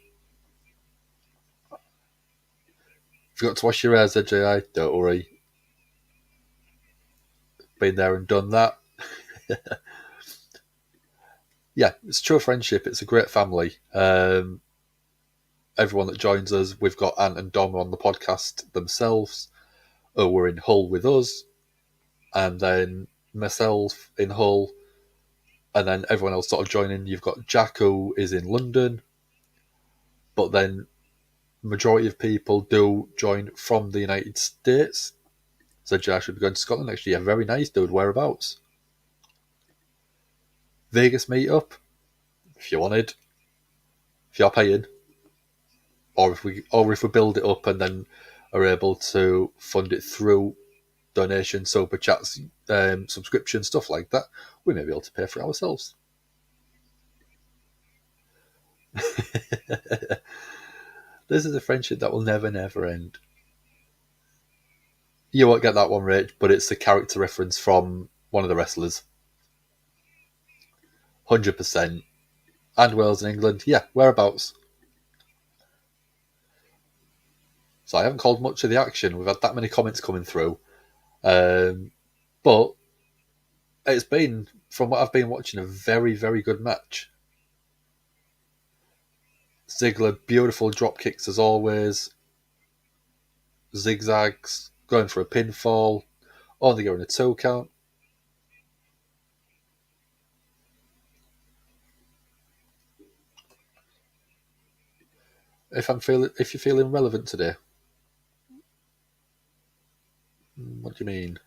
Forgot to wash your hair, ZJI? Don't worry. Been there and done that. Yeah, it's true friendship. It's a great family. Everyone that joins us, we've got Ant and Dom on the podcast themselves, who were in Hull with us, and then myself in Hull, and then everyone else sort of joining. You've got Jack, who is in London, but then majority of people do join from the United States. So Jack should be going to Scotland next year. Very nice, dude. Whereabouts? Vegas meetup, if you wanted, if you're paying, or if we build it up and then are able to fund it through donation, super chats, subscription, stuff like that, we may be able to pay for it ourselves. This is a friendship that will never end. You won't get that one, Rach, but it's a character reference from one of the wrestlers. 100%. And Wales and England. Yeah, whereabouts? So I haven't called much of the action. We've had that many comments coming through. But it's been, from what I've been watching, a very, very good match. Ziggler, beautiful drop kicks as always. Zigzags, going for a pinfall. Only going a 2 count. If you're feeling relevant today, what do you mean?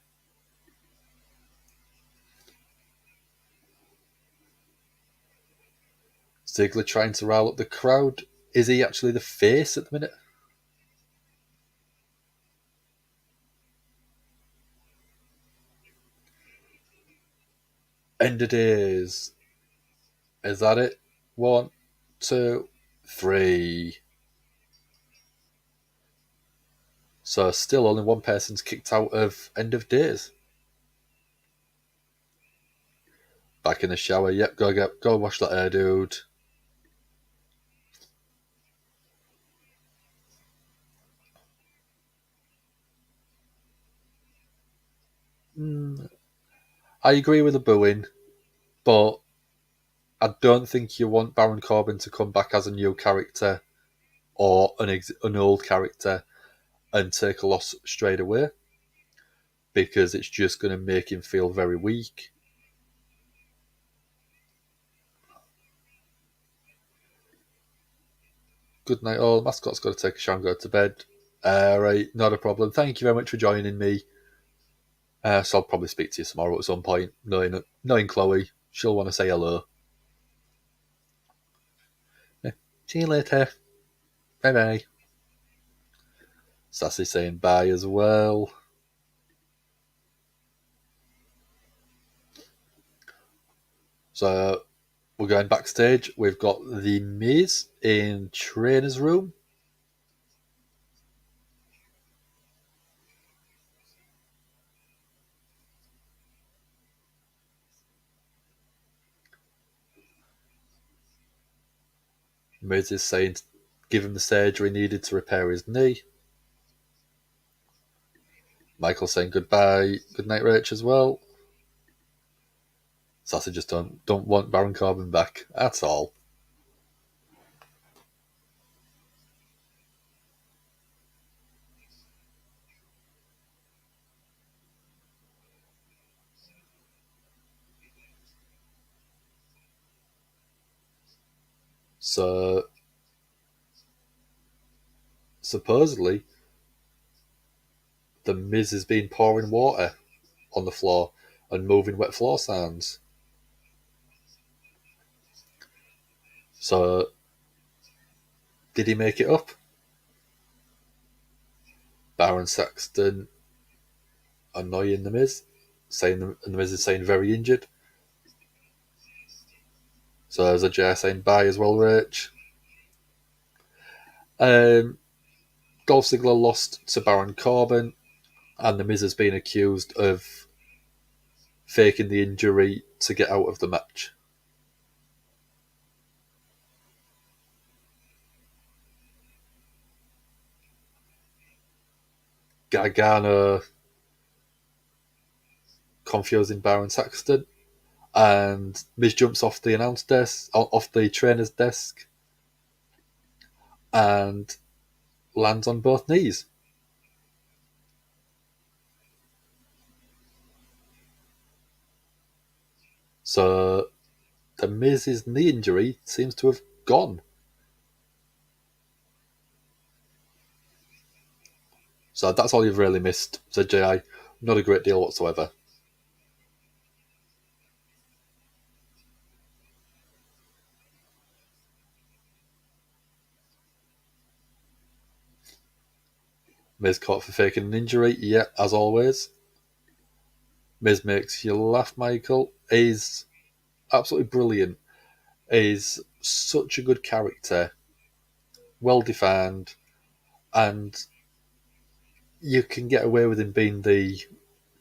Ziggler trying to rile up the crowd. Is he actually the face at the minute? End of days. Is that it? 1, 2, 3. So still only one person's kicked out of end of days. Back in the shower. Yep, go wash that hair, dude. I agree with the booing, but I don't think you want Baron Corbin to come back as a new character or an old character and take a loss straight away, because it's just going to make him feel very weak. Good night all. Mascot's got to take a shower and go to bed. Right, not a problem. Thank you very much for joining me. So I'll probably speak to you tomorrow at some point. Knowing Chloe, she'll want to say hello. Yeah. See you later. Bye bye. Sassy saying bye as well. So we're going backstage. We've got the Miz in trainer's room. Miz is saying give him the surgery needed to repair his knee. Michael saying goodbye. Good night, Rach, as well. Sassy just don't want Baron Corbin back at all. So supposedly the Miz has been pouring water on the floor and moving wet floor signs. So did he make it up? Baron Saxton annoying the Miz, saying the Miz is saying very injured. So there's a J saying bye as well, Rach. Dolph Ziggler lost to Baron Corbin, and the Miz has been accused of faking the injury to get out of the match. Gargano confusing Baron Saxton, and Miz jumps off the announce desk, off the trainer's desk, and lands on both knees. So the Miz's knee injury seems to have gone. So that's all you've really missed, said GAHY. Not a great deal whatsoever. Miz caught for faking an injury, yeah, as always. Miz makes you laugh, Michael. He's absolutely brilliant. He's such a good character, well defined, and you can get away with him being the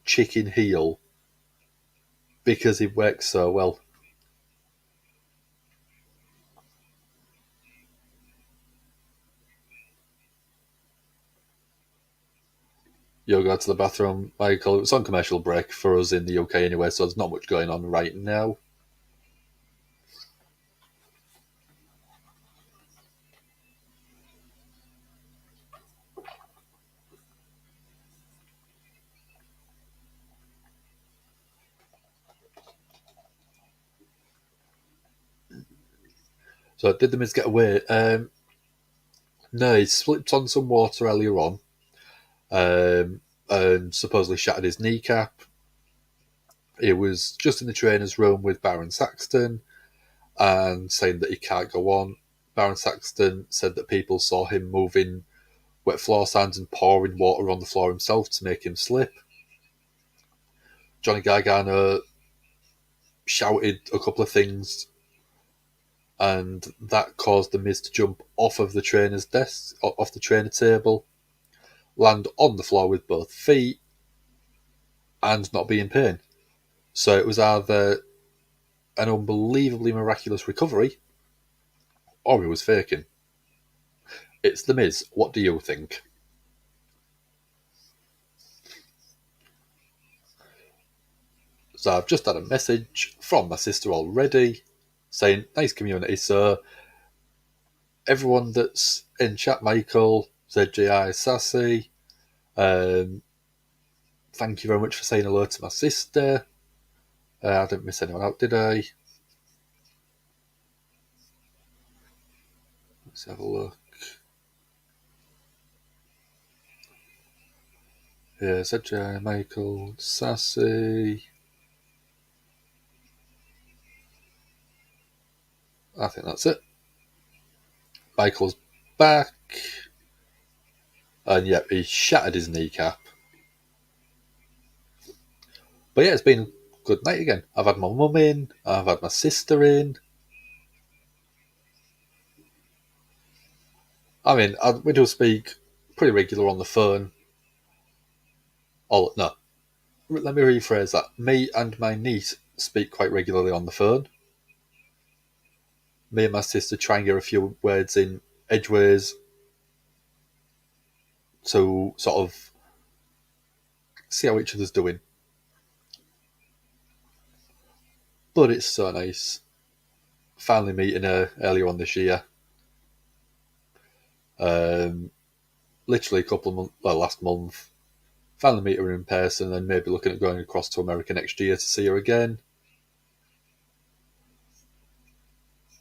chicken heel because he works so well. You'll go to the bathroom, Michael. It's on commercial break for us in the UK anyway, so there's not much going on right now. So did the Miz get away? No, he slipped on some water earlier on, and supposedly shattered his kneecap. He was just in the trainer's room with Baron Saxton and saying that he can't go on. Baron Saxton said that people saw him moving wet floor signs and pouring water on the floor himself to make him slip. Johnny Gargano shouted a couple of things, and that caused the Miz to jump off of the trainer's desk, off the trainer table, land on the floor with both feet, and not be in pain. So it was either an unbelievably miraculous recovery, or he was faking. It's the Miz. What do you think? So I've just had a message from my sister already saying, nice community, so everyone that's in chat, Michael, ZGI, Sassy, thank you very much for saying hello to my sister. I didn't miss anyone out, did I? Let's have a look. Yeah, ZGI, Michael, Sassy. I think that's it. Michael's back. And yep, he shattered his kneecap. But yeah, it's been a good night again. I've had my mum in, I've had my sister in. I mean, we do speak pretty regular on the phone. Oh, no. Let me rephrase that. Me and my niece speak quite regularly on the phone. Me and my sister try and get a few words in edgeways to sort of see how each other's doing. But it's so nice. Finally meeting her earlier on this year. Literally a couple of months, well, last month. Finally meet her in person and maybe looking at going across to America next year to see her again.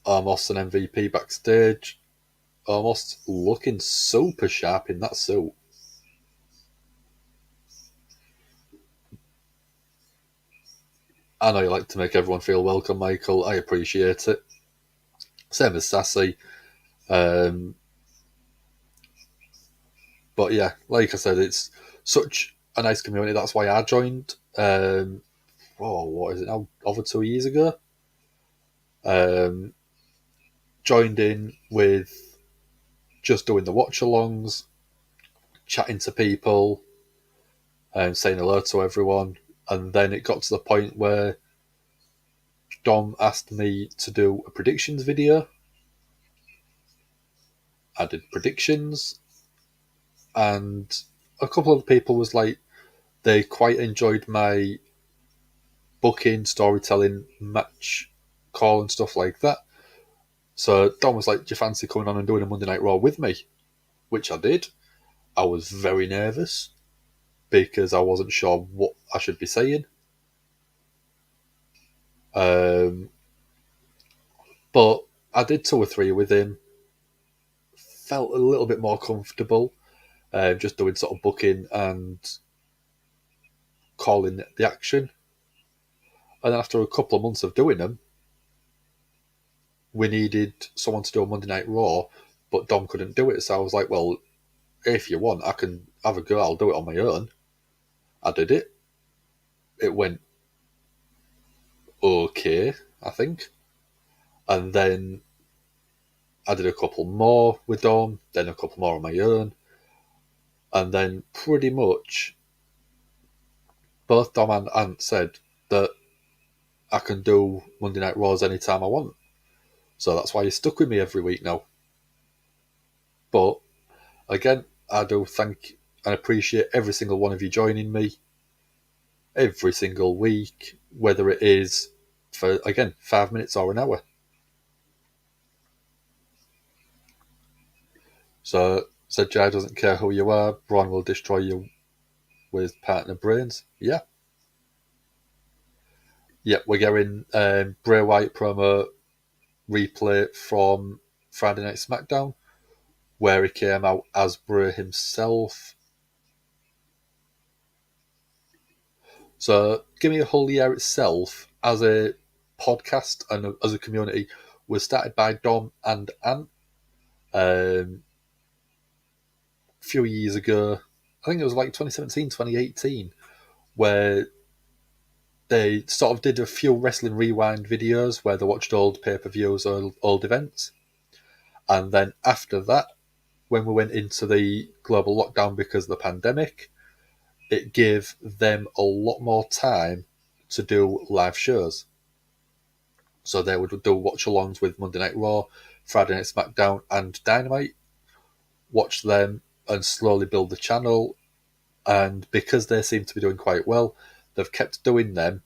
Almost an MVP backstage. Almost looking super sharp in that suit. I know you like to make everyone feel welcome, Michael. I appreciate it. Same as Sassy. But yeah, like I said, it's such a nice community. That's why I joined. What is it now? Over 2 years ago. Joined in with just doing the watch-alongs, chatting to people, and saying hello to everyone. And then it got to the point where Dom asked me to do a predictions video. I did predictions, and a couple of people was like, they quite enjoyed my booking, storytelling, match call and stuff like that. So Dom was like, do you fancy coming on and doing a Monday Night Raw with me? Which I did. I was very nervous because I wasn't sure what I should be saying. But I did 2 or 3 with him. Felt a little bit more comfortable just doing sort of booking and calling the action. And then after a couple of months of doing them, we needed someone to do a Monday Night Raw, but Dom couldn't do it. So I was like, well, if you want, I can have a go. I'll do it on my own. I did it. It went okay, I think. And then I did a couple more with Dom, then a couple more on my own. And then pretty much both Dom and Ant said that I can do Monday Night Raws anytime I want. So that's why he's stuck with me every week now. But again, I do thank and appreciate every single one of you joining me every single week, whether it is for, again, 5 minutes or an hour. So, said Jai doesn't care who you are, Braun will destroy you with partner brains. Yeah. Yep, we're getting Bray Wyatt promo replay from Friday Night SmackDown, where he came out as Bray himself. So, Give Me a Whole Year itself, as a podcast and as a community, was started by Dom and Ant a few years ago. I think it was like 2017, 2018, where they sort of did a few Wrestling Rewind videos where they watched old pay-per-views or old events. And then after that, when we went into the global lockdown because of the pandemic, it gave them a lot more time to do live shows. So they would do watch-alongs with Monday Night Raw, Friday Night SmackDown, and Dynamite. Watch them and slowly build the channel. And because they seem to be doing quite well, they've kept doing them,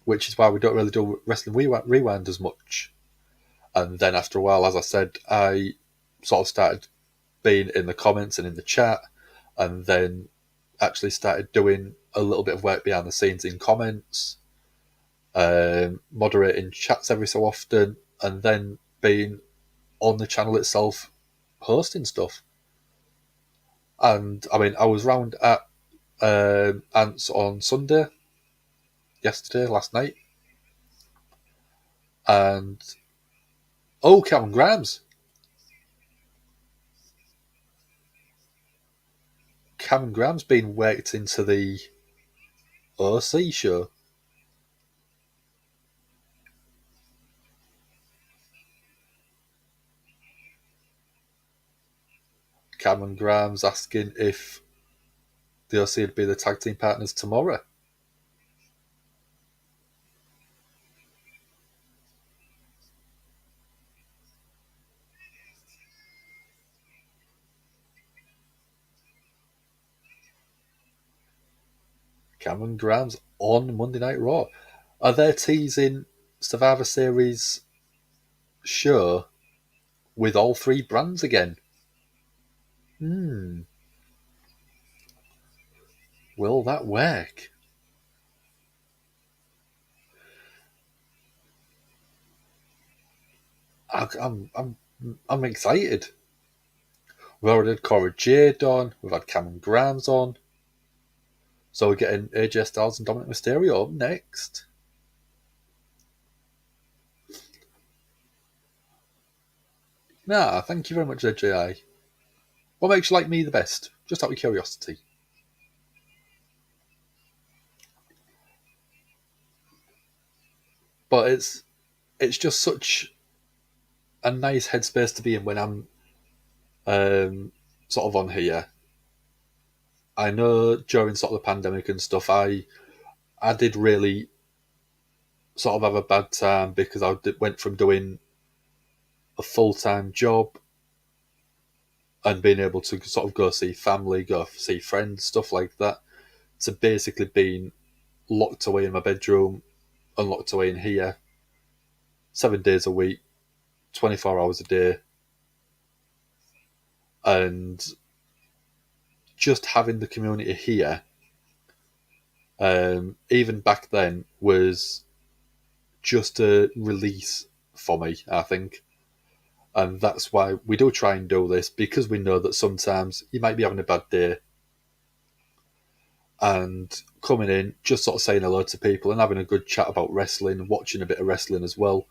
which is why we don't really do Wrestling Rewind as much. And then after a while, as I said, I sort of started being in the comments and in the chat, and then actually started doing a little bit of work behind the scenes in comments, moderating chats every so often, and then being on the channel itself hosting stuff. And I mean, I was round at Ants on Sunday, last night, and Cameron Grimes. Cameron Grimes being worked into the OC show. Cameron Grimes asking if the OC would be the tag team partners tomorrow. Cameron Grimes on Monday Night Raw. Are they teasing Survivor Series show with all 3 brands again? Will that work? I'm excited. We've already had Cora Jade on. We've had Cameron Grimes on. So we're getting AJ Styles and Dominic Mysterio up next. Nah, thank you very much, AJI. What makes you like me the best? Just out of curiosity. But it's just such a nice headspace to be in when I'm sort of on here. I know during sort of the pandemic and stuff, I did really sort of have a bad time because went from doing a full-time job and being able to sort of go see family, go see friends, stuff like that, to basically being locked away in my bedroom and locked away in here 7 days a week, 24 hours a day. And just having the community here, even back then, was just a release for me, I think. And that's why we do try and do this, because we know that sometimes you might be having a bad day, and coming in, just sort of saying hello to people and having a good chat about wrestling and watching a bit of wrestling as well.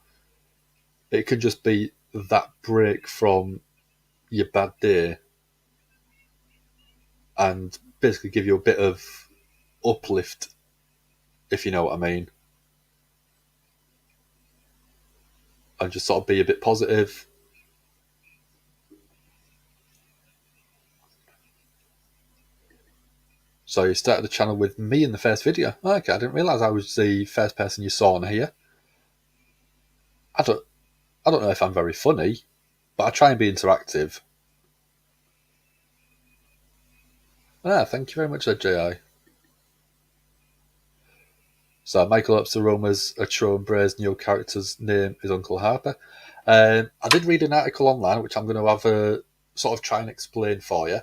It can just be that break from your bad day and basically give you a bit of uplift, if you know what I mean. And just sort of be a bit positive. So you started the channel with me in the first video. Okay, I didn't realise I was the first person you saw on here. I don't know if I'm very funny, but I try and be interactive. Thank you very much, JI. So Michael hopes the rumours are true and Bray's new character's name is Uncle Harper. I did read an article online, which I'm going to have a sort of try and explain for you.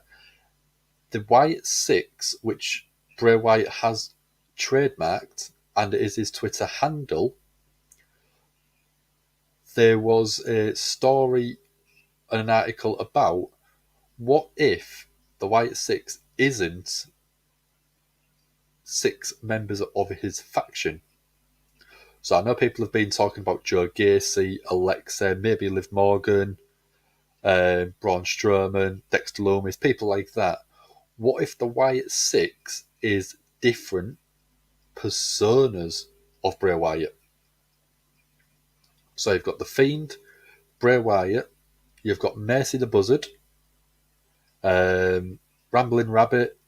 The Wyatt 6, which Bray Wyatt has trademarked, and it is his Twitter handle, there was a story and an article about what if the Wyatt 6 isn't 6 members of his faction. So I know people have been talking about Joe Gacy, Alexa, maybe Liv Morgan, Braun Strowman, Dexter Lumis, people like that. What if the Wyatt 6 is different personas of Bray Wyatt? So you've got The Fiend, Bray Wyatt, you've got Mercy the Buzzard, Rambling Rabbit,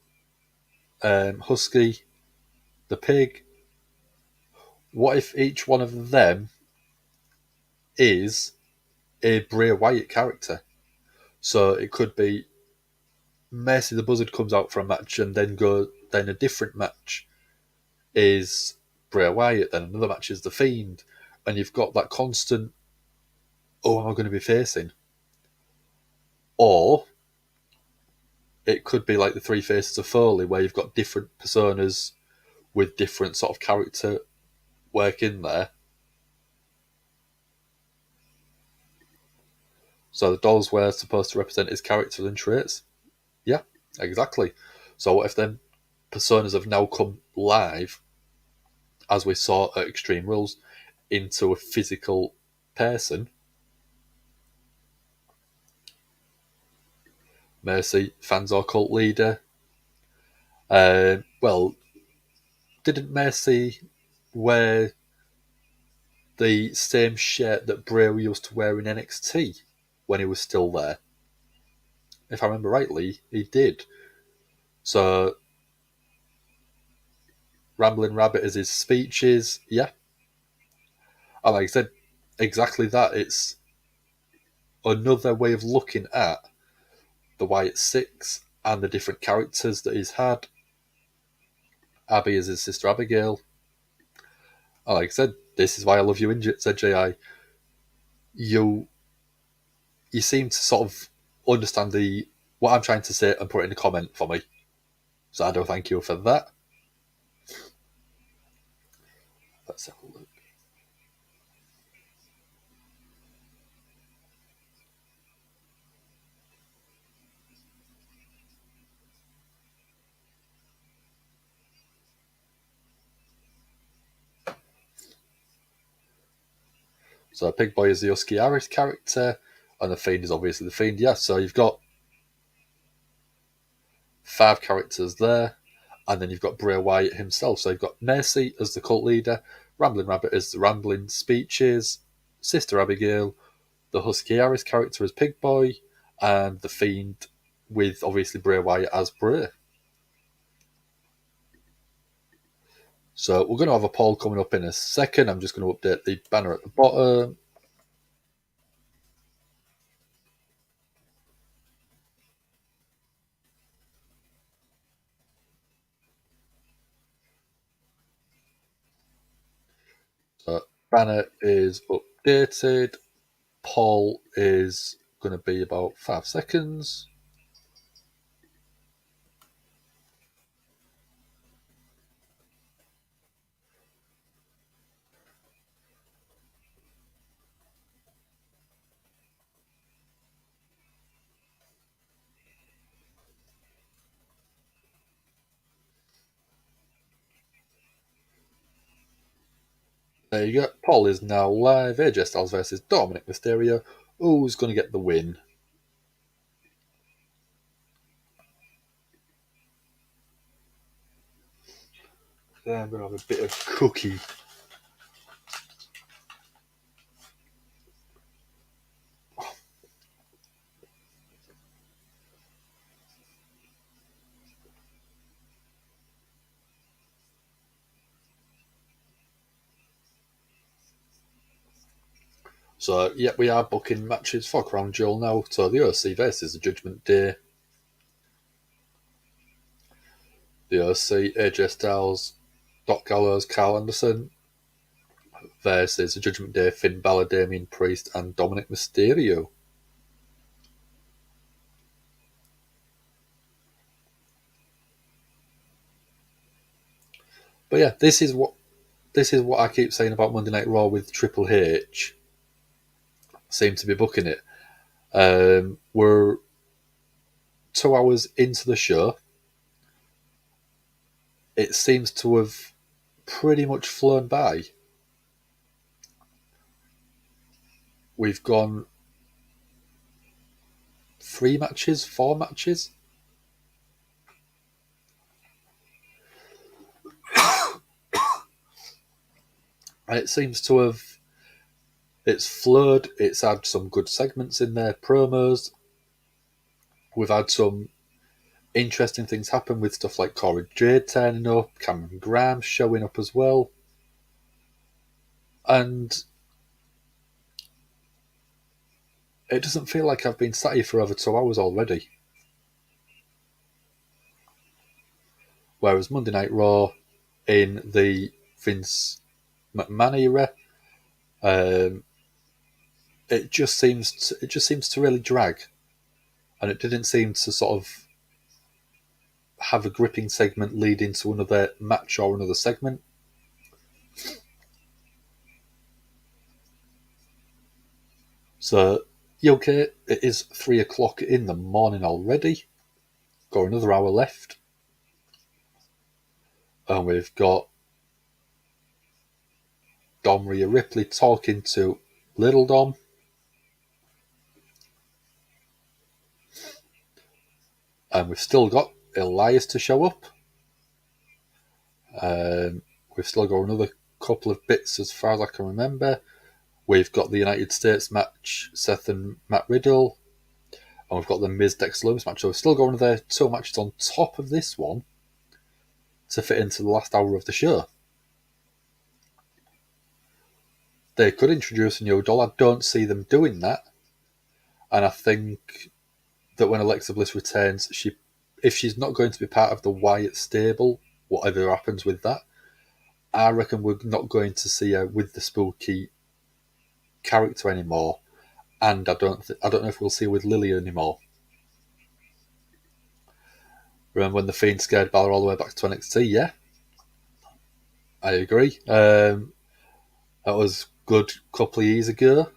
Husky, the Pig. What if each one of them is a Bray Wyatt character? So it could be Mercy the Buzzard comes out for a match and then a different match is Bray Wyatt, then another match is The Fiend, and you've got that constant, oh, am I going to be facing? Or it could be like the Three Faces of Foley, where you've got different personas with different sort of character work in there. So the dolls were supposed to represent his character and traits. Yeah, exactly. So what if them personas have now come live, as we saw at Extreme Rules, into a physical person? Mercy, fans or cult leader. Well, didn't Mercy wear the same shirt that Bray used to wear in NXT when he was still there? If I remember rightly, he did. So, Rambling Rabbit is his speeches, yeah. And like I said, exactly that. It's another way of looking at the Wyatt 6 and the different characters that he's had. Abby is his sister Abigail. And like I said, this is why I love you, said JI. You seem to sort of understand what I'm trying to say and put it in a comment for me. So I do thank you for that. Let's have a look. So Pig Boy is the Husky Harris character, and the Fiend is obviously the Fiend. Yeah, so you've got 5 characters there, and then you've got Bray Wyatt himself. So you've got Macy as the cult leader, Ramblin' Rabbit as the rambling speeches, Sister Abigail, the Husky Harris character as Pig Boy, and the Fiend with obviously Bray Wyatt as Bray. So we're going to have a poll coming up in a second. I'm just going to update the banner at the bottom. So banner is updated. Poll is going to be about 5 seconds. There you go. Poll is now live. AJ Styles versus Dominic Mysterio. Who's going to get the win? Then I'm going to have a bit of cookie. So, yeah, we are booking matches for Crown Jewel now. So, the OC versus the Judgment Day. The OC, AJ Styles, Doc Gallows, Carl Anderson versus the Judgment Day, Finn Balor, Damian Priest, and Dominic Mysterio. But yeah, this is what I keep saying about Monday Night Raw with Triple H. Seem to be booking it. We're 2 hours into the show. It seems to have pretty much flown by. We've gone 3 matches, 4 matches. And it seems to have, it's flowed, it's had some good segments in there, promos. We've had some interesting things happen with stuff like Corey Jade turning up, Cameron Grimes showing up as well. And it doesn't feel like I've been sat here for over 2 hours already. Whereas Monday Night Raw in the Vince McMahon era, it just seems to really drag, and it didn't seem to sort of have a gripping segment lead into another match or another segment. So, okay, it is 3 o'clock in the morning already. Got another hour left. And we've got Dom Rhea Ripley talking to Little Dom. And we've still got Elias to show up. We've still got another couple of bits as far as I can remember. We've got the United States match, Seth and Matt Riddle. And we've got the Miz Dexter Lumis match. So we've still got another 2 matches on top of this one to fit into the last hour of the show. They could introduce a new doll. I don't see them doing that. And I think that when Alexa Bliss returns, if she's not going to be part of the Wyatt stable, whatever happens with that, I reckon we're not going to see her with the spooky character anymore. And I don't know if we'll see her with Lily anymore. Remember when the Fiend scared Balor all the way back to NXT? Yeah, I agree. That was a good couple of years ago.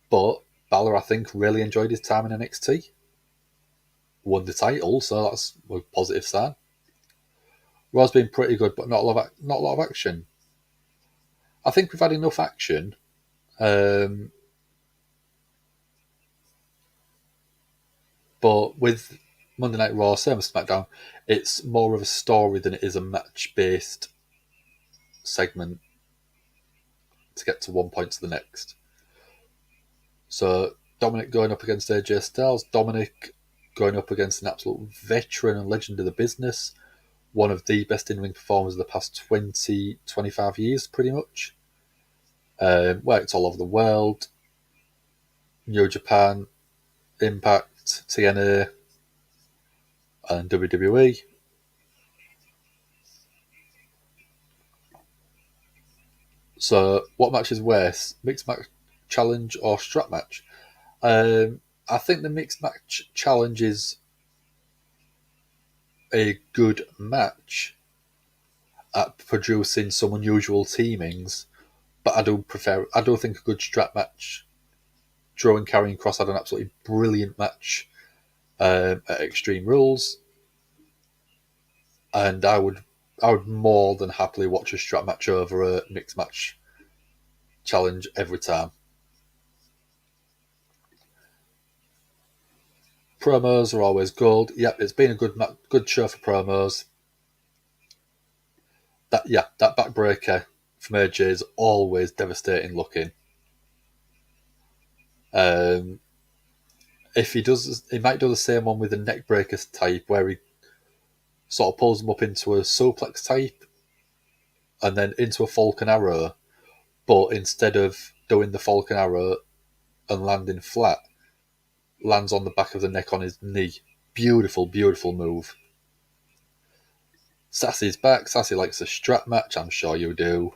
But Balor, I think, really enjoyed his time in NXT. Won the title, so that's a positive sign. Raw's been pretty good, but not a lot of action. I think we've had enough action But with Monday Night Raw, same as SmackDown, it's more of a story than it is a match-based segment to get to one point to the next. So Dominic going up against AJ Styles, Dominic going up against an absolute veteran and legend of the business, one of the best in-ring performers of the past 20, 25 years, pretty much. Worked all over the world, New Japan, Impact, TNA, and WWE. So, what match is worse, mixed match challenge or strap match? I think the mixed match challenge is a good match at producing some unusual teamings, but I don't think a good strap match. Drew and Karrion Kross had an absolutely brilliant match at Extreme Rules, and I would more than happily watch a strap match over a mixed match challenge every time. Promos are always gold. Yep, it's been a good show for promos. That backbreaker from AJ is always devastating looking. If he does, he might do the same one with the neckbreaker type, where he sort of pulls him up into a suplex type and then into a Falcon Arrow, but instead of doing the Falcon Arrow and landing flat, lands on the back of the neck on his knee. Beautiful, beautiful move. Sassy's back. Sassy likes a strap match, I'm sure you do.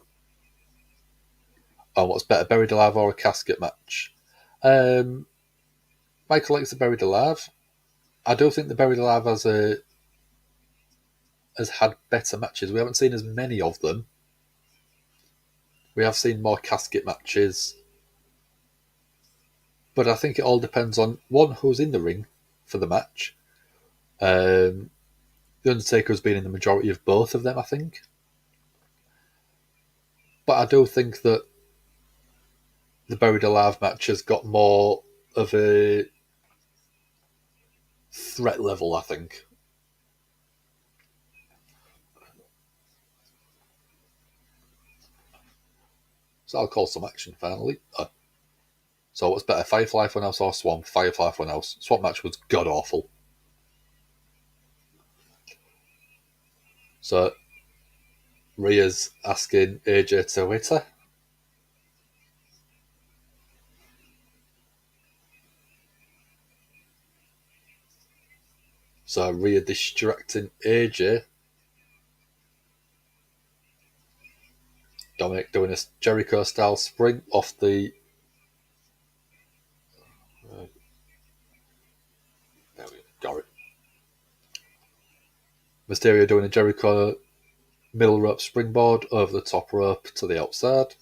And what's better, buried alive or a casket match? Michael likes the buried alive. I do think the buried alive has had better matches. We haven't seen as many of them. We have seen more casket matches. But I think it all depends on, one, who's in the ring for the match. The Undertaker has been in the majority of both of them, I think. But I do think that the Buried Alive match has got more of a threat level, I think. So I'll call some action finally. So what's better, Firefly Funhouse or Swamp? Firefly Funhouse. Swamp match was god awful. So Rhea's asking AJ to hit her. So Rhea distracting AJ. Dominic doing a Jericho style spring off the. There we go, got it. Mysterio doing a Jericho middle rope springboard over the top rope to the outside.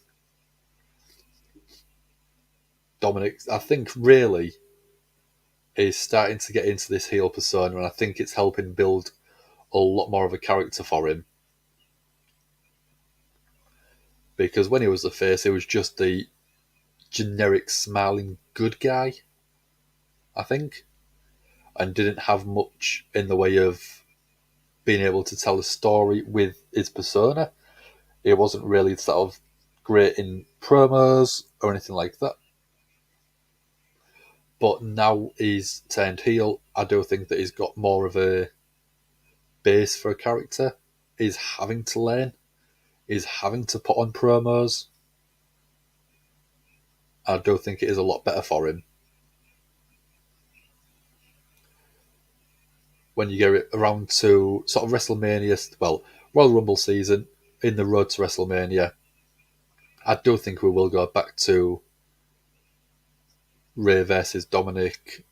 Dominic, I think, really is starting to get into this heel persona, and I think it's helping build a lot more of a character for him. Because when he was the face, he was just the generic smiling good guy, I think, and didn't have much in the way of being able to tell a story with his persona. He wasn't really sort of great in promos or anything like that. But now he's turned heel, I do think that he's got more of a base for a character. He's having to learn. He's having to put on promos. I do think it is a lot better for him. When you get around to sort of WrestleMania, well, Royal Rumble season, in the road to WrestleMania, I do think we will go back to Rey versus Dominic,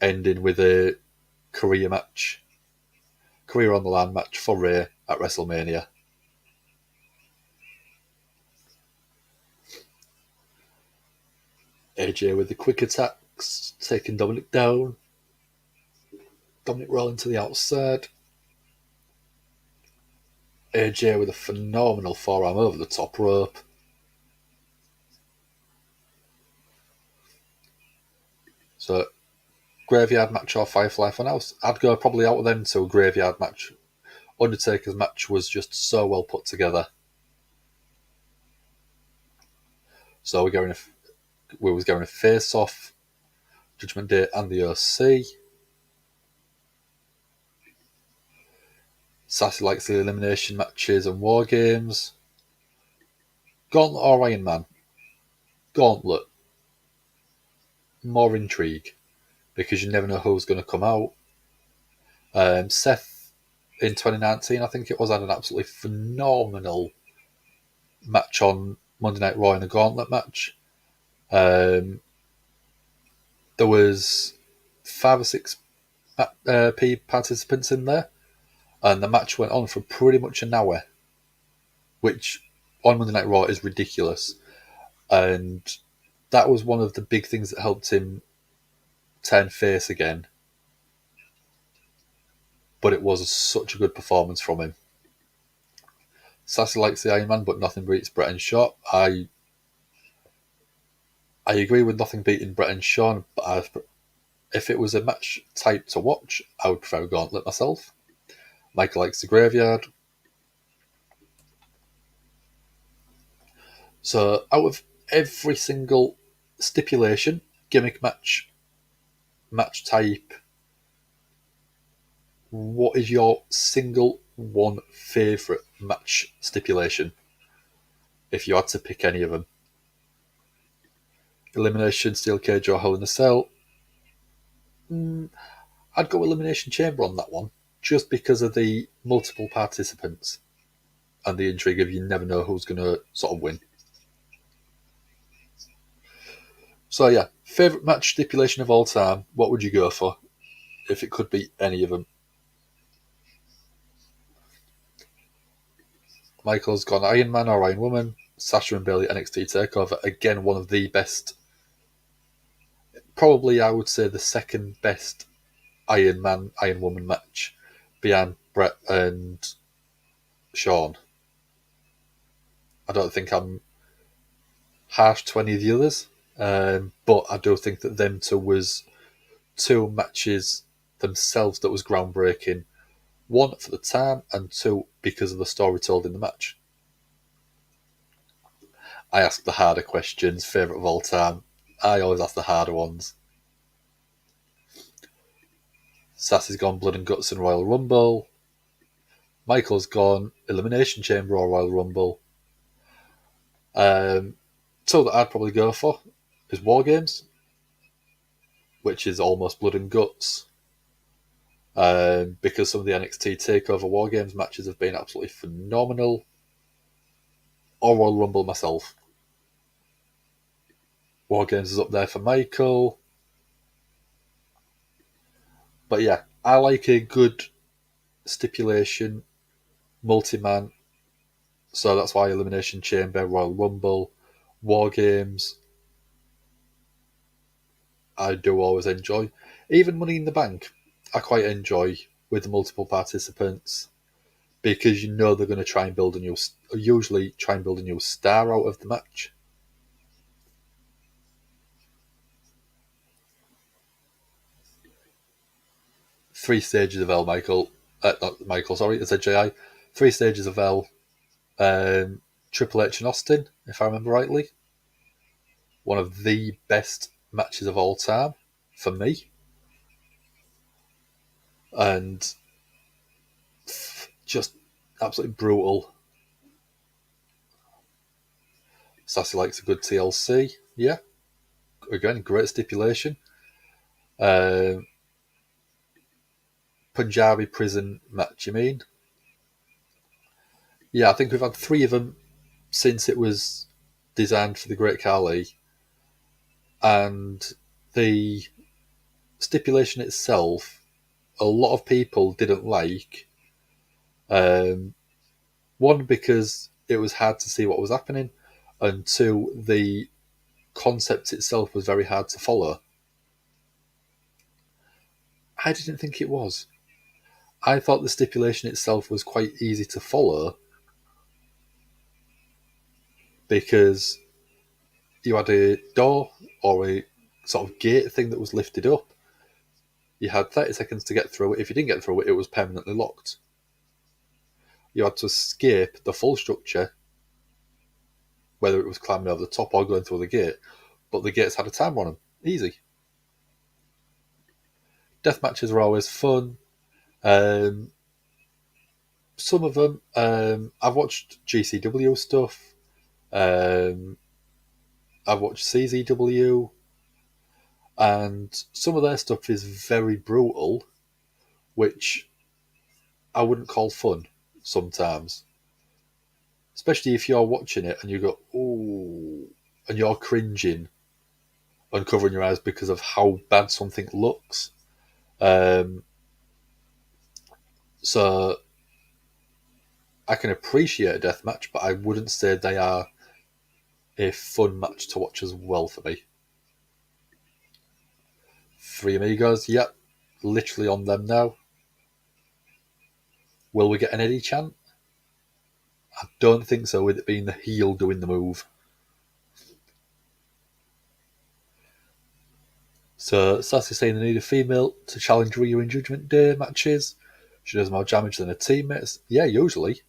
ending with a career match, career on the line match for Rey at WrestleMania. AJ with the quick attacks, taking Dominic down. Dominic rolling to the outside. AJ with a phenomenal forearm over the top rope. So, Graveyard match or Firefly Funhouse? I'd go probably out of them to a Graveyard match. Undertaker's match was just so well put together. So we was going a face-off, Judgment Day and the OC. Sassy likes the elimination matches and war games. Gauntlet or Iron Man? Gauntlet. More intrigue, because you never know who's going to come out. Seth in 2019, I think it was, had an absolutely phenomenal match on Monday Night Raw in a Gauntlet match. There was 5 or 6 participants in there, and the match went on for pretty much an hour, which on Monday Night Raw is ridiculous. And that was one of the big things that helped him turn face again. But it was such a good performance from him. Sassy likes the Iron Man, but nothing beats Bret and Shawn. I agree with nothing beating Bret and Shawn, but if it was a match type to watch, I would prefer Gauntlet myself. Michael likes the Graveyard. So out of every single stipulation, gimmick match type, what is your single one favourite match stipulation? If you had to pick any of them. Elimination, Steel Cage or Hell in a Cell? I'd go Elimination Chamber on that one, just because of the multiple participants and the intrigue of you never know who's going to sort of win. So yeah, favourite match stipulation of all time, what would you go for if it could be any of them? Michael's gone Iron Man or Iron Woman. Sasha and Bayley NXT TakeOver. Again, one of the best, probably I would say the second best Iron Man, Iron Woman match behind Bret and Shawn. I don't think I'm harsh to any of the others, but I do think that them two was 2 matches themselves that was groundbreaking. 1 for the time, and 2 because of the story told in the match. I ask the harder questions, favourite of all time. I always ask the harder ones. Sassy's gone Blood and Guts and Royal Rumble. Michael's gone Elimination Chamber or Royal Rumble. 2 that I'd probably go for is War Games, which is almost Blood and Guts. Because some of the NXT TakeOver War Games matches have been absolutely phenomenal. Or Royal Rumble myself. War Games is up there for Michael. But yeah, I like a good stipulation, multi-man. So that's why Elimination Chamber, Royal Rumble, War Games, I do always enjoy. Even Money in the Bank, I quite enjoy with the multiple participants, because you know they're going to try and build a new star out of the match. Three stages of L, Michael. Not Michael, sorry, it's a GAHY. 3 stages of L. Triple H and Austin, if I remember rightly. One of the best matches of all time, for me. And just absolutely brutal. Sassy likes a good TLC. Yeah. Again, great stipulation. Punjabi prison match, you mean? Yeah, I think we've had 3 of them since it was designed for the Great Khali. And the stipulation itself, a lot of people didn't like. 1, because it was hard to see what was happening, and 2, the concept itself was very hard to follow. I didn't think it was. I thought the stipulation itself was quite easy to follow, because you had a door or a sort of gate thing that was lifted up. You had 30 seconds to get through it. If you didn't get through it, it was permanently locked. You had to escape the full structure, whether it was climbing over the top or going through the gate, but the gates had a timer on them. Easy. Death matches are always fun. Some of them, I've watched GCW stuff. I've watched CZW, and some of their stuff is very brutal, which I wouldn't call fun sometimes. Especially if you're watching it and you go, ooh, and you're cringing and covering your eyes because of how bad something looks. So I can appreciate a death match, but I wouldn't say they are a fun match to watch as well for me. Three Amigos, yep, literally on them now. Will we get an Eddie chant? I don't think so, with it being the heel doing the move. So Sassy's saying they need a female to challenge Rhea in Judgment Day matches. She does more damage than her teammates. Yeah, usually.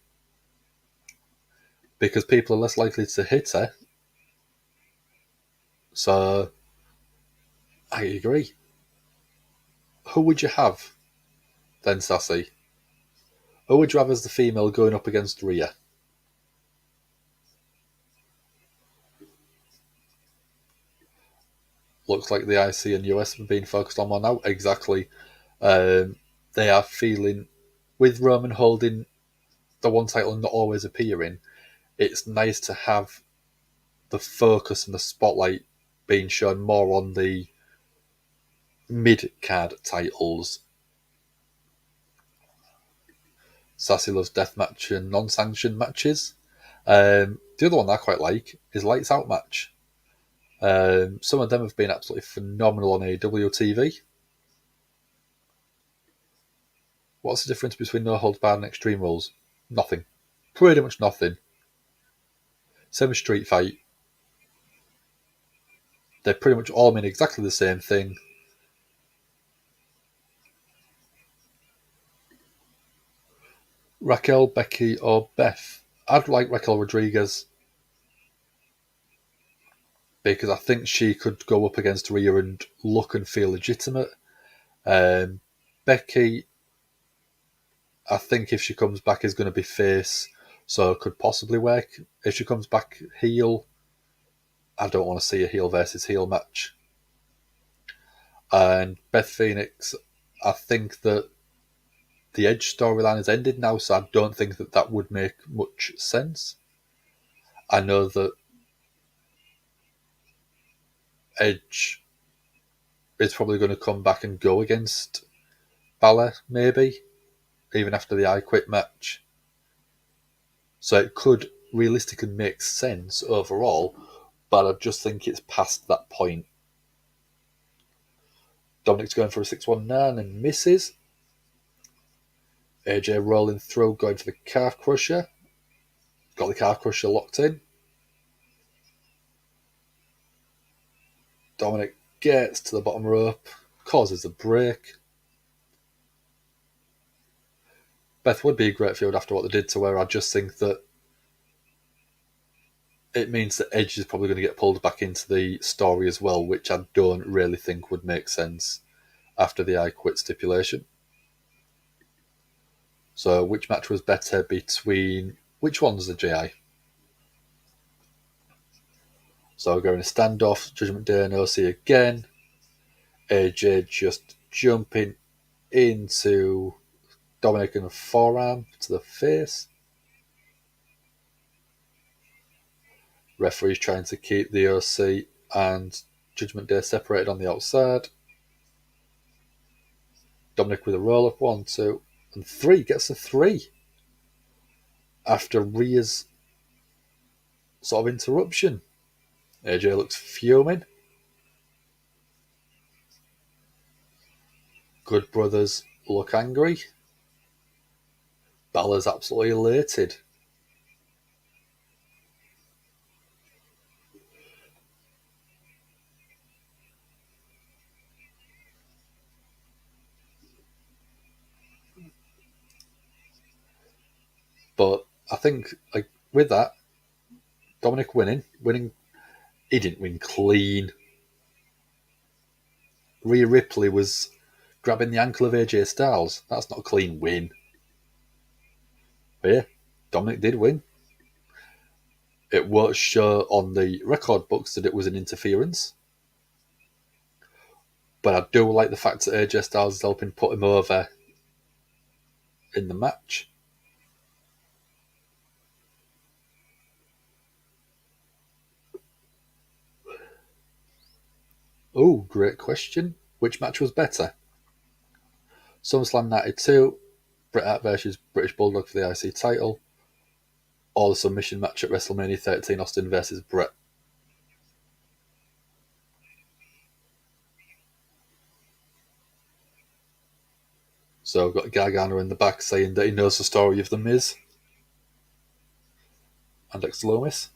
Because people are less likely to hit her. So, I agree. Who would you have then, Sassy? Who would you have as the female going up against Rhea? Looks like the IC and US have been focused on more now. Exactly. They are feeling, with Roman holding the one title and not always appearing, it's nice to have the focus and the spotlight being shown more on the mid-card titles. Sassy loves deathmatch and non-sanctioned matches. The other one I quite like is Lights Out match. Some of them have been absolutely phenomenal on AEW TV. What's the difference between No Holds Barred and Extreme Rules? Nothing. Pretty much nothing. Same as Street Fight. They pretty much all mean exactly the same thing. Raquel, Becky, or Beth? I'd like Raquel Rodriguez because I think she could go up against Rhea and look and feel legitimate. Becky, I think if she comes back, is going to be face, so could possibly work. If she comes back heel, I don't want to see a heel versus heel match. And Beth Phoenix, I think that the Edge storyline has ended now, so I don't think that that would make much sense. I know that Edge is probably going to come back and go against Balor, maybe, even after the I Quit match. So it could realistically make sense overall, but I just think it's past that point. Dominic's going for a 619 and misses. AJ rolling through, going for the calf crusher. Got the calf crusher locked in. Dominic gets to the bottom rope, causes a break. Beth would be a great field after what they did to her. I just think that it means that Edge is probably going to get pulled back into the story as well, which I don't really think would make sense after the I Quit stipulation. So which match was better between... Which one's the GI? So we're going to standoff, Judgment Day and OC again. AJ just jumping into Dominic and a forearm to the face. Referee's trying to keep the OC and Judgment Day separated on the outside. Dominic with a roll-up, 1, 2, and 3. Gets a 3. After Rhea's sort of interruption. AJ looks fuming. Good Brothers look angry. Balor's absolutely elated. But I think with that, Dominic winning, he didn't win clean. Rhea Ripley was grabbing the ankle of AJ Styles. That's not a clean win. But yeah, Dominic did win. It was sure on the record books that it was an interference. But I do like the fact that AJ Styles is helping put him over in the match. Oh, great question. Which match was better? SummerSlam 92, Bret Hart versus British Bulldog for the IC title, or the submission match at WrestleMania 13, Austin versus Bret? So I've got Gargano in the back saying that he knows the story of The Miz and Dexter Lumis.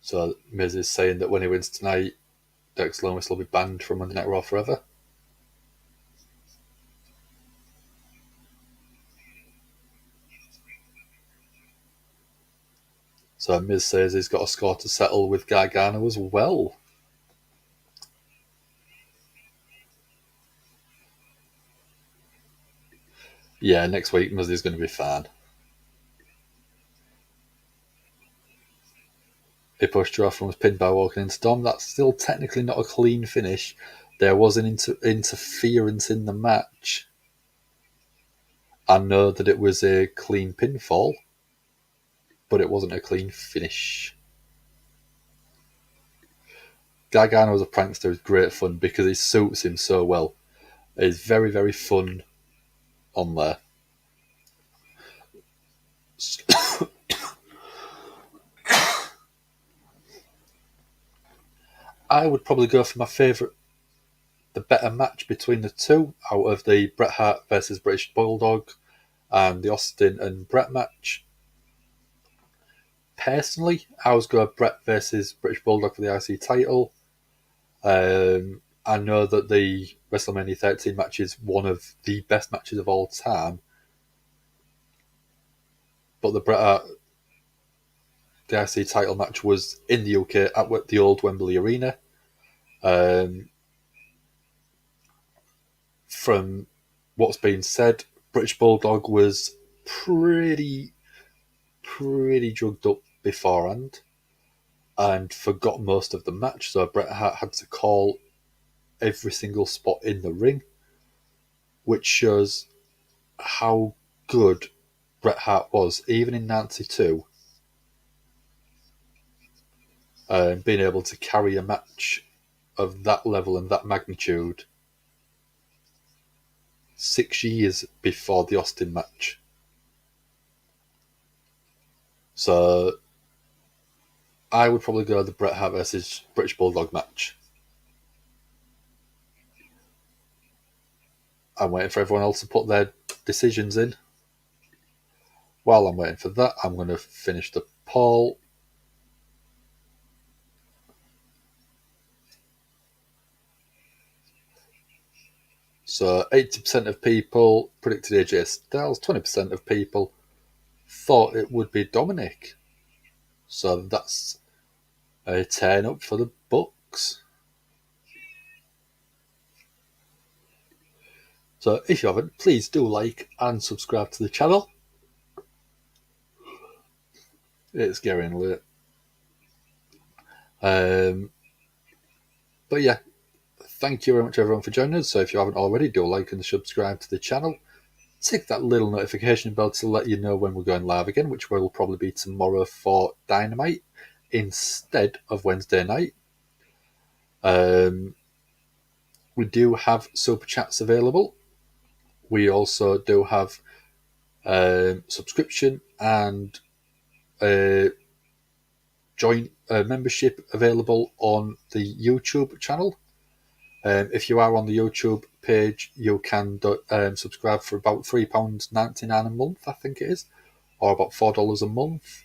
So Miz is saying that when he wins tonight, Dexter Lumis will be banned from Monday Night Raw forever. So Miz says he's got a score to settle with Gargano as well. Yeah, next week Miz is going to be fine. He pushed her off and was pinned by walking into Dom. That's still technically not a clean finish. There was an interference in the match. I know that it was a clean pinfall, but it wasn't a clean finish. Gargano as a prankster is great fun because he suits him so well. It's very, very fun on there. I would probably go for my favourite, the better match between the two out of the Bret Hart versus British Bulldog and the Austin and Bret match. Personally, I was going Bret versus British Bulldog for the IC title. I know that the WrestleMania 13 match is one of the best matches of all time, but the Bret Hart, the IC title match was in the UK at the old Wembley Arena. From what's been said, British Bulldog was pretty drugged up beforehand and forgot most of the match, so Bret Hart had to call every single spot in the ring, which shows how good Bret Hart was, even in 92. Being able to carry a match of that level and that magnitude 6 years before the Austin match. So I would probably go the Bret Hart versus British Bulldog match. I'm waiting for everyone else to put their decisions in. While I'm waiting for that, I'm going to finish the poll. So 80% of people predicted AJ Styles, 20% of people thought it would be Dominic. So that's a 10 up for the Bucks. So if you haven't, please do like and subscribe to the channel. It's getting late. But yeah, thank you very much everyone for joining us. So if you haven't already, do like and subscribe to the channel. Tick that little notification bell to let you know when we're going live again, which will probably be tomorrow for Dynamite instead of Wednesday night. We do have super chats available. We also do have subscription and joint membership available on the YouTube channel. If you are on the YouTube page, you can subscribe for about £3.99 a month, I think it is, or about $4 a month,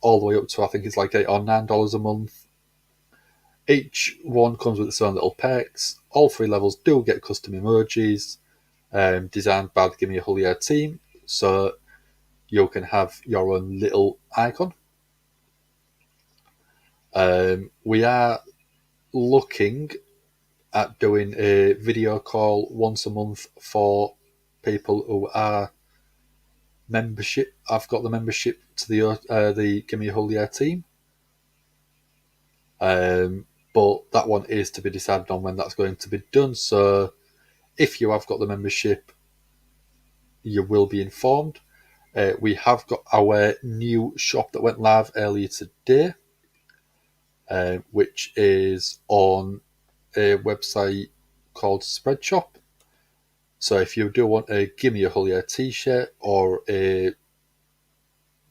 all the way up to I think it's like $8 or $9 a month. Each one comes with its own little perks. All 3 levels do get custom emojis designed by the Gimme a Hull team, so you can have your own little icon. We are looking at doing a video call once a month for people who are membership. I've got the membership to the Gimme a Hull team, but that one is to be decided on when that's going to be done. So if you have got the membership, you will be informed. We have got our new shop that went live earlier today, which is on a website called Spreadshop. So if you do want a Gimme a Hull t-shirt or a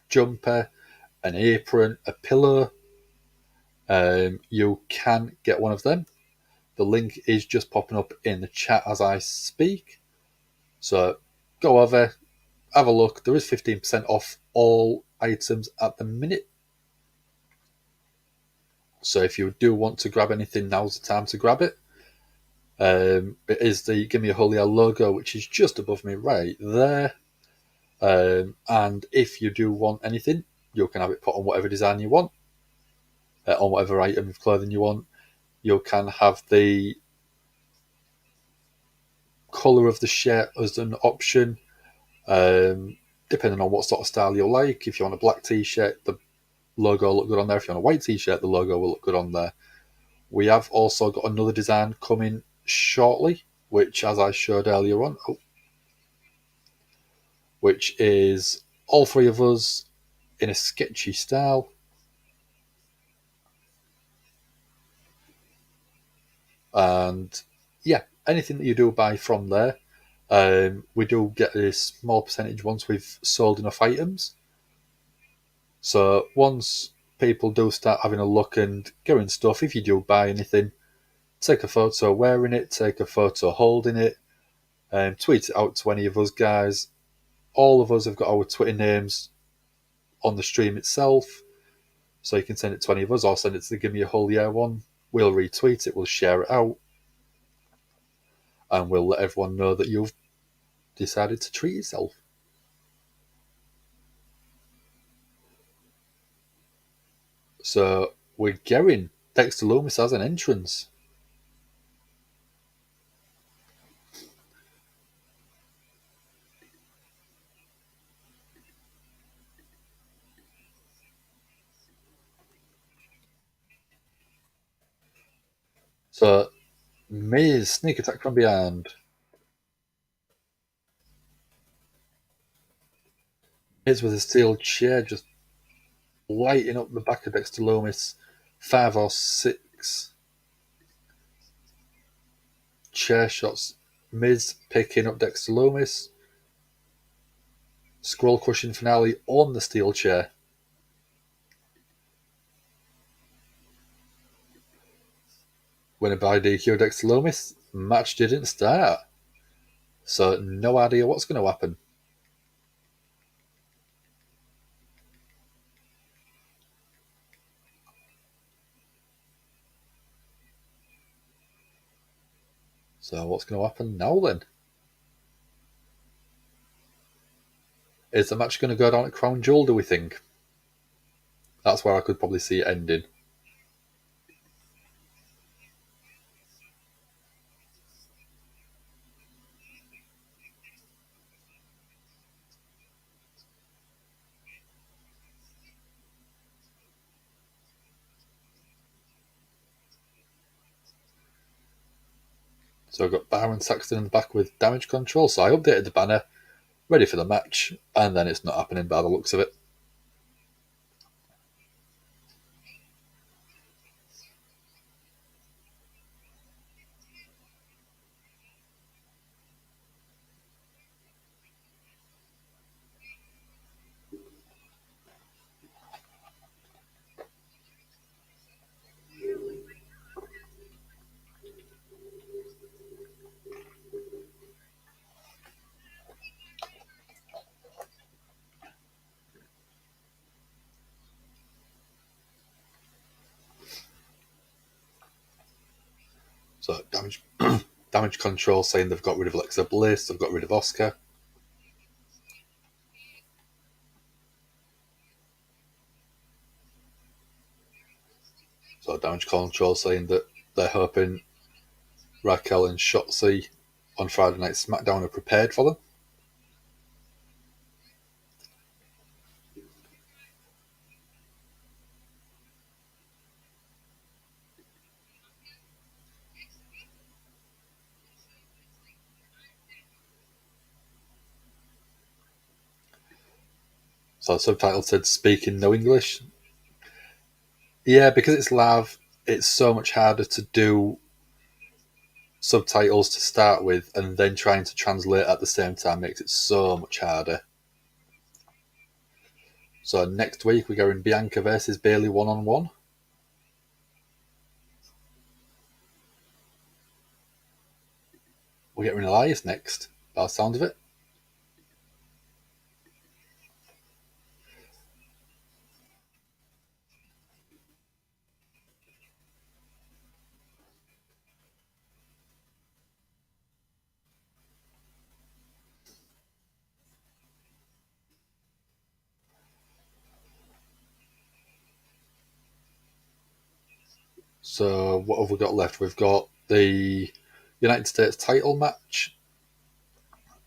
jumper, an apron, a pillow, you can get one of them. The link is just popping up in the chat as I speak. So go over, have a look. There is 15% off all items at the minute. So if you do want to grab anything, now's the time to grab it. It is the Gimme a Hull logo, which is just above me right there. And if you do want anything, you can have it put on whatever design you want, on whatever item of clothing you want. You can have the colour of the shirt as an option, depending on what sort of style you like. If you want a black t-shirt, the logo will look good on there. If you want a white t-shirt, the logo will look good on there. We have also got another design coming shortly, which, as I showed earlier on, which is all 3 of us in a sketchy style. And yeah, anything that you do buy from there, we do get a small percentage once we've sold enough items. So once people do start having a look and getting stuff, if you do buy anything, take a photo wearing it, take a photo holding it, tweet it out to any of us guys. All of us have got our Twitter names on the stream itself, so you can send it to any of us or send it to the Gimme a Hull one. We'll retweet it, we'll share it out, and we'll let everyone know that you've decided to treat yourself. So we're getting Dexter Lumis as an entrance. So Miz, sneak attack from behind. Miz with a steel chair just lighting up the back of Dexter Lumis. 5 or 6 chair shots. Miz picking up Dexter Lumis. Scroll crushing finale on the steel chair. Winner by DQ Dexter Lumis. Match didn't start, so no idea what's going to happen. So what's going to happen now then? Is the match going to go down at Crown Jewel, do we think? That's where I could probably see it ending. So I've got Byron Saxton in the back with damage control. So I updated the banner, ready for the match, and then it's not happening by the looks of it. So Damage Control saying they've got rid of Alexa Bliss, they've got rid of Oscar. So Damage Control saying that they're hoping Raquel and Shotzi on Friday Night SmackDown are prepared for them. So the subtitle said speaking no English. Yeah, because it's live, it's so much harder to do subtitles to start with, and then trying to translate at the same time makes it so much harder. So next week we're going Bianca versus Bayley 1-on-1. We're getting Elias next, by the sound of it. So what have we got left? We've got the United States title match,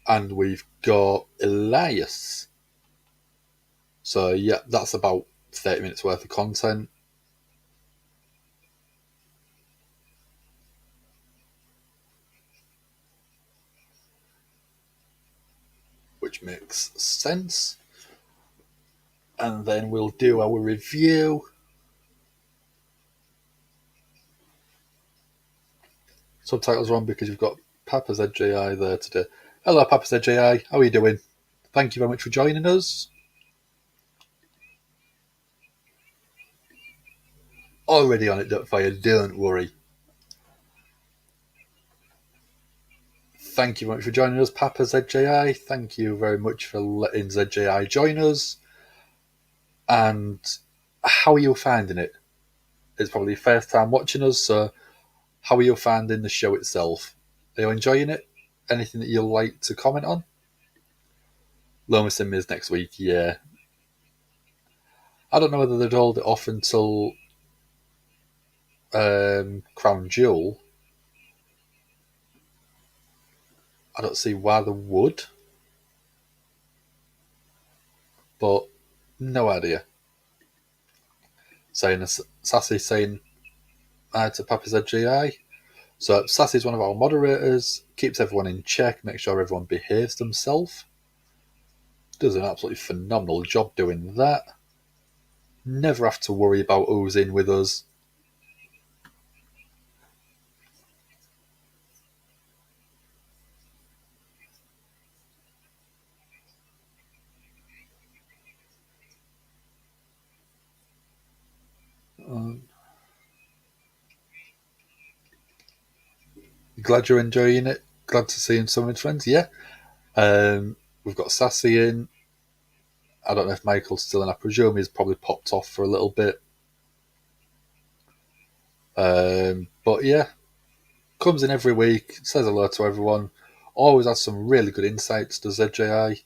and we've got Elias. So yeah, that's about 30 minutes worth of content. Which makes sense. And then we'll do our review. Subtitles are on because you've got Papa ZJI there today. Hello, Papa ZJI. How are you doing? Thank you very much for joining us. Already on it, Duckfire. Don't worry. Thank you very much for joining us, Papa ZJI. Thank you very much for letting ZJI join us. And how are you finding it? It's probably your first time watching us, so how are you finding the show itself? Are you enjoying it? Anything that you'd like to comment on? Lomas and Miz next week, yeah. I don't know whether they'd hold it off until Crown Jewel. I don't see why they would, but no idea. Sassy saying hi to Papa ZGI. So Sassy's one of our moderators, keeps everyone in check, makes sure everyone behaves themselves. Does an absolutely phenomenal job doing that. Never have to worry about who's in with us. Glad you're enjoying it. Glad to see some of his friends. Yeah. We've got Sassy in. I don't know if Michael's still in. I presume he's probably popped off for a little bit. But yeah, comes in every week, says hello to everyone. Always has some really good insights to ZJI.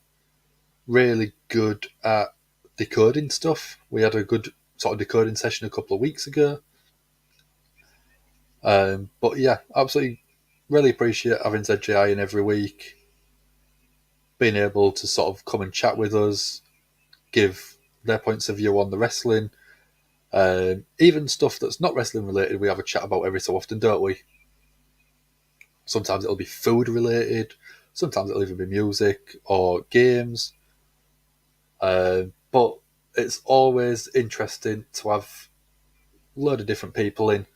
Really good at decoding stuff. We had a good sort of decoding session a couple of weeks ago. But yeah, absolutely really appreciate having ZJI in every week. Being able to sort of come and chat with us, give their points of view on the wrestling. Even stuff that's not wrestling related, we have a chat about every so often, don't we? Sometimes it'll be food related, sometimes it'll even be music or games. But it's always interesting to have a load of different people in.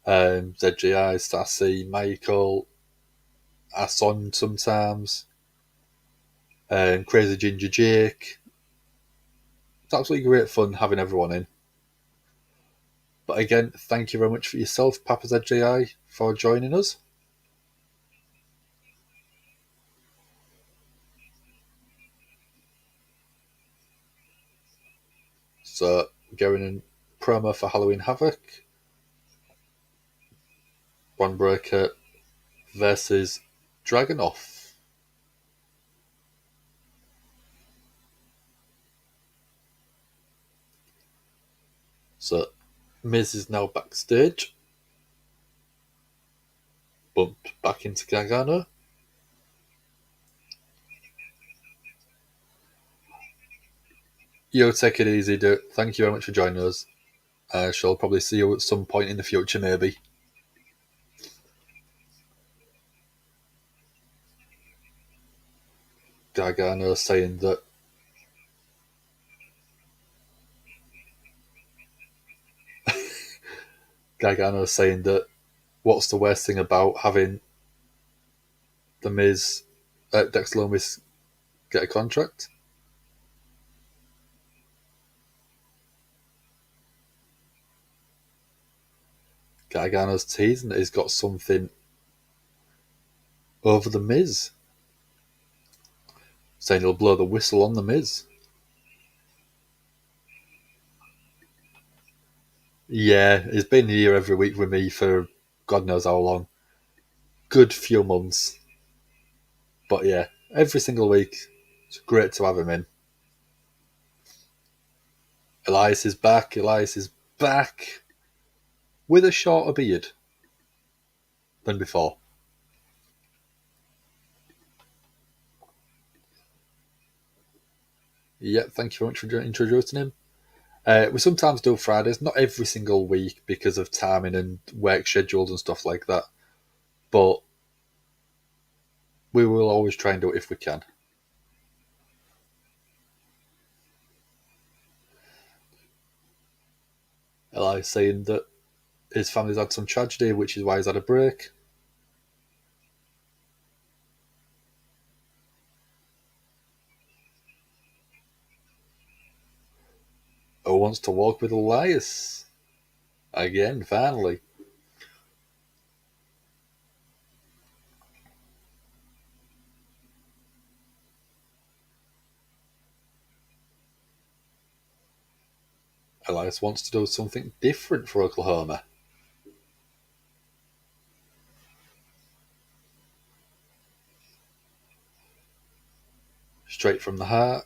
ZGI, Sassy, Michael, our son sometimes, Crazy Ginger Jake. It's absolutely great fun having everyone in. But again, thank you very much for yourself, Papa ZGI, for joining us. So, going in promo for Halloween Havoc. Bron Breakker versus Dragunov. So, Miz is now backstage. Bumped back into Gargano. Yo, take it easy, dude. Thank you very much for joining us. I shall probably see you at some point in the future, maybe. Gargano saying that what's the worst thing about having the Miz, Dexter Lumis get a contract? Gargano's teasing that he's got something over the Miz, saying he'll blow the whistle on the Miz. Yeah, he's been here every week with me for God knows how long. Good few months. But yeah, every single week, it's great to have him in. Elias is back with a shorter beard than before. Yeah, thank you very much for introducing him. We sometimes do Fridays, not every single week because of timing and work schedules and stuff like that. But we will always try and do it if we can. Elias saying that his family's had some tragedy, which is why he's had a break. Who wants to walk with Elias? Again, finally. Elias wants to do something different for Oklahoma. Straight from the heart.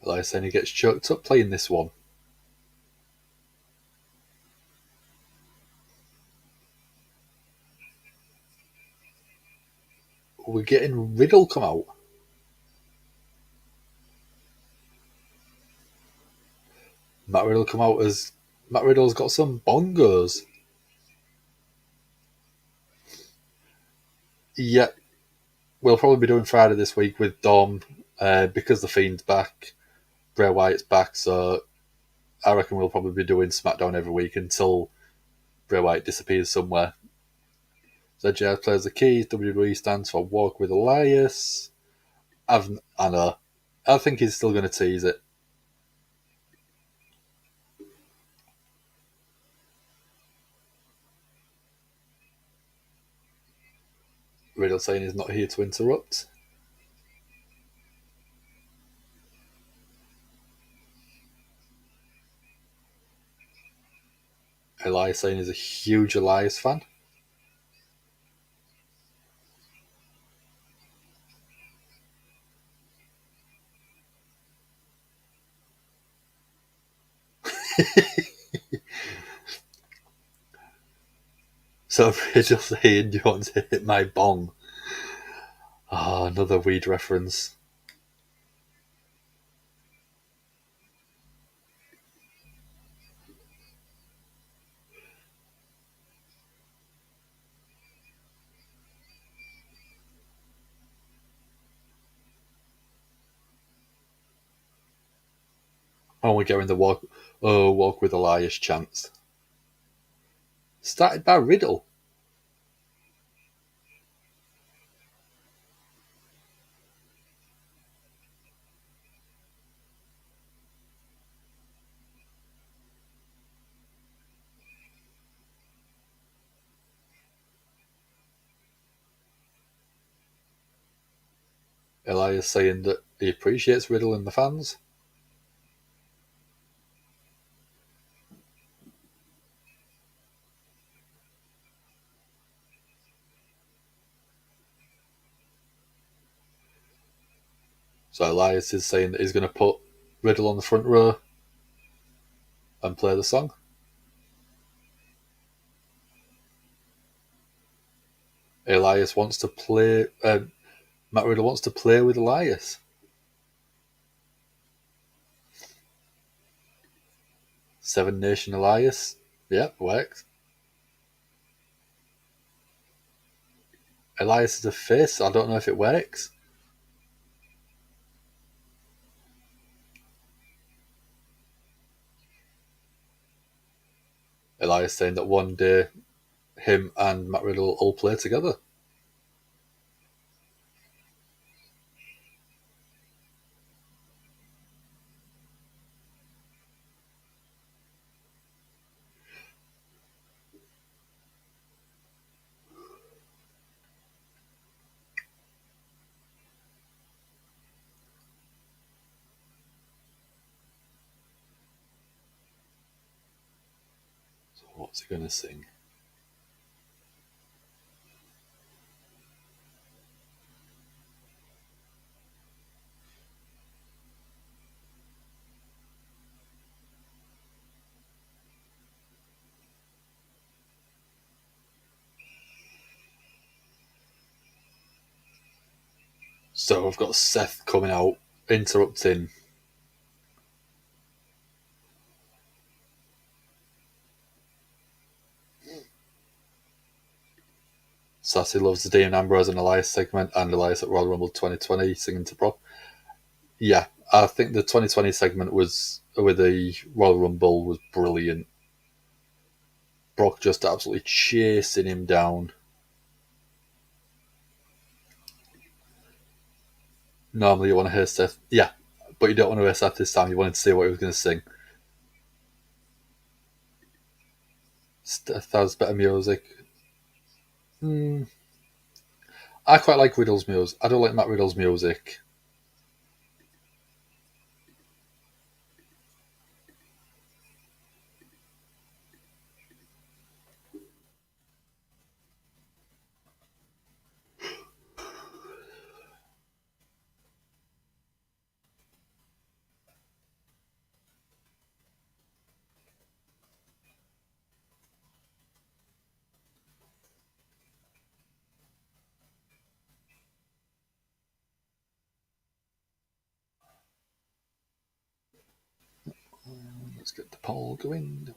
Elias saying he gets choked up playing this one. We're getting Riddle come out. Matt Riddle come out as Matt Riddle's got some bongos. Yeah, we'll probably be doing Friday this week with Dom because the Fiend's back, Bray Wyatt's back, so I reckon we'll probably be doing SmackDown every week until Bray Wyatt disappears somewhere. So JR plays the keys. WWE stands for Walk with Elias. I know. I think he's still going to tease it. Riddle saying he's not here to interrupt. Elias saying he's a huge Elias fan. So Riddle saying, "Do you want to hit my bong?" Oh, another weed reference. Oh, we're getting the walk with Elias chants. Started by Riddle. Elias saying that he appreciates Riddle and the fans. So Elias is saying that he's going to put Riddle on the front row and play the song. Elias wants to play. Matt Riddle wants to play with Elias. Seven Nation Elias. Yeah, works. Elias is a face. I don't know if it works. Elias saying that one day him and Matt Riddle will play together. So what's he going to sing? So I've got Seth coming out, interrupting. Sassy loves the Dean Ambrose and Elias segment, and Elias at Royal Rumble 2020 singing to Brock. Yeah, I think the 2020 segment was with the Royal Rumble was brilliant. Brock just absolutely chasing him down. Normally you want to hear Seth, yeah, but you don't want to hear Seth this time. You wanted to see what he was going to sing. Steph has better music. I quite like Riddle's music. I don't like Matt Riddle's music. Let's get the poll going.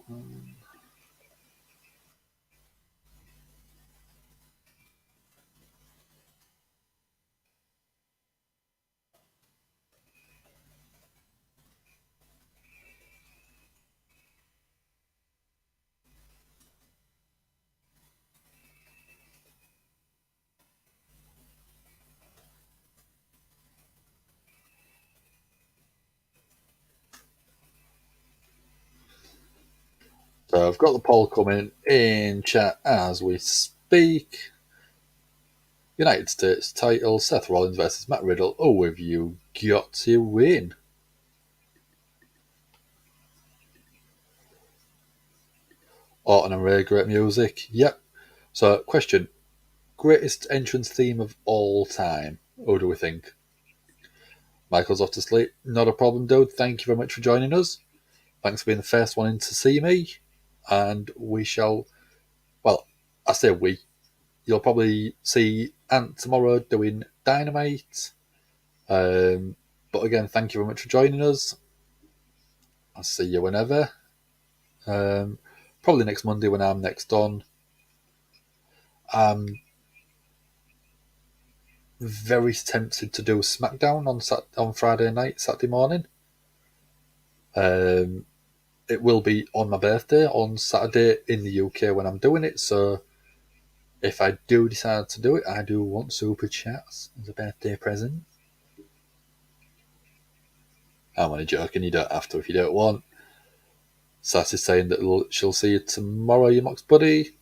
So I've got the poll coming in chat as we speak. United States title, Seth Rollins versus Matt Riddle. Oh, have you got to win? Orton and Ray, great music. Yep. So, question. Greatest entrance theme of all time. What do we think? Michael's off to sleep. Not a problem, dude. Thank you very much for joining us. Thanks for being the first one in to see me. And we shall... Well, I say we. You'll probably see Ant tomorrow doing Dynamite. But again, thank you very much for joining us. I'll see you whenever. Probably next Monday when I'm next on. I'm very tempted to do SmackDown on Friday night, Saturday morning. It will be on my birthday on Saturday in the UK when I'm doing it. So if I do decide to do it, I do want super chats as a birthday present. I'm only joking. You don't have to if you don't want. Sassy's saying that she'll see you tomorrow, you Mox buddy.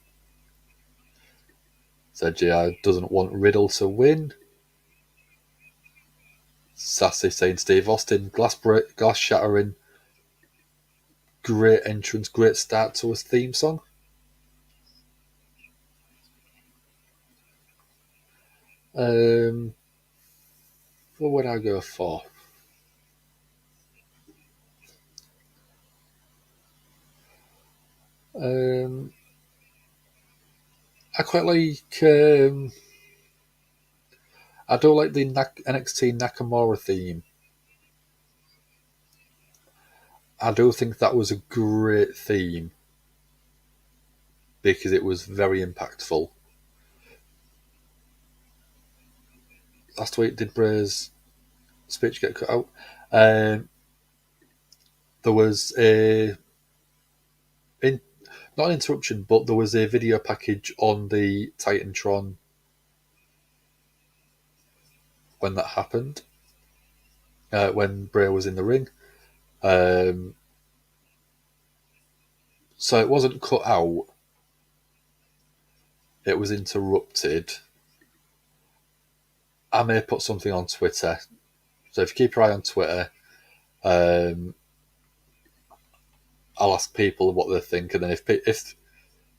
Said GAHY doesn't want Riddle to win. Sassy saying Steve Austin, glass shattering, great entrance, great start to his theme song. What would I go for? I quite like. I do like the NXT Nakamura theme. I do think that was a great theme because it was very impactful. Last week, did Bray's speech get cut out? There was not an interruption, but there was a video package on the Titantron when that happened, when Bray was in the ring. So it wasn't cut out. It was interrupted. I may put something on Twitter. So if you keep your eye on Twitter, I'll ask people what they think, and then if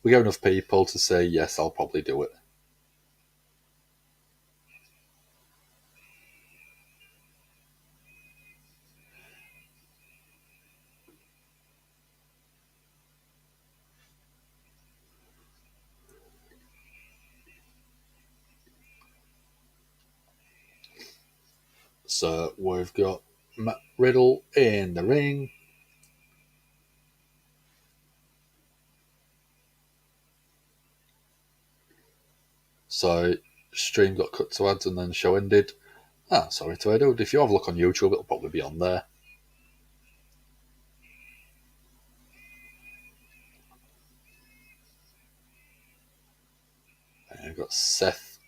we get enough people to say yes, I'll probably do it. So we've got Riddle in the ring. So stream got cut to ads and then show ended. Sorry to Edo. If you have a look on YouTube, it'll probably be on there. And you've got Seth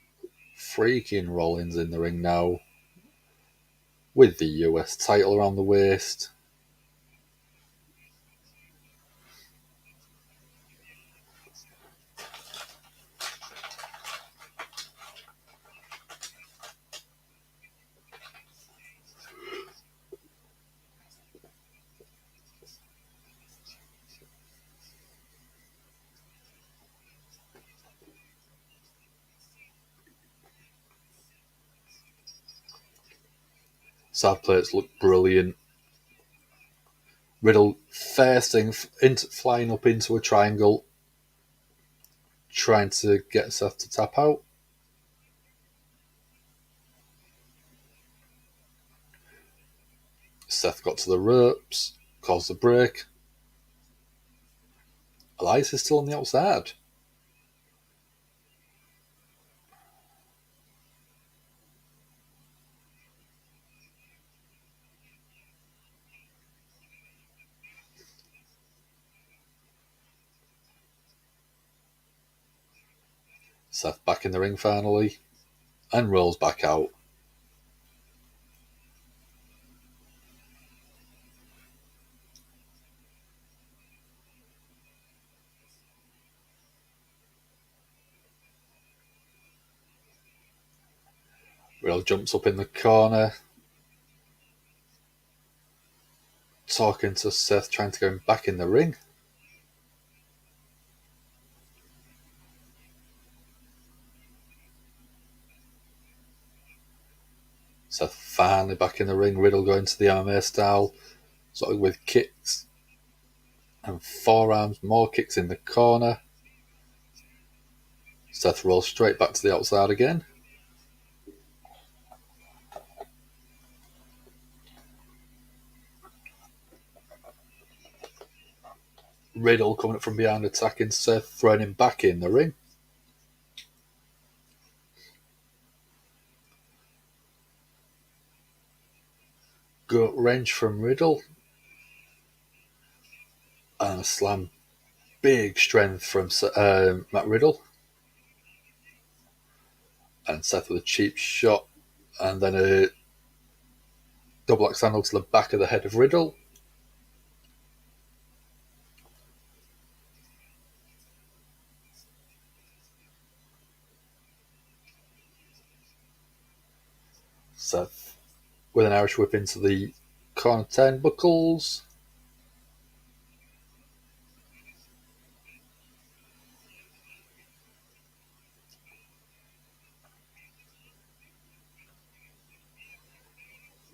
Freakin Rollins in the ring now with the US title around the waist. Sad plates look brilliant. Riddle thirsting, flying up into a triangle, trying to get Seth to tap out. Seth got to the ropes, caused the break. Elias is still on the outside. Seth back in the ring finally, and rolls back out. Riddle jumps up in the corner, talking to Seth, trying to get him back in the ring. Seth finally back in the ring. Riddle going to the MMA style, sort of with kicks and forearms, more kicks in the corner. Seth rolls straight back to the outside again. Riddle coming up from behind, attacking Seth, throwing him back in the ring. Gut wrench from Riddle. And a slam. Big strength from Matt Riddle. And Seth with a cheap shot. And then a double axe handle to the back of the head of Riddle. Seth with an Irish whip into the corner turnbuckles.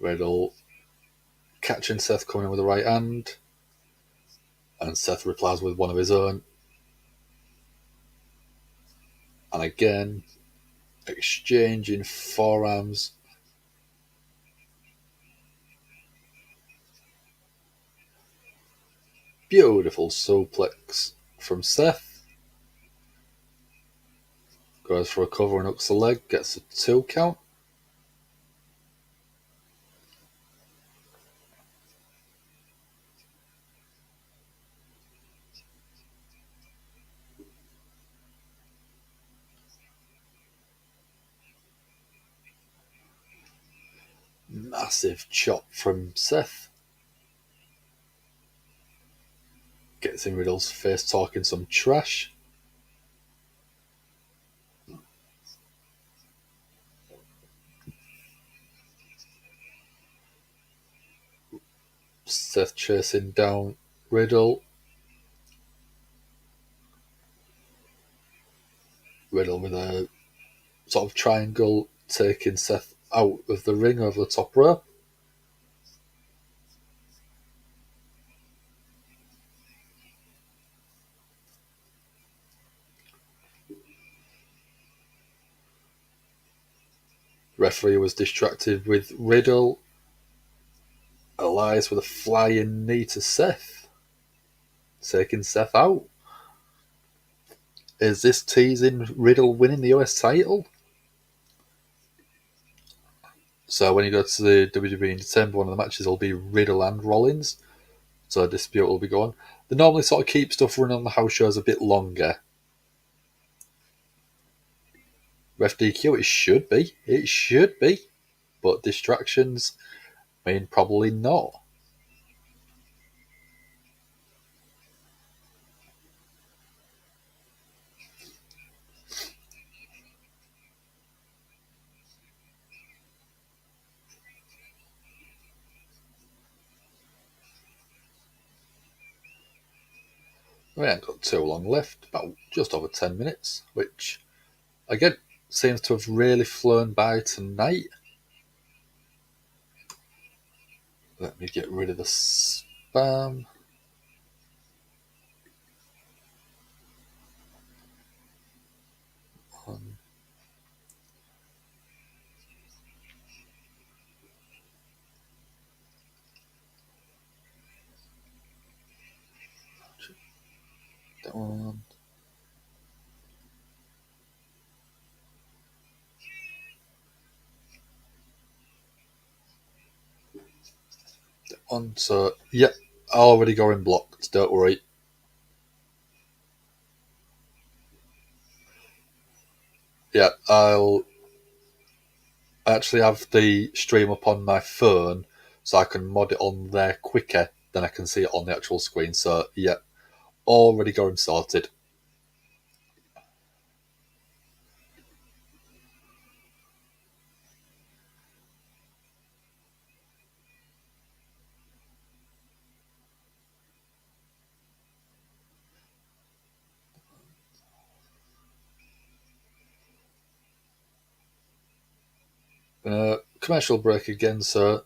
Riddle catching Seth coming in with the right hand, and Seth replies with one of his own. And again, exchanging forearms. Beautiful suplex from Seth. Goes for a cover and hooks the leg, gets a 2 count. Massive chop from Seth. Gets in Riddle's face talking some trash. Seth chasing down Riddle. Riddle with a sort of triangle taking Seth out of the ring over the top rope. Referee was distracted with Riddle. Elias with a flying knee to Seth, taking Seth out. Is this teasing Riddle winning the US title? So when you go to the WWE in December, one of the matches will be Riddle and Rollins. So a dispute will be going. They normally sort of keep stuff running on the house shows a bit longer. Ref DQ, it should be. It should be. But distractions mean probably not. We ain't got too long left, about just over 10 minutes, which, again, seems to have really flown by tonight. Let me get rid of the spam. That one. That one. So, yep, already going blocked, don't worry. Yeah, I'll actually have the stream up on my phone so I can mod it on there quicker than I can see it on the actual screen. So, yeah, already going sorted. Commercial break again, so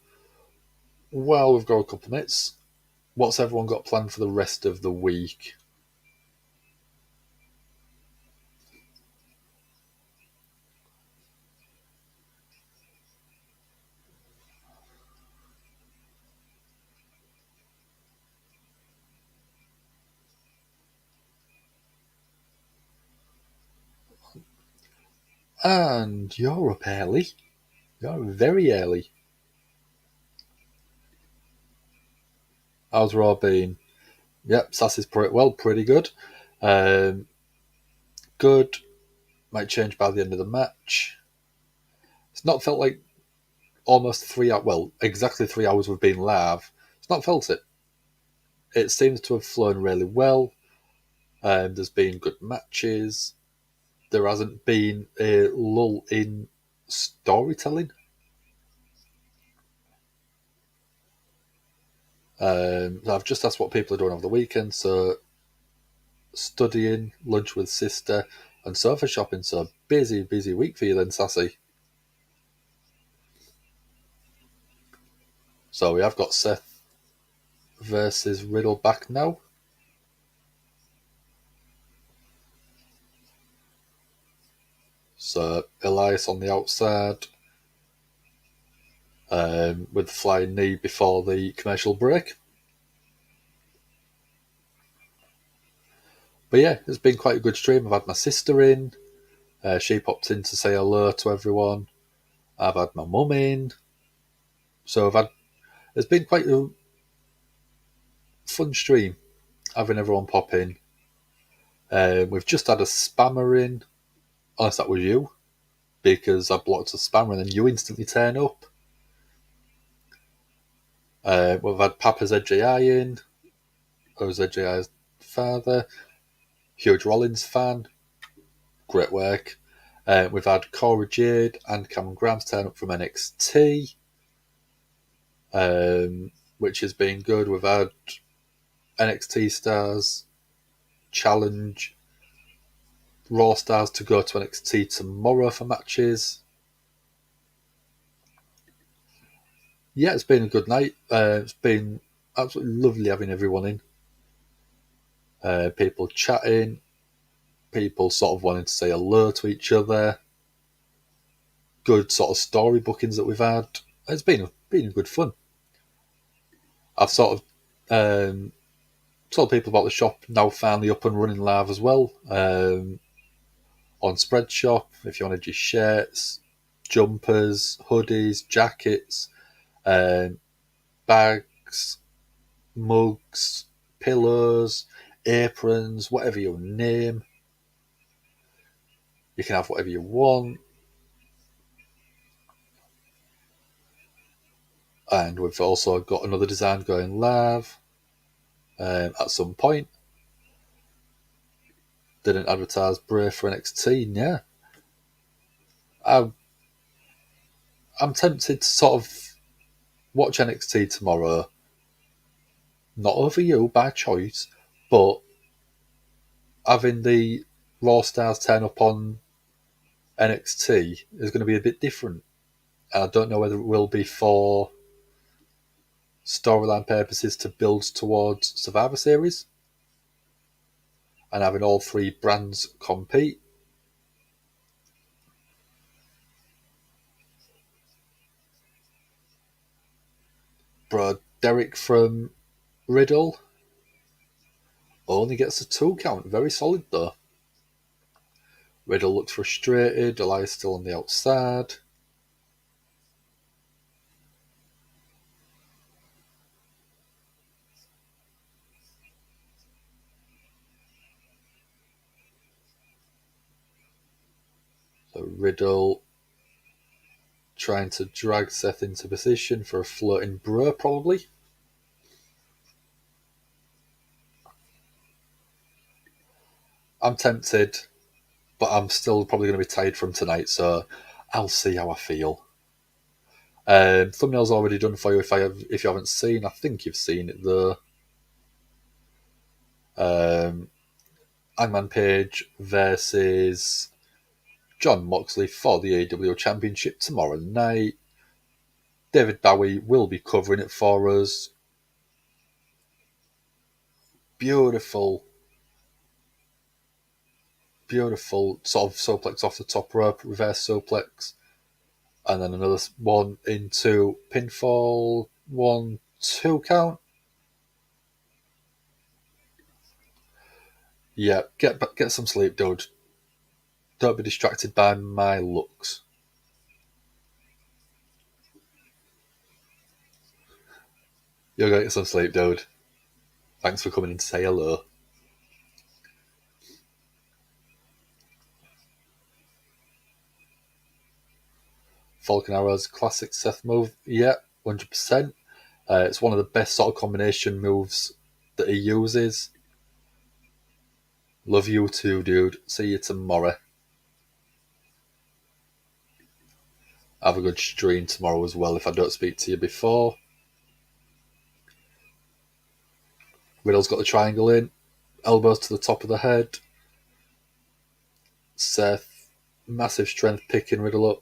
while we've got a couple of minutes, what's everyone got planned for the rest of the week? And you're up early. You're very early. How's Raw been? Yep, Sass is pretty good. Good. Might change by the end of the match. It's not felt like almost 3 hours, well, exactly 3 hours we've been live. It's not felt it. It seems to have flown really well. There's been good matches. There hasn't been a lull in storytelling. I've just asked what people are doing over the weekend. So studying, lunch with sister, and sofa shopping. So busy week for you then, Sassy. So we have got Seth versus Riddle back now. So Elias on the outside with the flying knee before the commercial break. But yeah, it's been quite a good stream. I've had my sister in. She popped in to say hello to everyone. I've had my mum in. So it's been quite a fun stream having everyone pop in. We've just had a spammer in. Unless that was you, because I blocked a spammer and then you instantly turn up. We've had Papa ZJI in, or ZJI's father, huge Rollins fan, great work. We've had Cora Jade and Cameron Grimes turn up from NXT, which has been good. We've had NXT stars challenge Raw stars to go to NXT tomorrow for matches. Yeah, it's been a good night. It's been absolutely lovely having everyone in. People chatting, people sort of wanting to say hello to each other. Good sort of story bookings that we've had. It's been good fun. I've sort of told people about the shop now finally up and running live as well. On Spreadshop, if you wanted your shirts, jumpers, hoodies, jackets, bags, mugs, pillows, aprons, whatever you name. You can have whatever you want. And we've also got another design going live at some point. Didn't advertise Bray for NXT, yeah. I'm tempted to sort of watch NXT tomorrow. Not over you by choice, but having the Raw stars turn up on NXT is going to be a bit different. And I don't know whether it will be for storyline purposes to build towards Survivor Series and having all three brands compete. Bro, Derek from Riddle only gets a 2 count. Very solid though. Riddle looks frustrated. Elias still on the outside. So Riddle trying to drag Seth into position for a floating bro, probably. I'm tempted, but I'm still probably going to be tired from tonight, so I'll see how I feel. Thumbnail's already done for you if you haven't seen. I think you've seen it though. Hangman Page versus John Moxley for the AEW Championship tomorrow night. David Bowie will be covering it for us. Beautiful sort of suplex off the top rope, reverse suplex. And then another one into pinfall. 1-2 count. Yeah, get some sleep, dude. Don't be distracted by my looks. You're going to get some sleep, dude. Thanks for coming in to say hello. Falcon Arrow's classic Seth move. Yeah, 100%. It's one of the best sort of combination moves that he uses. Love you too, dude. See you tomorrow. Have a good stream tomorrow as well if I don't speak to you before. Riddle's got the triangle in, elbows to the top of the head. Seth, massive strength, picking Riddle up,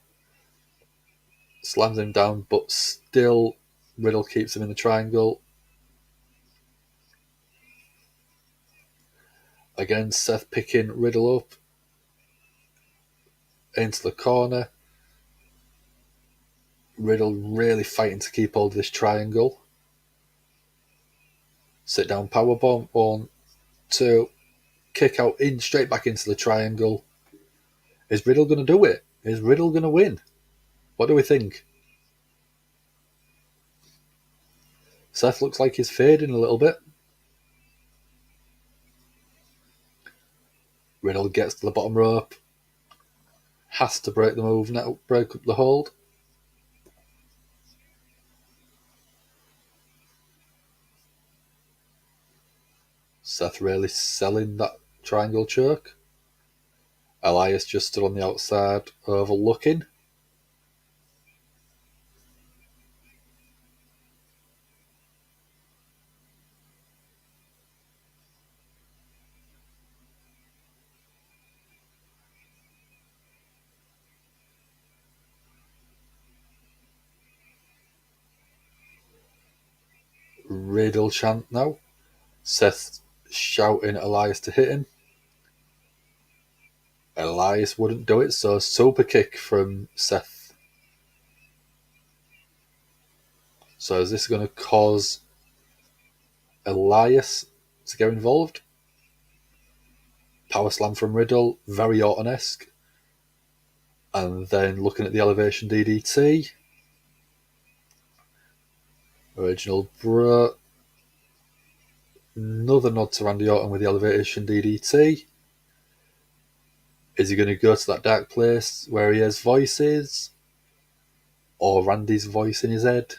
slams him down, but still Riddle keeps him in the triangle. Again, Seth picking Riddle up into the corner. Riddle really fighting to keep hold of this triangle. Sit down powerbomb. 1, 2. Kick out in straight back into the triangle. Is Riddle going to do it? Is Riddle going to win? What do we think? Seth looks like he's fading a little bit. Riddle gets to the bottom rope. Has to break the move now, break up the hold. Seth really selling that triangle choke. Elias just stood on the outside, overlooking. Riddle chant now. Seth shouting at Elias to hit him. Elias wouldn't do it, so super kick from Seth. So is this going to cause Elias to get involved? Power slam from Riddle, very Orton-esque. And then looking at the elevation DDT. Original bro. Another nod to Randy Orton with the elevation DDT. Is he going to go to that dark place where he has voices? Or Randy's voice in his head?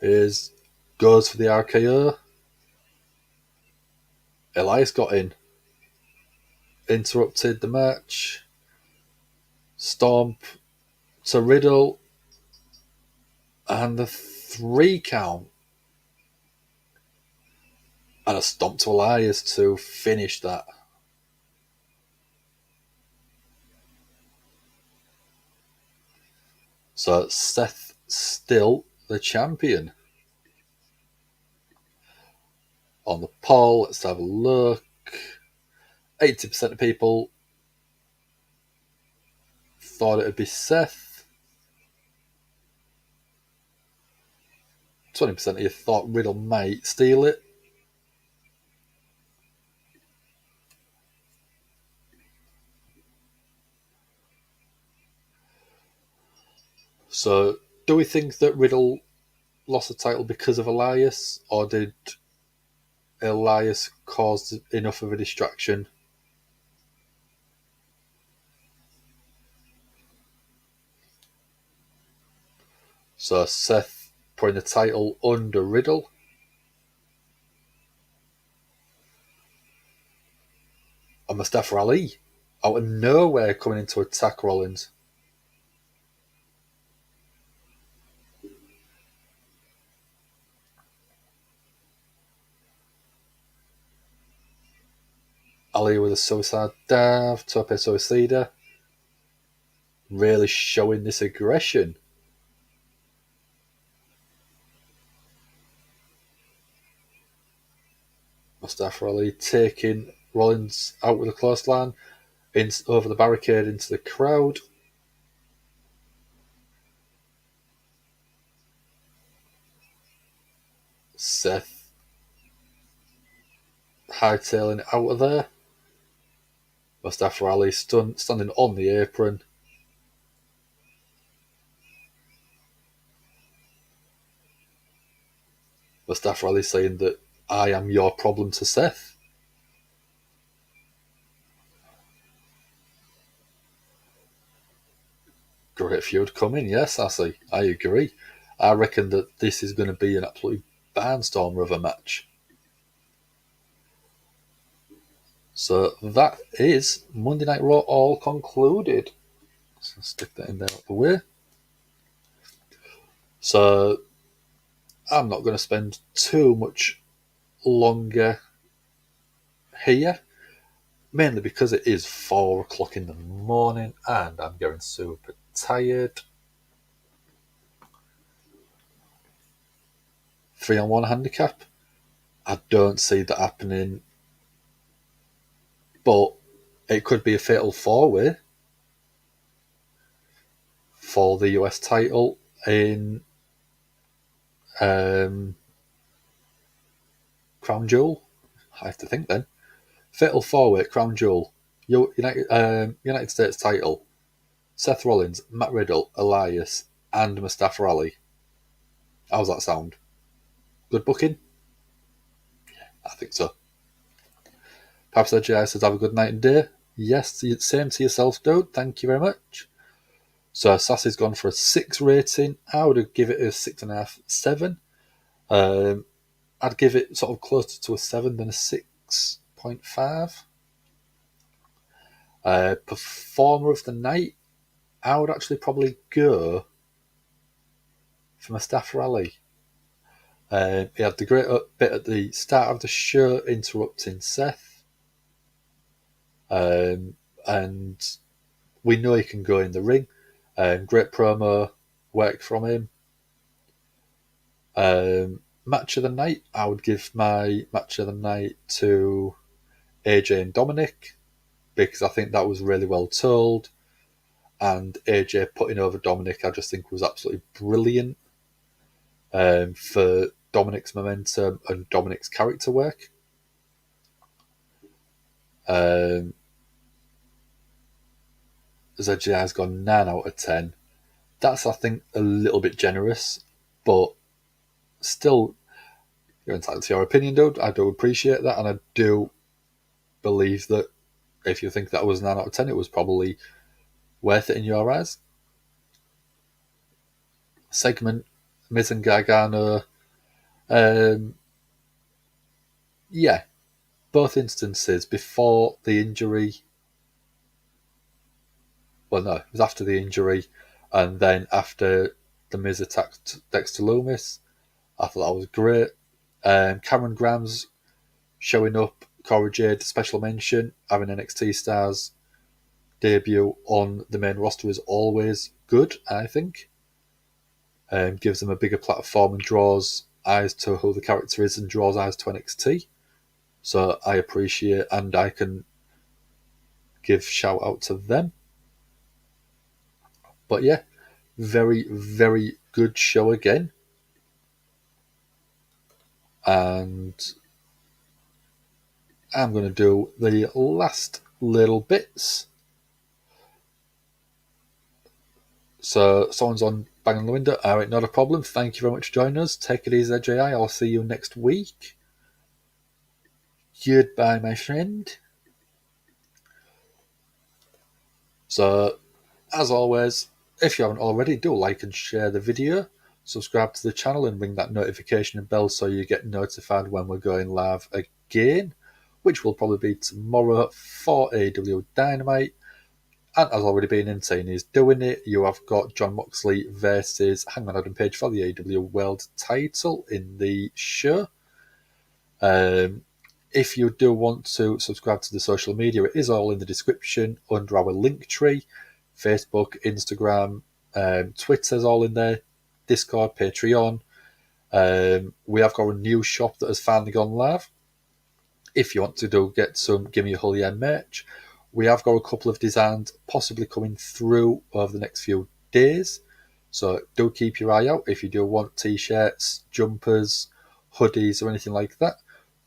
Goes for the RKO. Elias got in. Interrupted the match. Stomp to Riddle. And the 3 count. And a stomp to Elias to finish that. So Seth still the champion. On the poll, let's have a look. 80% of people thought it would be Seth. 20% of you thought Riddle might steal it. So, do we think that Riddle lost the title because of Elias, or did Elias cause enough of a distraction? So Seth putting the title under Riddle. And Mustafa Ali out of nowhere coming in to attack Rollins. Ali with a suicide dive, tope suicida. Really showing this aggression. Mustafa Ali taking Rollins out with a clothesline, over the barricade into the crowd. Seth hightailing it out of there. Mustafa Ali standing on the apron. Mustafa Ali saying that I am your problem to Seth. Great feud coming, yes, I agree. I reckon that this is going to be an absolute barnstormer of a match. So that is Monday Night Raw all concluded. So stick that in there out the way. So I'm not going to spend too much longer here, mainly because it is 4 o'clock in the morning and I'm getting super tired. 3-on-1 handicap. I don't see that happening, but it could be a fatal four-way for the US title in Crown Jewel. I have to think then. Fatal four-way Crown Jewel, United States title, Seth Rollins, Matt Riddle, Elias, and Mustafa Ali. How's that sound? Good booking? I think so. Perhaps GAHY says have a good night and day. Yes, same to yourself, dude. Thank you very much. So Sassy's gone for a 6 rating. I would give it a 6.5, 7. I'd give it sort of closer to a 7 than a 6.5. Performer of the night, I would actually probably go for Mustafa Ali. He had the great bit at the start of the show interrupting Seth. And we know he can go in the ring. Great promo work from him. Match of the night, I would give my match of the night to AJ and Dominic because I think that was really well told. And AJ putting over Dominic, I just think was absolutely brilliant for Dominic's momentum and Dominic's character work. ZGI has gone 9 out of 10. That's, I think, a little bit generous, but still, you're entitled to your opinion, dude. I do appreciate that, and I do believe that if you think that was 9 out of 10, it was probably worth it in your eyes. Segment, Miz and Gargano. Yeah, both instances before the injury. Well, no, it was after the injury, and then after the Miz attacked Dexter Lumis. I thought that was great. Cameron Grimes showing up, Cora Jade, special mention, having NXT stars debut on the main roster is always good, I think. Gives them a bigger platform and draws eyes to who the character is and draws eyes to NXT. So I appreciate and I can give shout out to them. But yeah, very, very good show again. And I'm going to do the last little bits. So someone's on banging the window. All right, not a problem. Thank you very much for joining us. Take it easy, JI. I'll see you next week. Goodbye, my friend. So, as always, if you haven't already, do like and share the video. Subscribe to the channel and ring that notification bell so you get notified when we're going live again, which will probably be tomorrow for AEW Dynamite. And as already been in saying he's doing it, you have got Jon Moxley versus Hangman Adam Page for the AEW World title in the show. If you do want to subscribe to the social media, it is all in the description under our link tree. Facebook, Instagram, Twitter's all in there. Discord, Patreon. We have got a new shop that has finally gone live. If you want to get some Gimme a Holy End merch, we have got a couple of designs possibly coming through over the next few days. So do keep your eye out if you do want t-shirts, jumpers, hoodies or anything like that.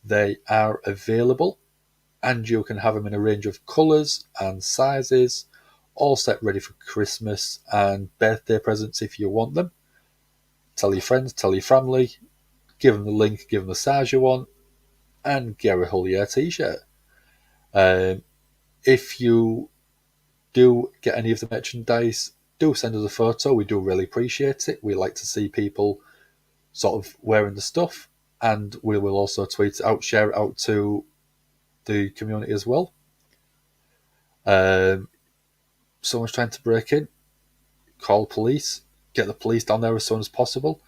They are available and you can have them in a range of colours and sizes, all set ready for Christmas and birthday presents if you want them. Tell your friends, tell your family, give them the link, give them the size you want, and get a Holy Air t-shirt. If you do get any of the merchandise, do send us a photo. We do really appreciate it. We like to see people sort of wearing the stuff, and we will also tweet it out, share it out to the community as well. Someone's trying to break in. Call police. get the police down there as soon as possible.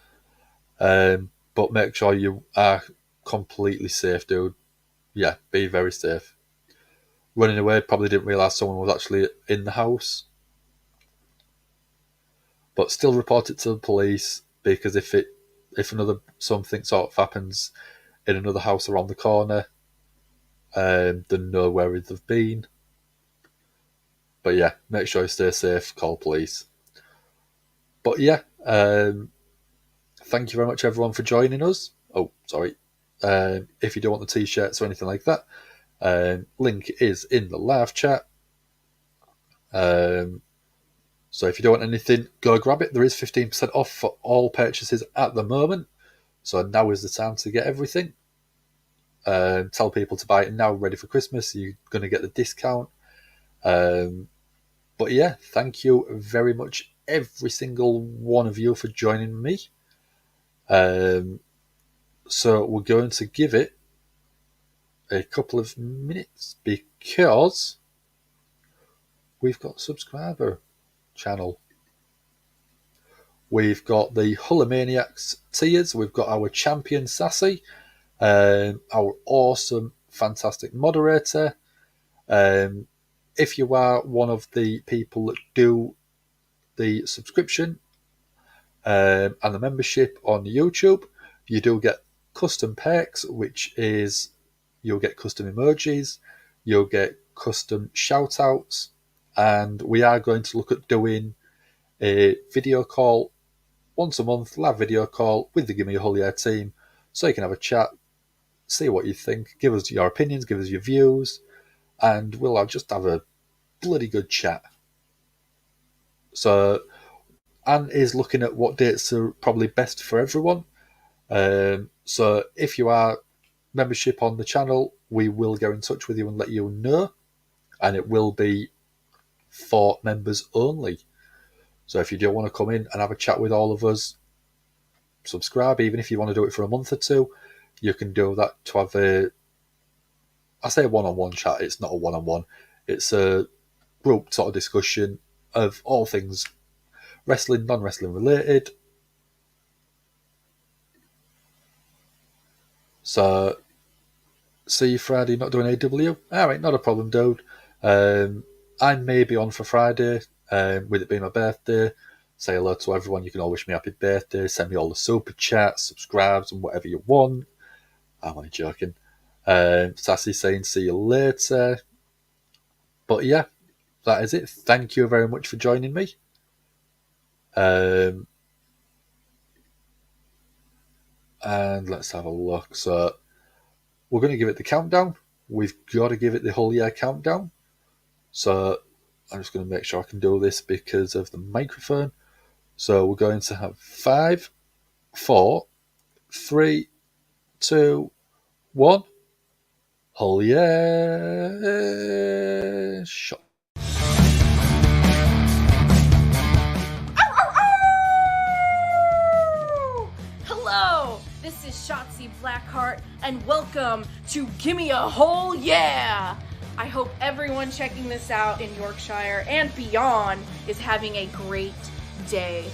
But make sure you are completely safe, dude. Yeah, be very safe. Running away, probably didn't realise someone was actually in the house. But still report it to the police, because if something sort of happens in another house around the corner, they know where they've been. But yeah, make sure you stay safe, call police. But yeah, thank you very much everyone for joining us. Oh, sorry. If you don't want the t-shirts or anything like that, link is in the live chat. So if you don't want anything, go grab it. There is 15% off for all purchases at the moment. So now is the time to get everything. Tell people to buy it now, ready for Christmas. You're going to get the discount. But yeah, thank you very much, every single one of you, for joining me. So we're going to give it a couple of minutes because we've got a subscriber channel. We've got the Hullamaniacs tiers. We've got our champion Sassy, our awesome, fantastic moderator. If you are one of the people that do the subscription and the membership on YouTube, you do get custom perks, which is you'll get custom emojis, you'll get custom shout outs, and we are going to look at doing a video call once a month, live video call with the Gimme a Hull Yeah team, so you can have a chat, see what you think, give us your opinions, give us your views, and we'll just have a bloody good chat. So Anne is looking at what dates are probably best for everyone. So if you are membership on the channel, we will get in touch with you and let you know, and it will be for members only. So if you do want to come in and have a chat with all of us, subscribe. Even if you want to do it for a month or two, you can do that to have I say one-on-one chat. It's not a one-on-one. It's a group sort of discussion of all things wrestling, non-wrestling related. So, see you Friday, not doing AW? Alright, not a problem, dude. I may be on for Friday, with it being my birthday. Say hello to everyone. You can all wish me happy birthday. Send me all the super chats, subscribes, and whatever you want. I'm only joking. Sassy saying see you later. But yeah, that is it. Thank you very much for joining me. And let's have a look. So we're going to give it the countdown. We've got to give it the whole year countdown. So I'm just going to make sure I can do this because of the microphone. So we're going to have 5, 4, 3, 2, 1. Whole yeah shot. Hello, this is Shotzi Blackheart, and welcome to Gimme a Whole Yeah! I hope everyone checking this out in Yorkshire and beyond is having a great day.